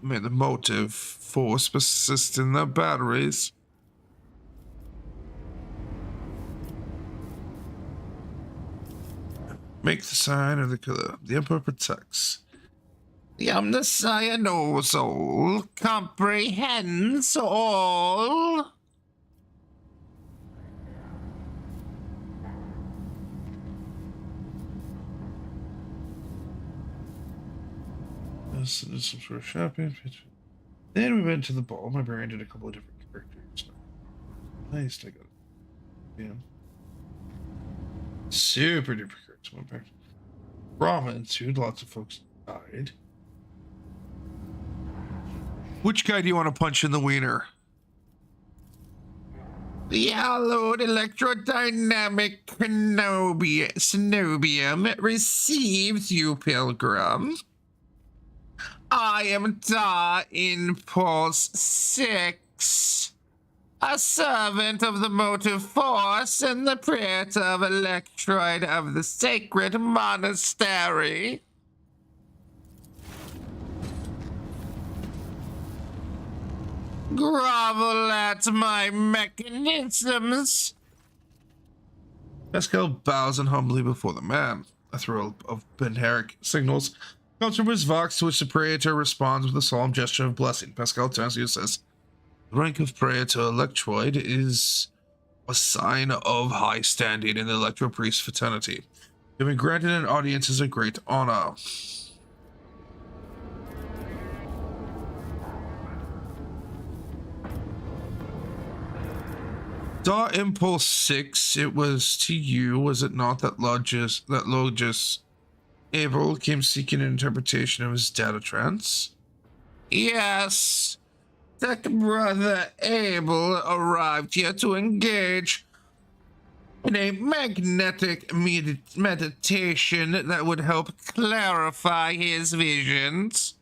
May the motive force persist in their batteries. Make the sign of the color. The Emperor protects. The Omnissiah knows all, comprehends all. This is some sort of shopping. Then we went to the ball. My brain did a couple of different characters. Nice, I got it. Yeah. Super duper characters. One pack. Drama ensued. Lots of folks died. Which guy do you want to punch in the wiener? The hallowed electrodynamic Cenobium receives you, pilgrim. I am Da Impulse 6, a servant of the motive force and the praetor of Electroid of the Sacred Monastery. Grovel at my mechanisms. Pascal bows and humbly before the man. A thrill of Benheric signals comes from his vox, to which the praetor responds with a solemn gesture of blessing. Pascal turns to you and says, the rank of praetor Electroid is a sign of high standing in the Electro Priest fraternity. Being granted an audience is a great honor. Da Impulse 6, it was to you, was it not, that Logus Abel came seeking an interpretation of his data trance? Yes. Tech brother Abel arrived here to engage in a magnetic meditation that would help clarify his visions.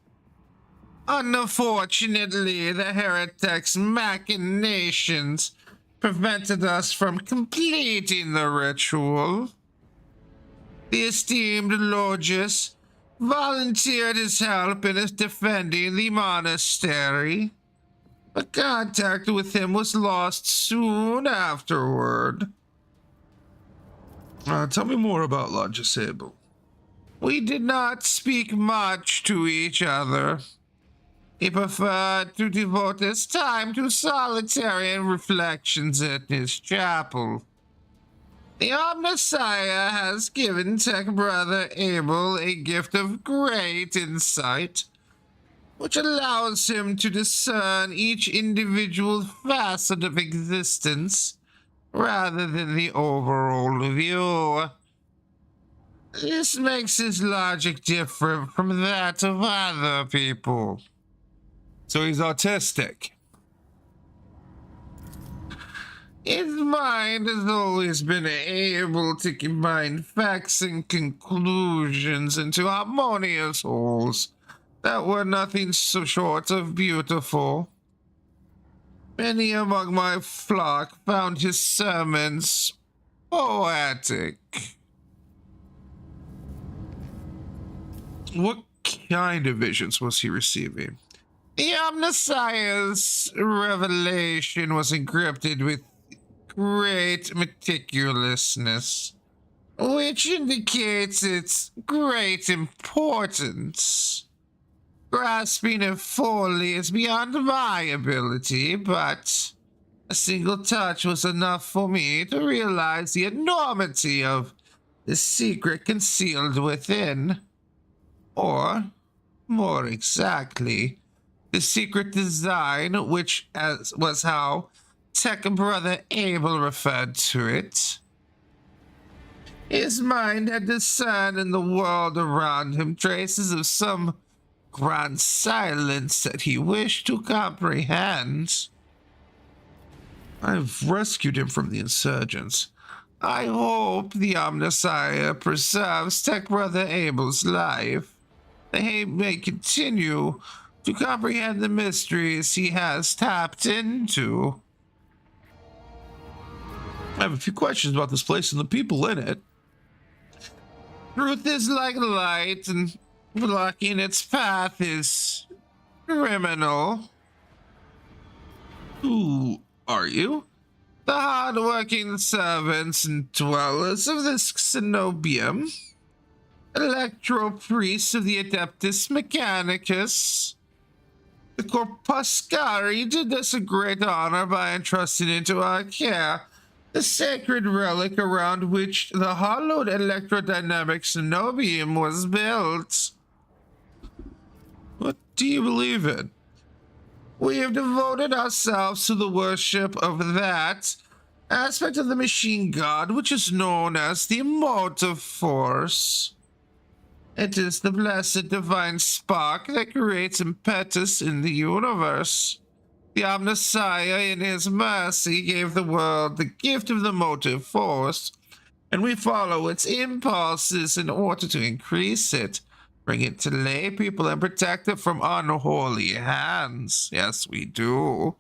Unfortunately, the heretic's machinations prevented us from completing the ritual. The esteemed Logus volunteered his help in defending the monastery, but contact with him was lost soon afterward. Tell me more about Logus Abel. We did not speak much to each other. He preferred to devote his time to solitary reflections in his chapel. The Omnissiah has given Tech Brother Abel a gift of great insight, which allows him to discern each individual facet of existence rather than the overall view. This makes his logic different from that of other people. So he's autistic. His mind has always been able to combine facts and conclusions into harmonious wholes that were nothing so short of beautiful. Many among my flock found his sermons poetic. What kind of visions was he receiving? The Omnissiah's revelation was encrypted with great meticulousness, which indicates its great importance. Grasping it fully is beyond my ability, but a single touch was enough for me to realize the enormity of the secret concealed within. Or, more exactly, the secret design, which was how Tech Brother Abel referred to it. His mind had discerned in the world around him traces of some grand silence that he wished to comprehend. I've rescued him from the insurgents. I hope the Omnissiah preserves Tech Brother Abel's life. They may continue to comprehend the mysteries he has tapped into. I have a few questions about this place and the people in it. Truth is like light, and blocking its path is criminal. Who are you? The hard-working servants and dwellers of this Xenobium. Electro-priests of the Adeptus Mechanicus. The Corpuscari did us a great honor by entrusting into our care the sacred relic around which the hollowed electrodynamic Xenobium was built. What do you believe in? We have devoted ourselves to the worship of that aspect of the machine god which is known as the motive force. It is the blessed divine spark that creates impetus in the universe. The Omnissiah, in his mercy, gave the world the gift of the motive force, and we follow its impulses in order to increase it, bring it to lay people, and protect it from unholy hands. Yes, we do.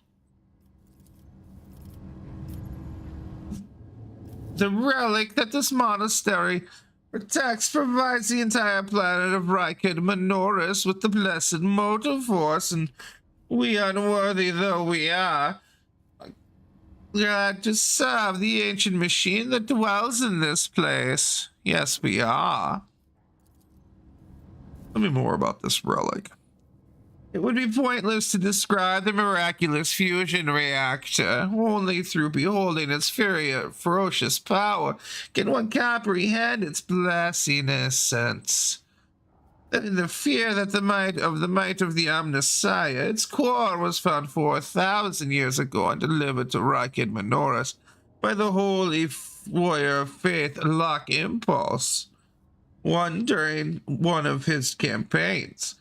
The relic that this monastery protects provides the entire planet of Rykid Minoris with the blessed motive force, and we, unworthy though we are glad to serve the ancient machine that dwells in this place. Yes, we are. Tell me more about this relic. It would be pointless to describe the miraculous fusion reactor. Only through beholding its ferocious power can one comprehend its blessing essence. In the fear that the might of the Omnissiah, its core was found 4,000 years ago and delivered to Rykid Minoris by the holy warrior of faith Locke Impulse, one during one of his campaigns.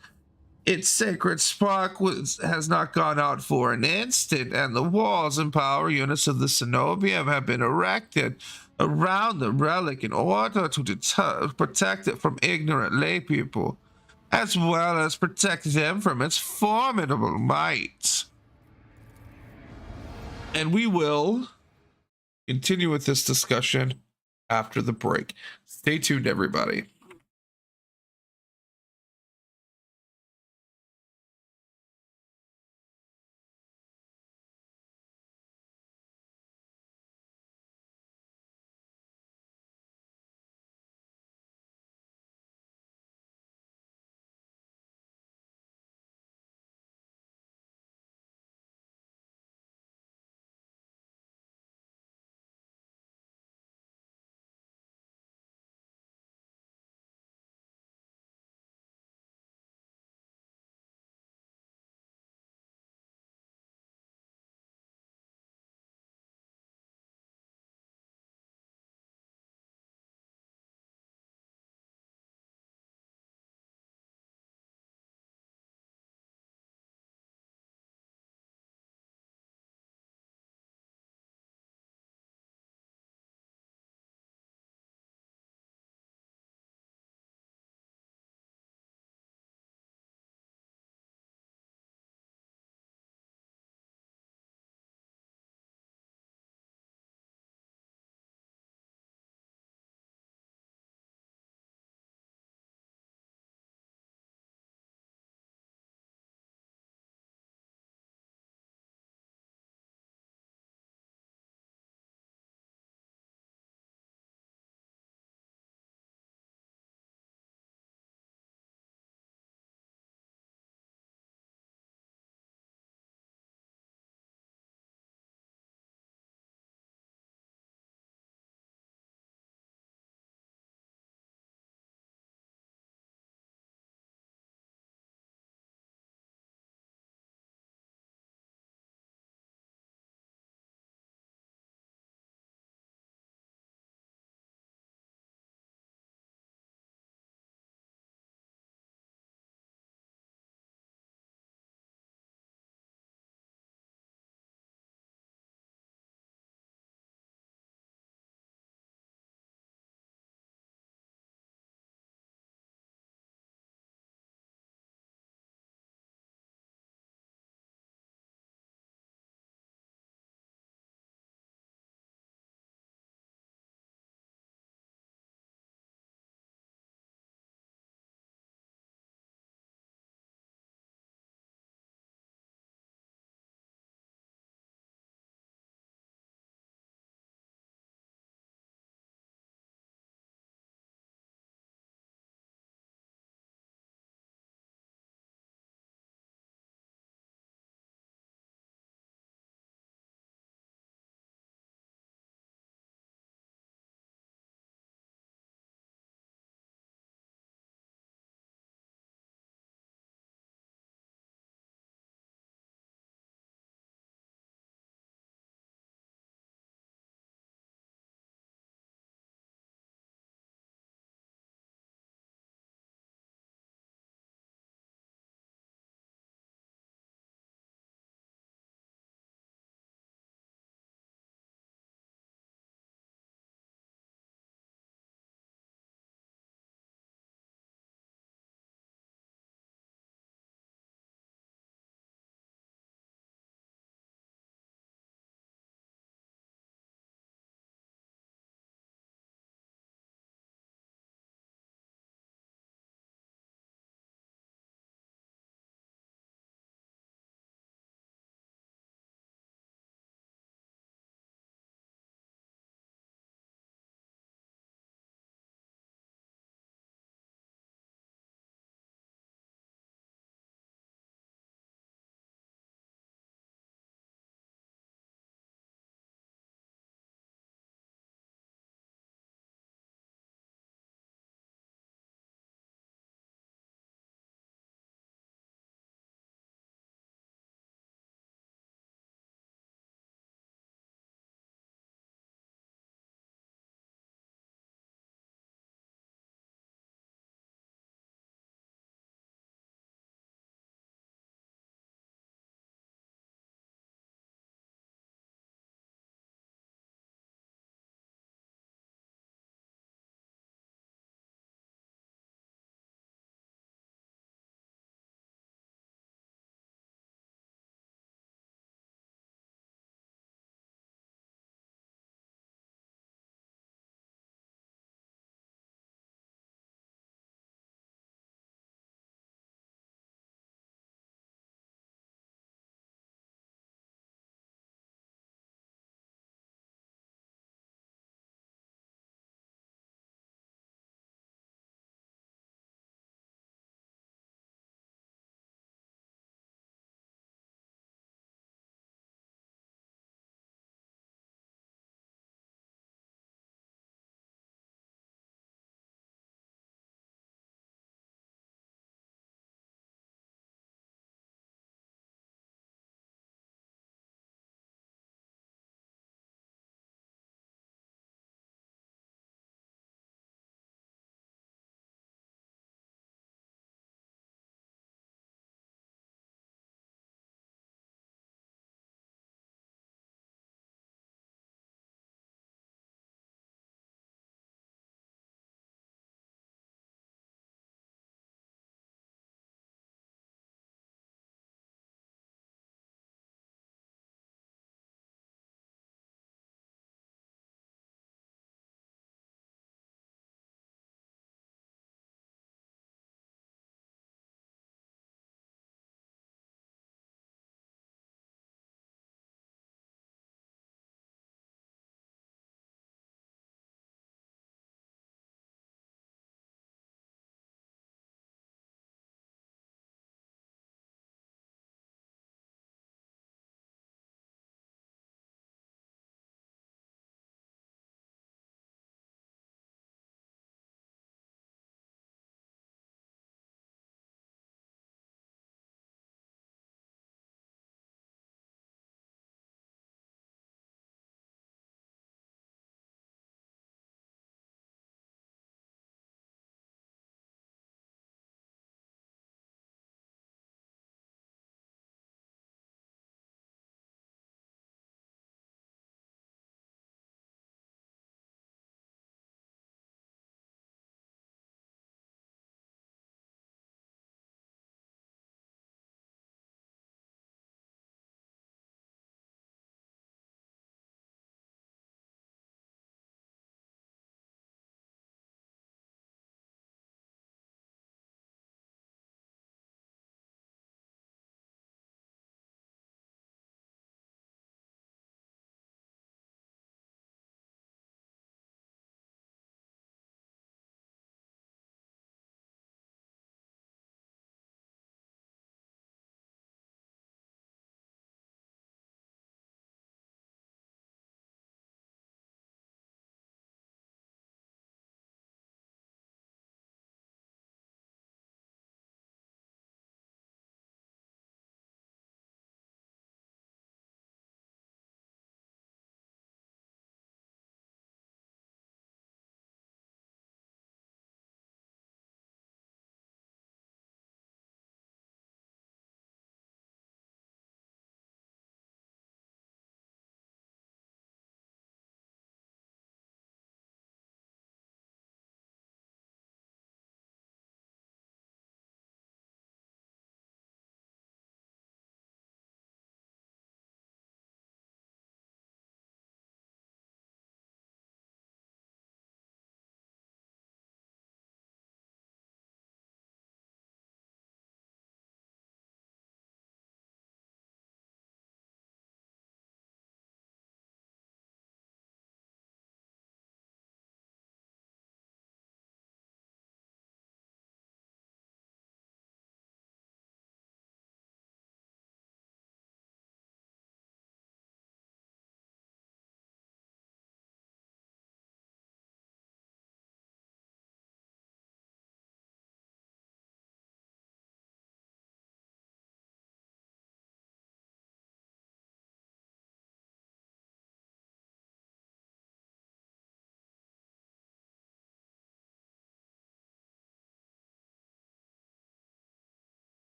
Its sacred spark has not gone out for an instant, and the walls and power units of the Xenobium have been erected around the relic in order to protect it from ignorant laypeople, as well as protect them from its formidable might. And we will continue with this discussion after the break. Stay tuned, everybody.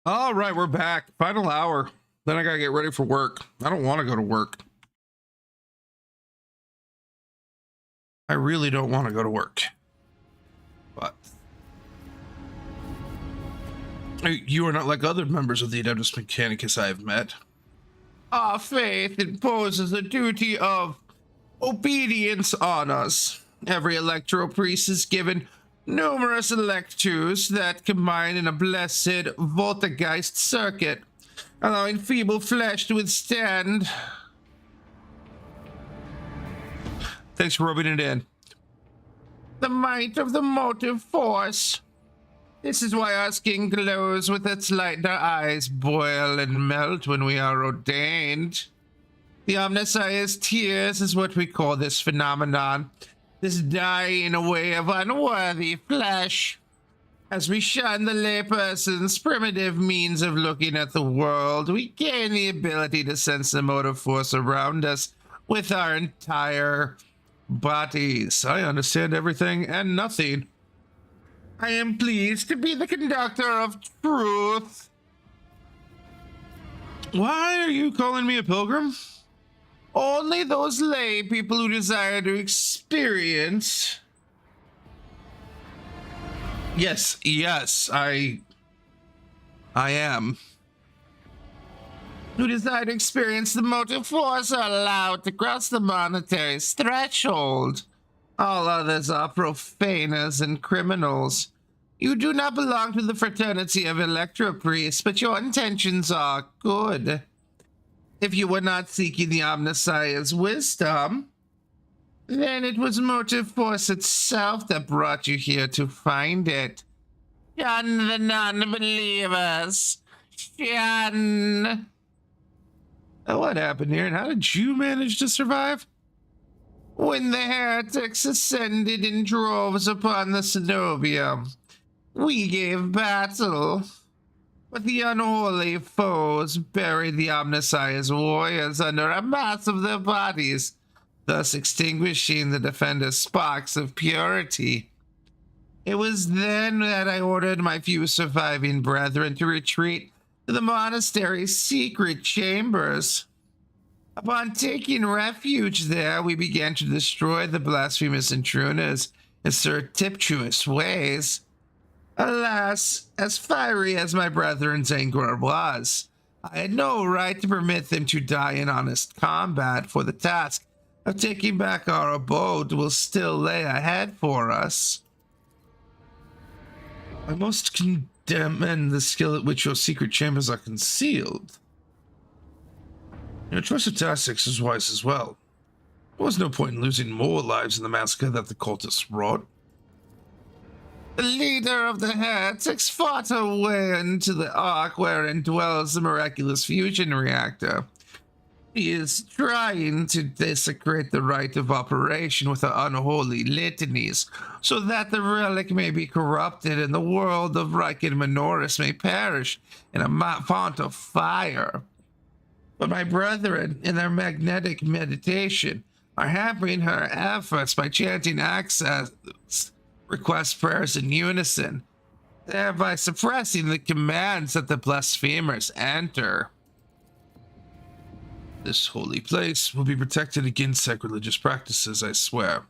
All right, we're back. Final hour. Then I gotta get ready for work. I don't want to go to work. I really don't want to go to work. But you are not like other members of the Adeptus Mechanicus I have met. Our faith imposes a duty of obedience on us. Every electro priest is given numerous electors that combine in a blessed Voltageist circuit, allowing feeble flesh to withstand. Thanks for rubbing it in. The might of the motive force. This is why our skin glows with its light and our eyes boil and melt when we are ordained. The Omnissiah's tears is what we call this phenomenon. This dying away of unworthy flesh. As we shun the layperson's primitive means of looking at the world, we gain the ability to sense the motive force around us with our entire bodies. I understand everything and nothing. I am pleased to be the conductor of truth. Why are you calling me a pilgrim? Only those lay people who desire to experience. Yes, I am. Who desire to experience the motive force are allowed to cross the monetary's threshold. All others are profaners and criminals. You do not belong to the fraternity of electro-priests, but your intentions are good. If you were not seeking the Omnissiah's wisdom, then it was motive force itself that brought you here to find it. Shun the non-believers. Shun. What happened here, and how did you manage to survive? When the heretics ascended in droves upon the Cenobium, we gave battle. But the unholy foes buried the Omnissiah's warriors under a mass of their bodies, thus extinguishing the defender's sparks of purity. It was then that I ordered my few surviving brethren to retreat to the monastery's secret chambers. Upon taking refuge there, we began to destroy the blasphemous intruders in surreptitious ways. Alas, as fiery as my brethren's anger was, I had no right to permit them to die in honest combat, for the task of taking back our abode will still lay ahead for us. I most condemn the skill at which your secret chambers are concealed. Your choice of tactics is wise as well. There was no point in losing more lives in the massacre that the cultists wrought. The leader of the heretics fought her way into the ark wherein dwells the miraculous fusion reactor. He is trying to desecrate the rite of operation with her unholy litanies, so that the relic may be corrupted and the world of Riken Minoris may perish in a font of fire. But my brethren, in their magnetic meditation, are hampering her efforts by chanting access request prayers in unison, thereby suppressing the commands that the blasphemers enter. This holy place will be protected against sacrilegious practices, I swear.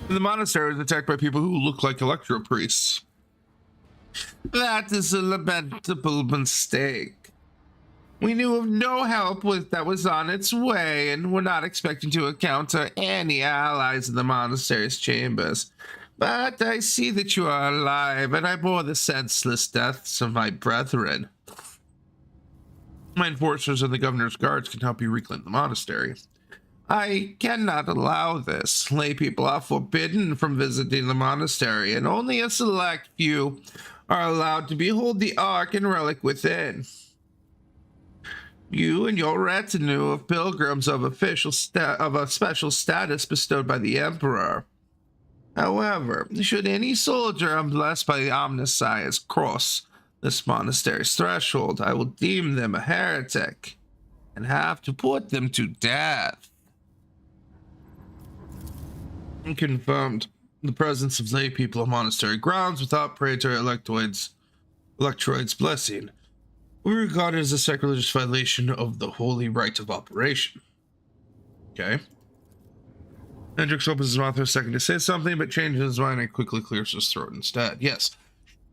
The monastery is attacked by people who look like electro priests. That is a lamentable mistake. We knew of no help that was on its way, and were not expecting to encounter any allies in the monastery's chambers. But I see that you are alive, and I bore the senseless deaths of my brethren. My enforcers and the governor's guards can help you reclaim the monastery. I cannot allow this. Lay people are forbidden from visiting the monastery, and only a select few are allowed to behold the ark and relic within. You and your retinue of pilgrims of a special status bestowed by the Emperor. However, should any soldier unblessed by the Omnissiah's cross this monastery's threshold, I will deem them a heretic and have to put them to death. Confirmed. The presence of lay people on monastery grounds without praetor electroid's blessing we regard it as a sacrilegious violation of the holy rite of operation. Okay. Hendrix opens his mouth for a second to say something, but changes his mind and quickly clears his throat instead. Yes,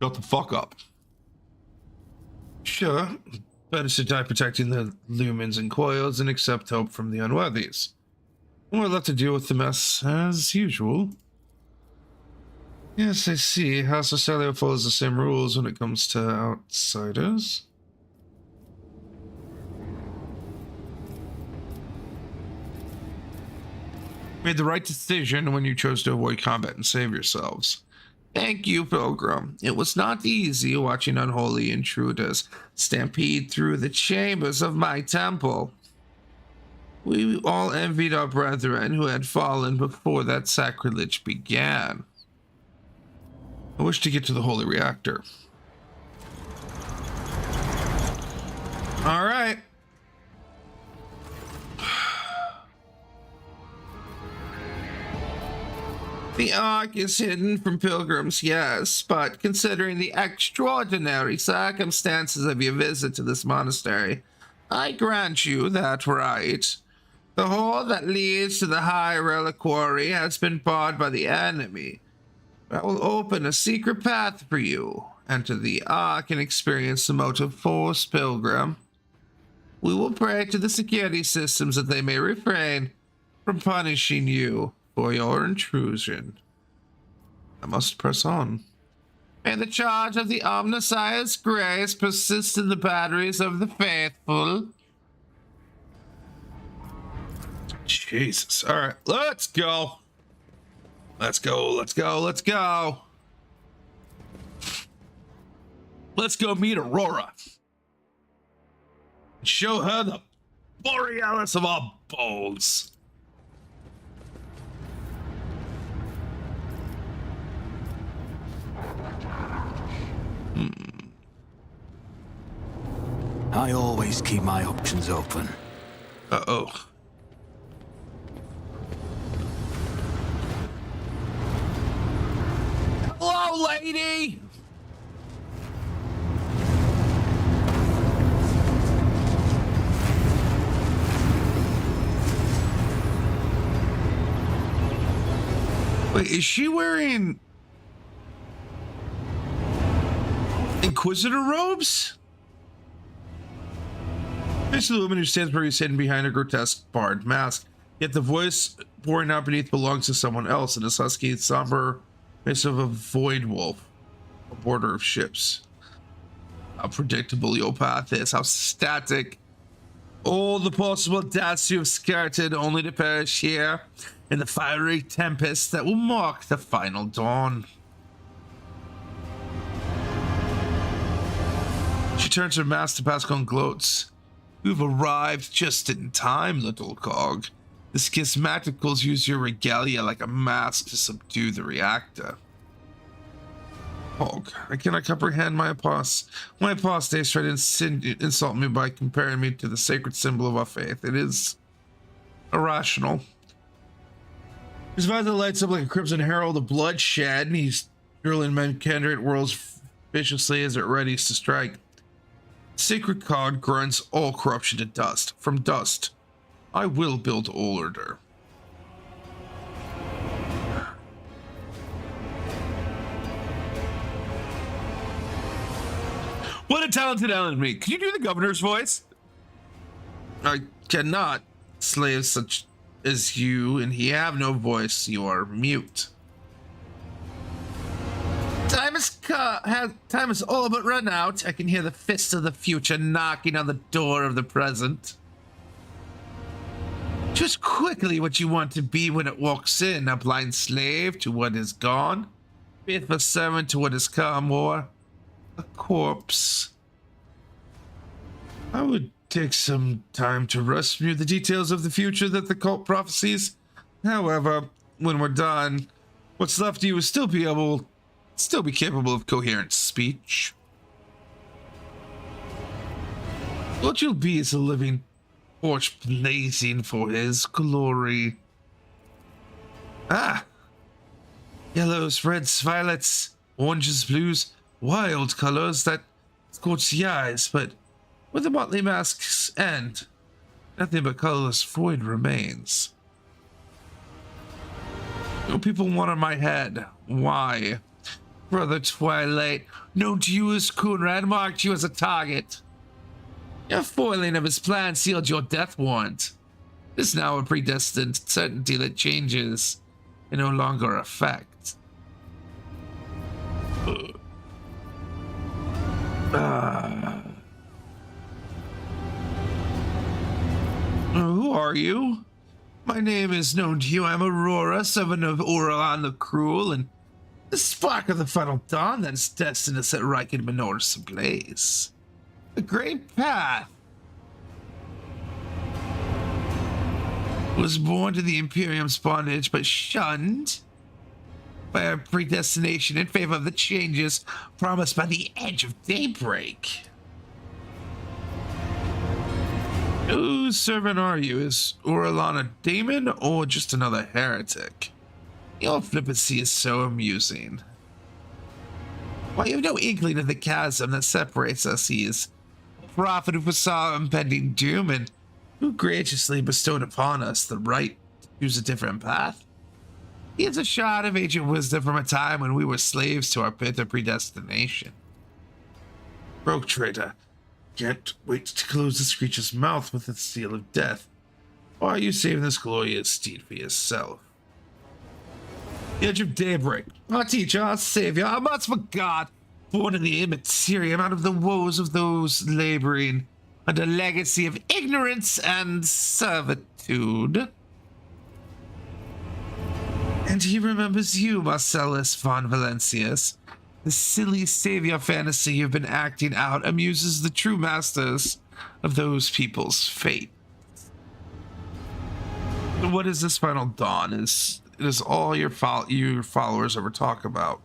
shut the fuck up. Sure, better to die protecting the lumens and coils and accept help from the unworthies. We'll have to deal with the mess as usual. Yes, I see. House of Celio follows the same rules when it comes to outsiders. Made the right decision when you chose to avoid combat and save yourselves. Thank you, Pilgrim. It was not easy watching unholy intruders stampede through the chambers of my temple. We all envied our brethren who had fallen before that sacrilege began. I wish to get to the holy reactor. All right. The Ark is hidden from pilgrims, yes, but considering the extraordinary circumstances of your visit to this monastery, I grant you that right. The hole that leads to the high reliquary has been barred by the enemy. That will open a secret path for you. Enter the Ark and experience the motive force, pilgrim. We will pray to the security systems that they may refrain from punishing you for your intrusion. I must press on. May the charge of the Omnissiah's grace persist in the batteries of the faithful. Jesus. All right, let's go. Let's go, let's go, let's go. Let's go meet Aurora. Show her the Borealis of our balls. I always keep my options open. Uh-oh. Hello, lady! Wait, is she wearing Inquisitor robes? This is the woman who stands where he's hidden behind a grotesque barred mask, yet the voice pouring out beneath belongs to someone else, in this husky, somber mist of a void wolf, a border of ships. How predictable your path is, how static. All the possible deaths you have skirted only to perish here in the fiery tempest that will mark the final dawn. She turns her mask to Pascal and gloats. You've arrived just in time, little cog. The schismaticals use your regalia like a mask to subdue the reactor. Cog, I cannot comprehend my apostates try to insult me by comparing me to the sacred symbol of our faith. It is irrational. His visor lights up like a crimson herald of bloodshed, and he's drilling Kendrick whirls viciously as it readies to strike. Sacred cog grunts all corruption to dust. From dust, I will build order. What a talented enemy. Can you do the governor's voice? I cannot. Slaves such as you and he have no voice. You are mute. Time is all but run out. I can hear the fists of the future knocking on the door of the present. Choose quickly what you want to be when it walks in. A blind slave to what is gone, faithful servant to what has come, or a corpse. I would take some time to rescue the details of the future that the cult prophesies. However, when we're done, what's left of you will still be capable of coherent speech. What you'll be is a living torch blazing for his glory. Ah! Yellows, reds, violets, oranges, blues, wild colors that scorch the eyes, but when the motley masks end, nothing but colorless void remains. No people want on my head. Why? Brother Twilight, known to you as Kunrad, marked you as a target. Your foiling of his plan sealed your death warrant. It is now a predestined certainty that changes and no longer affect. Who are you? My name is known to you. I'm Aurora, servant of Orlan the Cruel, and the spark of the final dawn that is destined to set Reich and Minoris ablaze. The great path was born to the Imperium's bondage, but shunned by our predestination in favor of the changes promised by the edge of daybreak. Whose servant are you? Is Orlan a demon or just another heretic? Your flippancy is so amusing. While you have no inkling of the chasm that separates us, he is a prophet who foresaw impending doom and who graciously bestowed upon us the right to choose a different path. He is a shot of ancient wisdom from a time when we were slaves to our pit of predestination. Rogue Trader, can't wait to close this creature's mouth with the seal of death. Why are you saving this glorious steed for yourself? The edge of daybreak, our teacher, our savior, our monster for God, born in the immaterium out of the woes of those laboring under a legacy of ignorance and servitude. And he remembers you, Marcellus von Valencius. The silly savior fantasy you've been acting out amuses the true masters of those people's fate. What is this final dawn? It is all your followers ever talk about.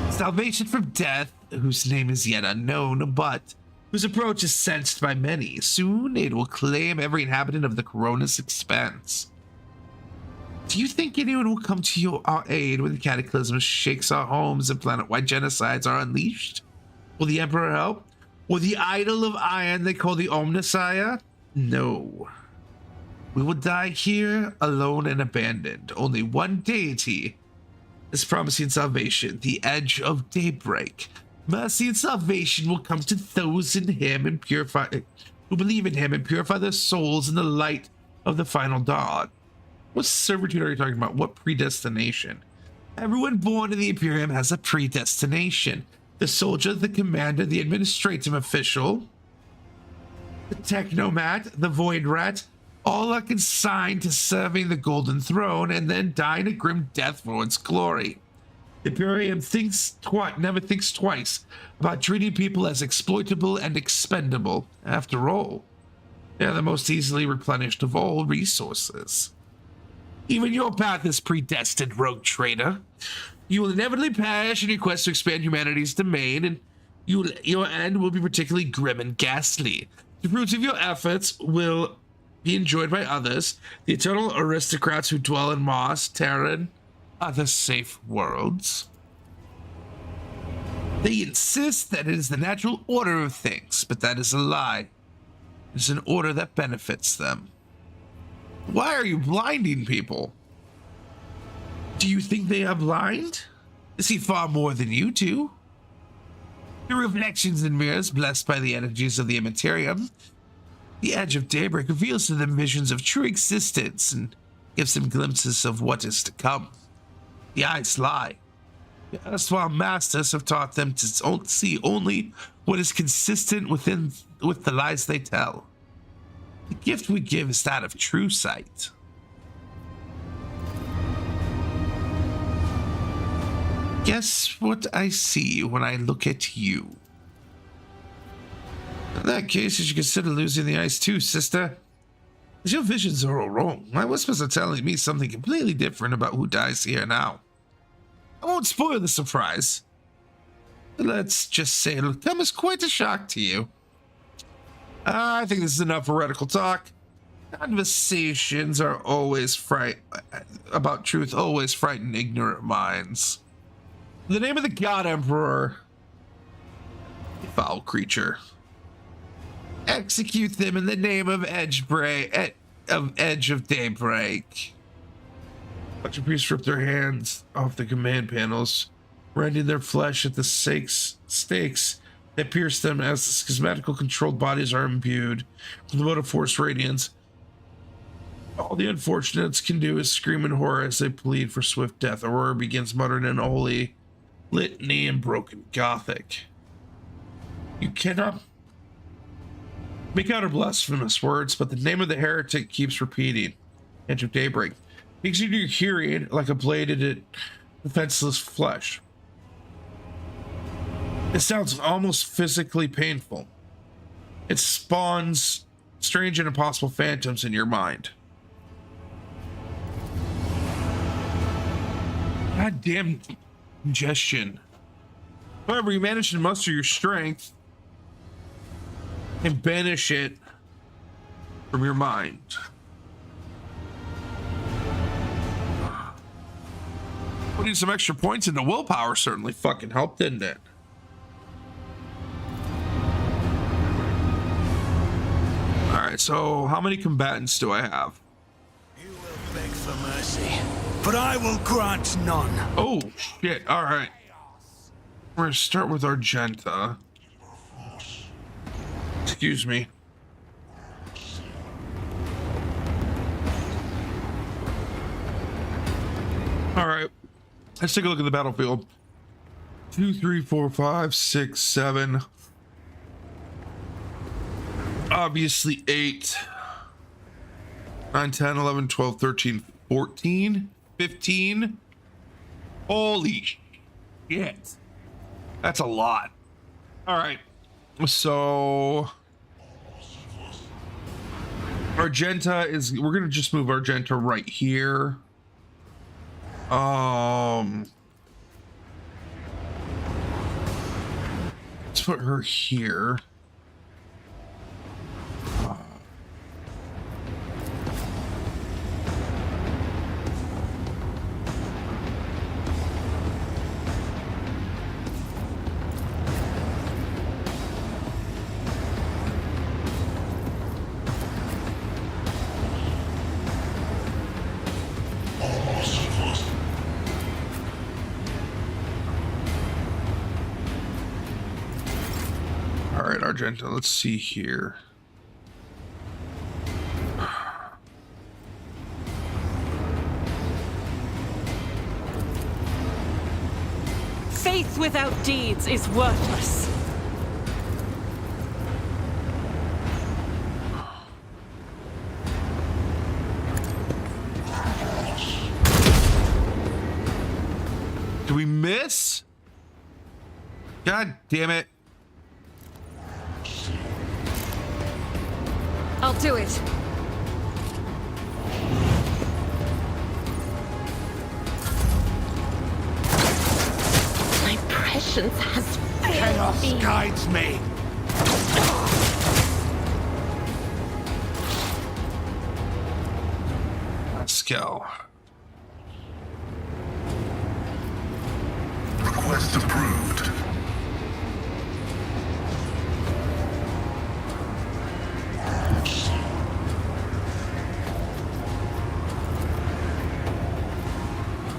Salvation from death, whose name is yet unknown, but whose approach is sensed by many. Soon it will claim every inhabitant of the Coronis expanse. Do you think anyone will come to our aid when the cataclysm shakes our homes and planet-wide genocides are unleashed? Will the Emperor help? Or the idol of iron they call the Omnissiah? No. We will die here, alone and abandoned. Only one deity is promising salvation, the edge of daybreak. Mercy and salvation will come to those in him and who believe in him and purify their souls in the light of the final dawn. What servitude are you talking about? What predestination? Everyone born in the Imperium has a predestination. The soldier, the commander, the administrative official, the technomat, the void rat, all are consigned to serving the Golden Throne and then dying a grim death for its glory. The Imperium never thinks twice about treating people as exploitable and expendable. After all, they are the most easily replenished of all resources. Even your path is predestined, Rogue Trader. You will inevitably perish in your quest to expand humanity's domain, and your end will be particularly grim and ghastly. The fruits of your efforts will be enjoyed by others, the eternal aristocrats who dwell in Mars, Terran, other safe worlds. They insist that it is the natural order of things, but that is a lie. It is an order that benefits them. Why are you blinding people? Do you think they are blind? They see far more than you do. The reflections in mirrors blessed by the energies of the Immaterium. The edge of daybreak reveals to them visions of true existence and gives them glimpses of what is to come. The eyes lie. The erstwhile masters have taught them to see only what is consistent with the lies they tell. The gift we give is that of true sight. Guess what I see when I look at you? In that case, you should consider losing the eyes too, sister. As your visions are all wrong. My whispers are telling me something completely different about who dies here now. I won't spoil the surprise. let's just say it'll come as quite a shock to you. I think this is enough heretical talk. Conversations are always about truth always frighten ignorant minds. In the name of the God Emperor, foul creature, execute them in the name of Edge of Daybreak. Bunch of priests rip their hands off the command panels, rending their flesh at the stakes that pierce them as the schismatical controlled bodies are imbued with the motive force radiance. All the unfortunates can do is scream in horror as they plead for swift death. Aurora begins muttering an holy litany in broken Gothic. You cannot make out her blasphemous words, but the name of the heretic keeps repeating. Edge of Daybreak speaks into your hearing like a bladed, defenseless flesh. It sounds almost physically painful. It spawns strange and impossible phantoms in your mind. Goddamn congestion. However, you manage to muster your strength and banish it from your mind. Putting some extra points into willpower certainly fucking helped, didn't it? Alright, so how many combatants do I have? You will beg for mercy, but I will grant none. Oh, shit. Alright. We're gonna start with Argenta. Excuse me. Alright. Let's take a look at the battlefield. 2, 3, 4, 5, 6, 7. Obviously 8. 9, 10, 11, 12, 13, 14, 15. Holy shit. That's a lot. Alright. So Argenta is, we're gonna just move Argenta right here. Let's put her here. Argenta, let's see here. Faith without deeds is worthless. Do we miss? God damn it. I'll do it. My prescience has Chaos guides me. Pascal. Request approved.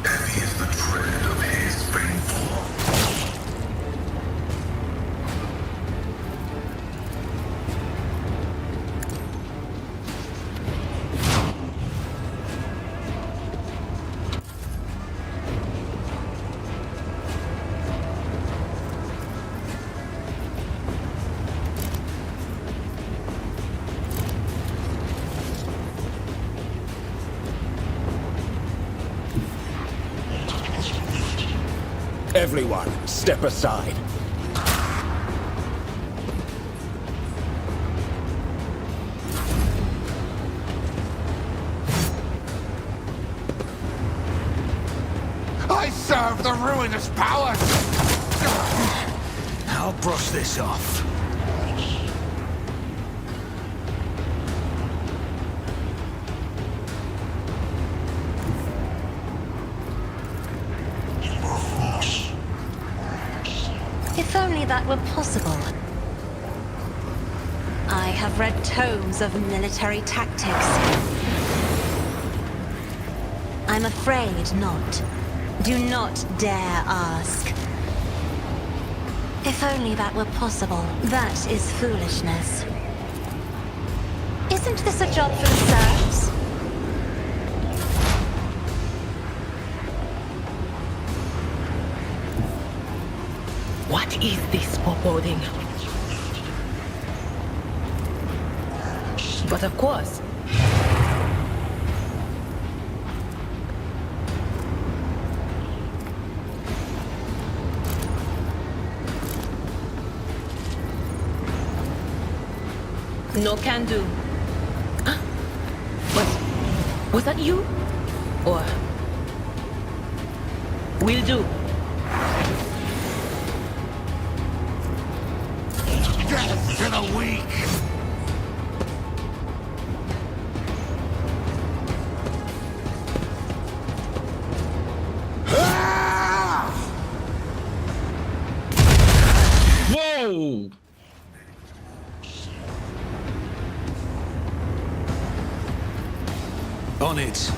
Heavy is the tread of his faithful. Everyone, step aside. I serve the ruinous powers. I'll brush this off. If only that were possible. I have read tomes of military tactics. I'm afraid not. Do not dare ask. If only that were possible. That is foolishness. Isn't this a job for the serfs? What is this foreboding? But of course. No can do. Huh? Was that you? Or... will do. Death to the weak! Whoa! On it.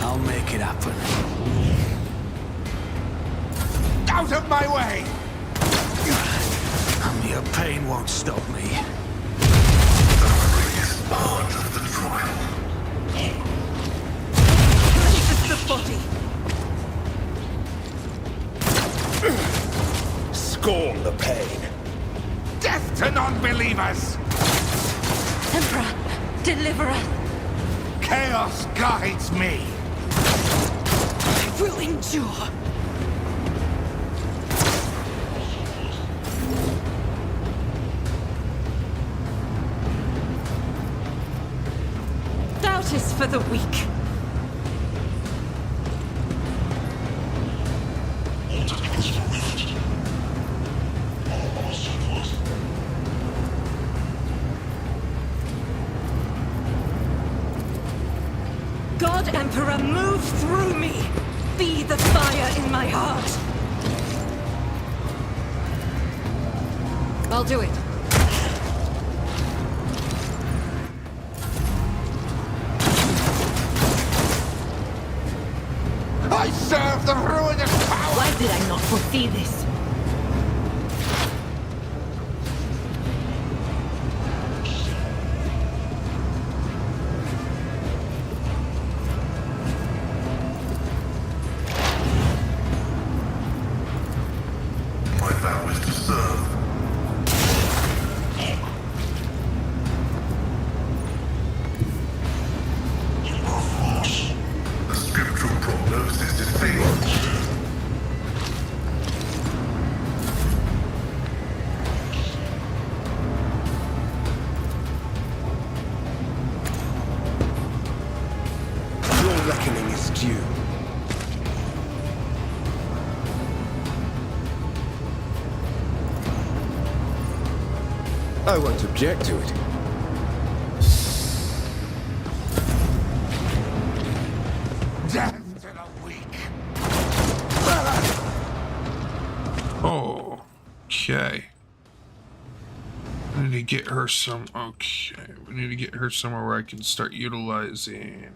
I'll make it happen. Out of my way! And your pain won't stop me. Suffering is part of the trial. This is the body. Scorn the pain. Death to non-believers! Emperor, deliverer. Chaos guides me! I will endure. Doubt is for the weak. God, Emperor, move through me! Be the fire in my heart! I'll do it. I serve the ruinous power! Why did I not foresee this? My vow is to serve. The scriptural prognosis is favored. Your reckoning is due. I won't object to it. Death to the weak! Oh, okay. I need to get her some. Okay, we need to get her somewhere where I can start utilizing.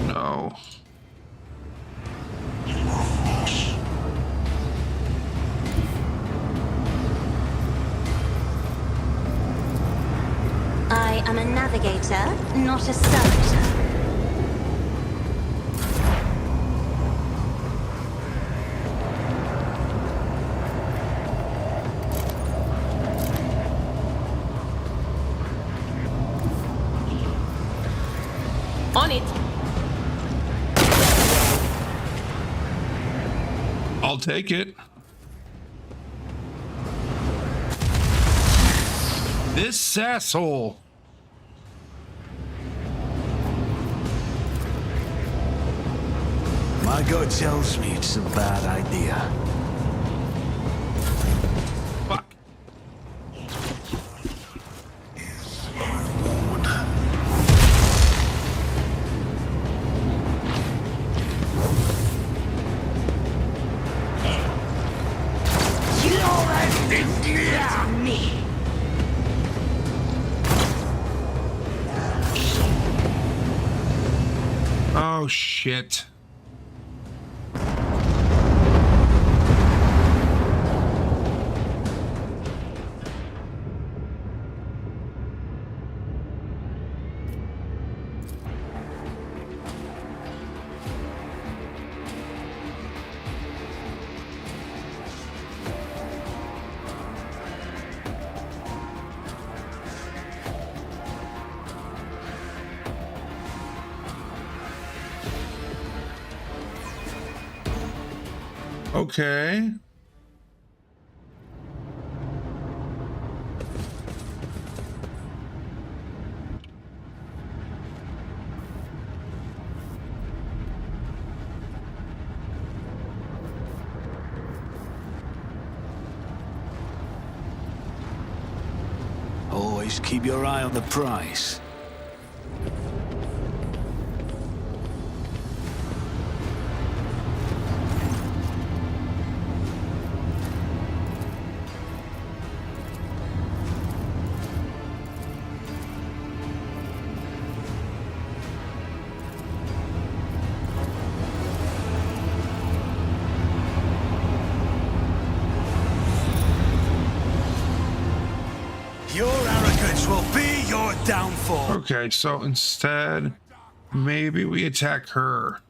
No. I am a navigator, not a servitor. On it. I'll take it. This asshole. My gut tells me it's a bad idea. Fuck. Your end is near! Me. Oh shit. Okay. Always keep your eye on the prize. Your arrogance will be your downfall. Okay, so instead, maybe we attack her.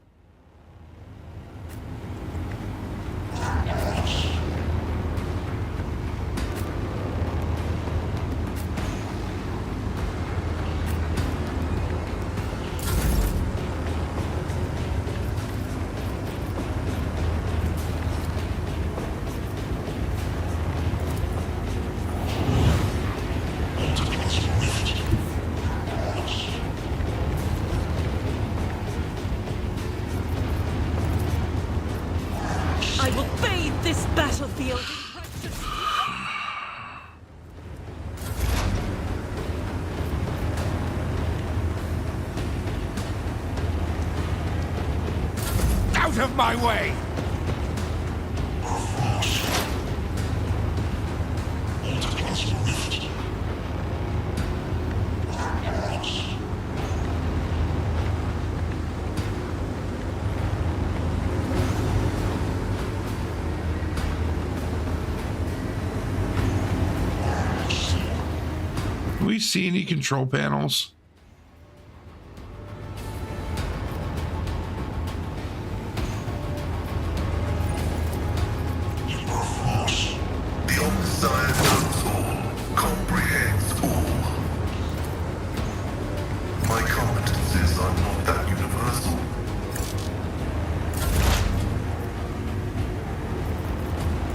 I will bathe this battlefield in righteous... Out of my way! Do we see any control panels? The Omnissiah knows all, comprehends all. My competencies are not that universal.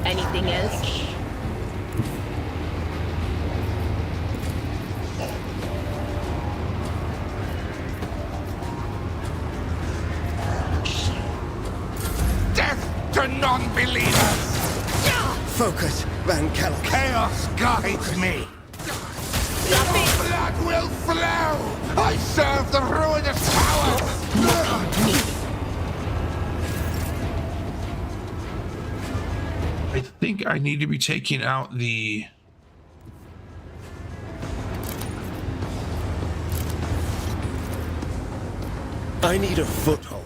Anything else? Death to non-believers! Focus, Van Kellogg. Chaos guides me! Your blood will flow! I serve the ruinous power! I think I need to be taking out the... I need a foothold.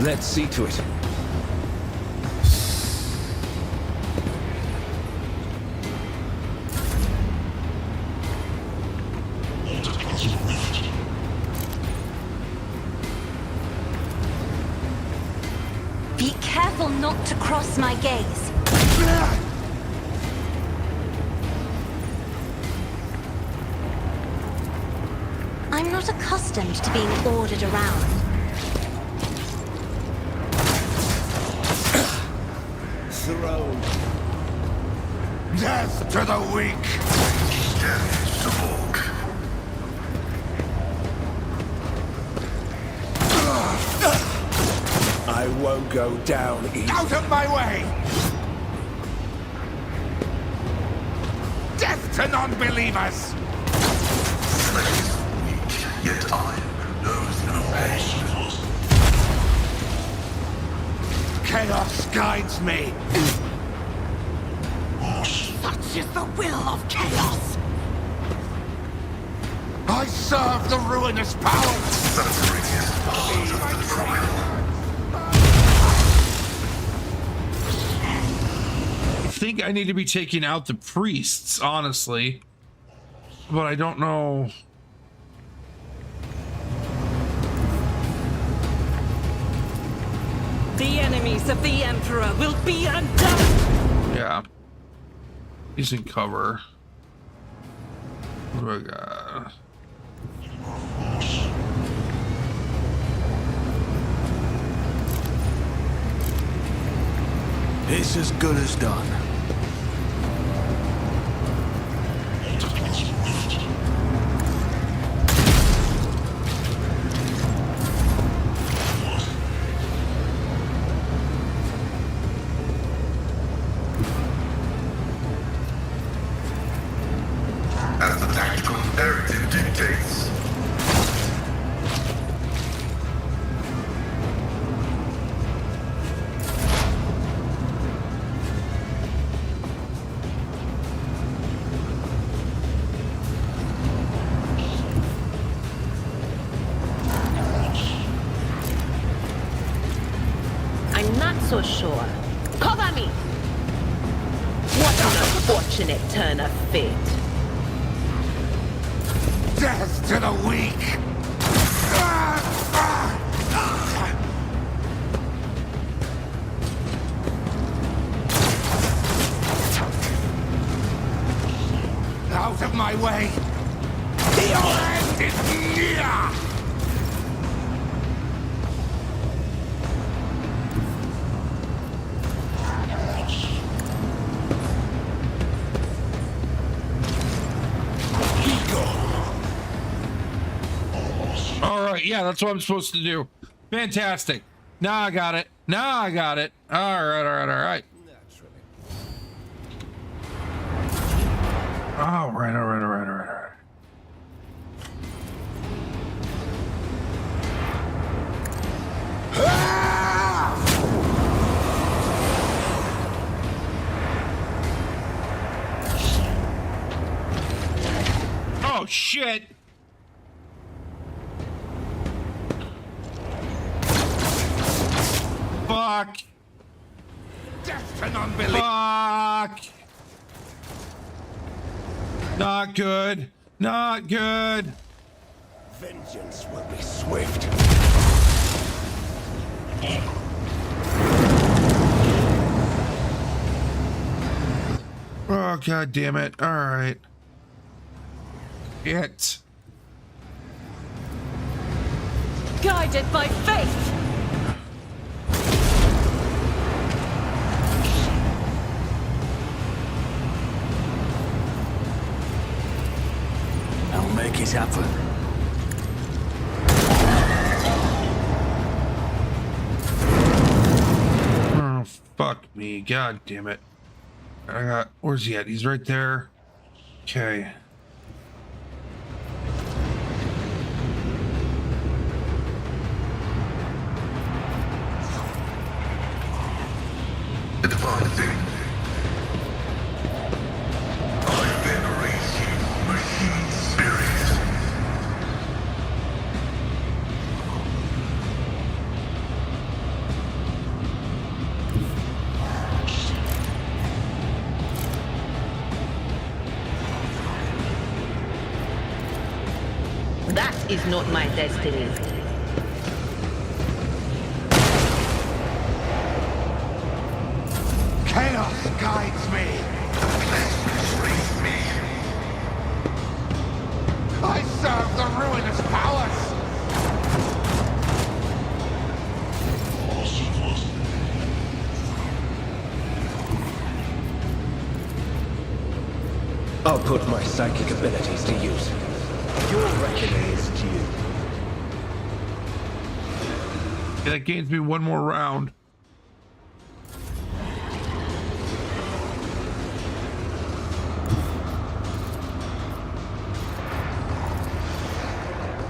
Let's see to it. Be careful not to cross my gaze. I'm not accustomed to being ordered around. Throne. Death to the weak! Death to Volk. I won't go down easy. Out of my way! Death to non-believers! Flesh weak, yet iron knows no pain. Chaos guides me! Such is the will of chaos! I serve the ruinous power! Suffering is part of the trial. I think I need to be taking out the priests, honestly. But I don't know. The enemies of the Emperor will be undone! Yeah. He's in cover. What do I got? It's as good as done. As the tactical imperative dictates. I'm not so sure. Cover me! What an unfortunate turn of fate. Death to the weak! Out of my way! Your end is near! All right, yeah, that's what I'm supposed to do. Fantastic. Now I got it. Now I got it. All right, all right, all right. All right, all right, all right, all right, all right. Oh, shit. Fuck. Death to non-belief! Fuck. Not good. Not good. Vengeance will be swift. Oh, god damn it. All right. It. Guided by faith! I'll make it happen. Oh, fuck me. God damn it. I got. Where's he at? He's right there. Okay. Advancing. I venerate you, machine spirit. That is not my destiny. Chaos guides me! I serve the ruinous power! I'll put my psychic abilities to use. Your reckoning is due. Yeah, that gains me one more round.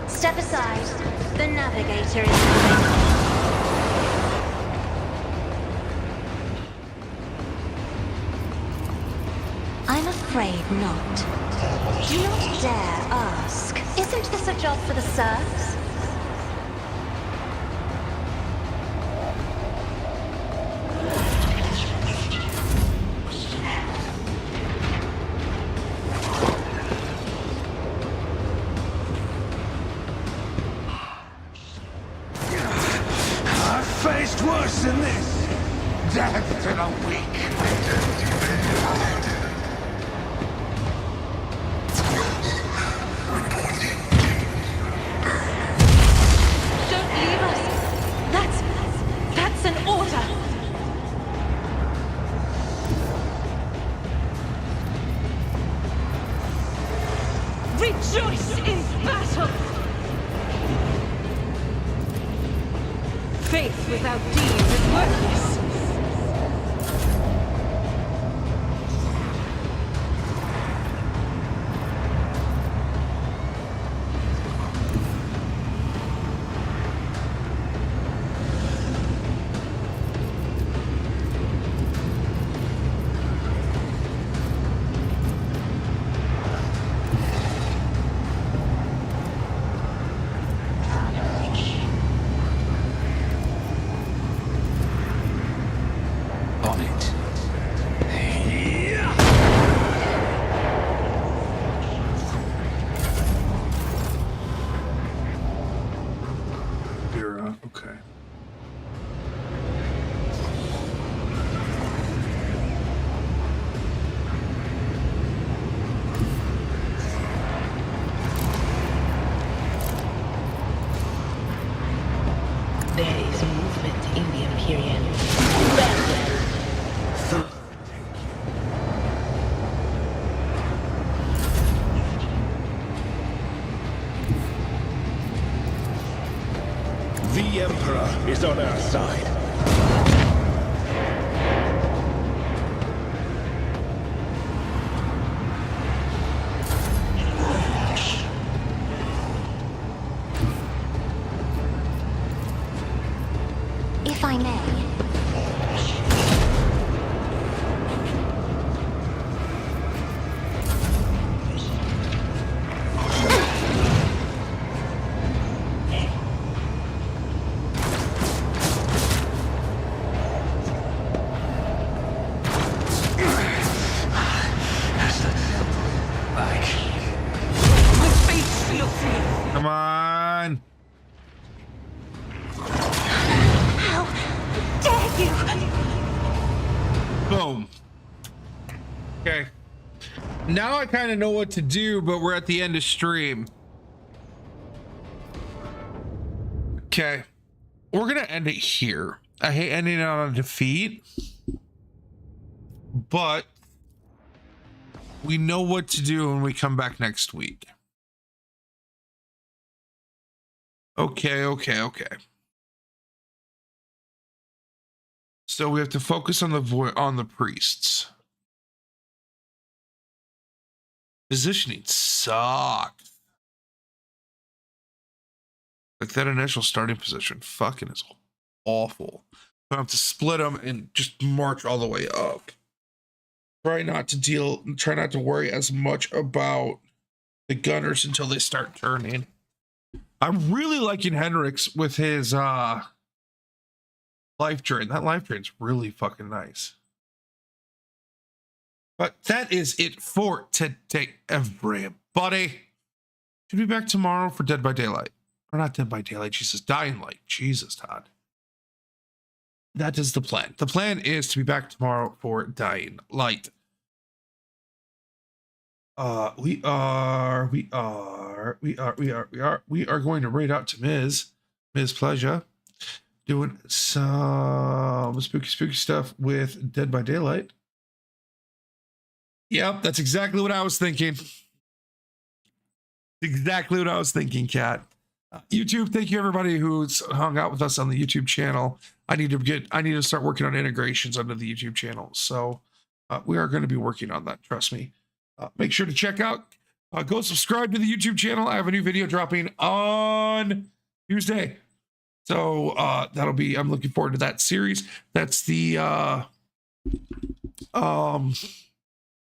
Step aside. The navigator is coming. I'm afraid not. Do not dare ask. Isn't this a job for the serfs? I've faced worse than this. Death to the weak. Don't leave us. That's an order. Rejoice in battle! Faith without deeds is worthless. On it. Okay. There is movement in the Imperium. Well, The Emperor is on our side. If I may. Come on. How dare you? Boom. Okay. Now I kind of know what to do, but we're at the end of stream. Okay. We're going to end it here. I hate ending it on a defeat, but we know what to do when we come back next week. Okay. So we have to focus on the priests. Positioning sucks. Like that initial starting position fucking is awful. I have to split them and just march all the way up. Try not to worry as much about the gunners until they start turning. I'm really liking Henrik's with his life drain. That life drain's really fucking nice. But that is it for today, everybody. Should be back tomorrow for Dead by Daylight. Or not Dead by Daylight, Jesus. Dying Light. Jesus, Todd. That is the plan. The plan is to be back tomorrow for Dying Light. We are going to raid out to Ms. Pleasure, doing some spooky stuff with Dead by Daylight. Yep, that's exactly what I was thinking. Exactly what I was thinking, Kat. YouTube, thank you everybody who's hung out with us on the YouTube channel. I need to start working on integrations under the YouTube channel. So we are going to be working on that. Trust me. Make sure to check out, go subscribe to the YouTube channel. I have a new video dropping on Tuesday. So that'll be, I'm looking forward to that series. That's the,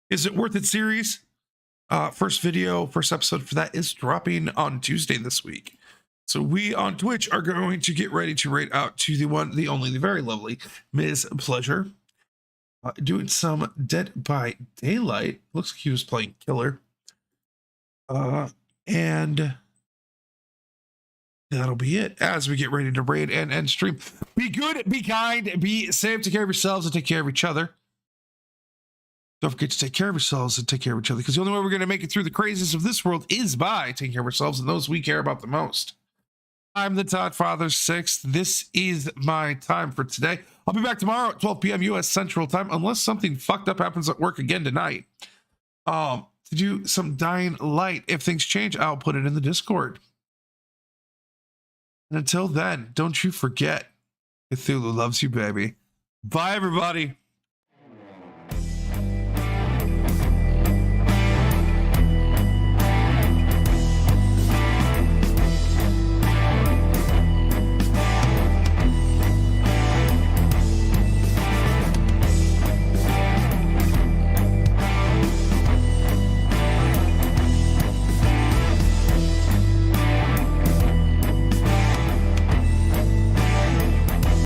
Is It Worth It series. First episode for that is dropping on Tuesday this week. So we on Twitch are going to get ready to rate out to the one, the only, the very lovely Ms. Pleasure. Doing some Dead by Daylight. Looks like he was playing Killer. And that'll be it as we get ready to raid and stream. Be good, be kind, be safe, take care of yourselves and take care of each other. Don't forget to take care of yourselves and take care of each other, because the only way we're going to make it through the craziness of this world is by taking care of ourselves and those we care about the most. I'm the Todd Father 6th. This is my time for today. I'll be back tomorrow at 12 p.m. U.S. Central Time, unless something fucked up happens at work again tonight. To do some Dying Light. If things change, I'll put it in the Discord. And until then, don't you forget, Cthulhu loves you, baby. Bye, everybody.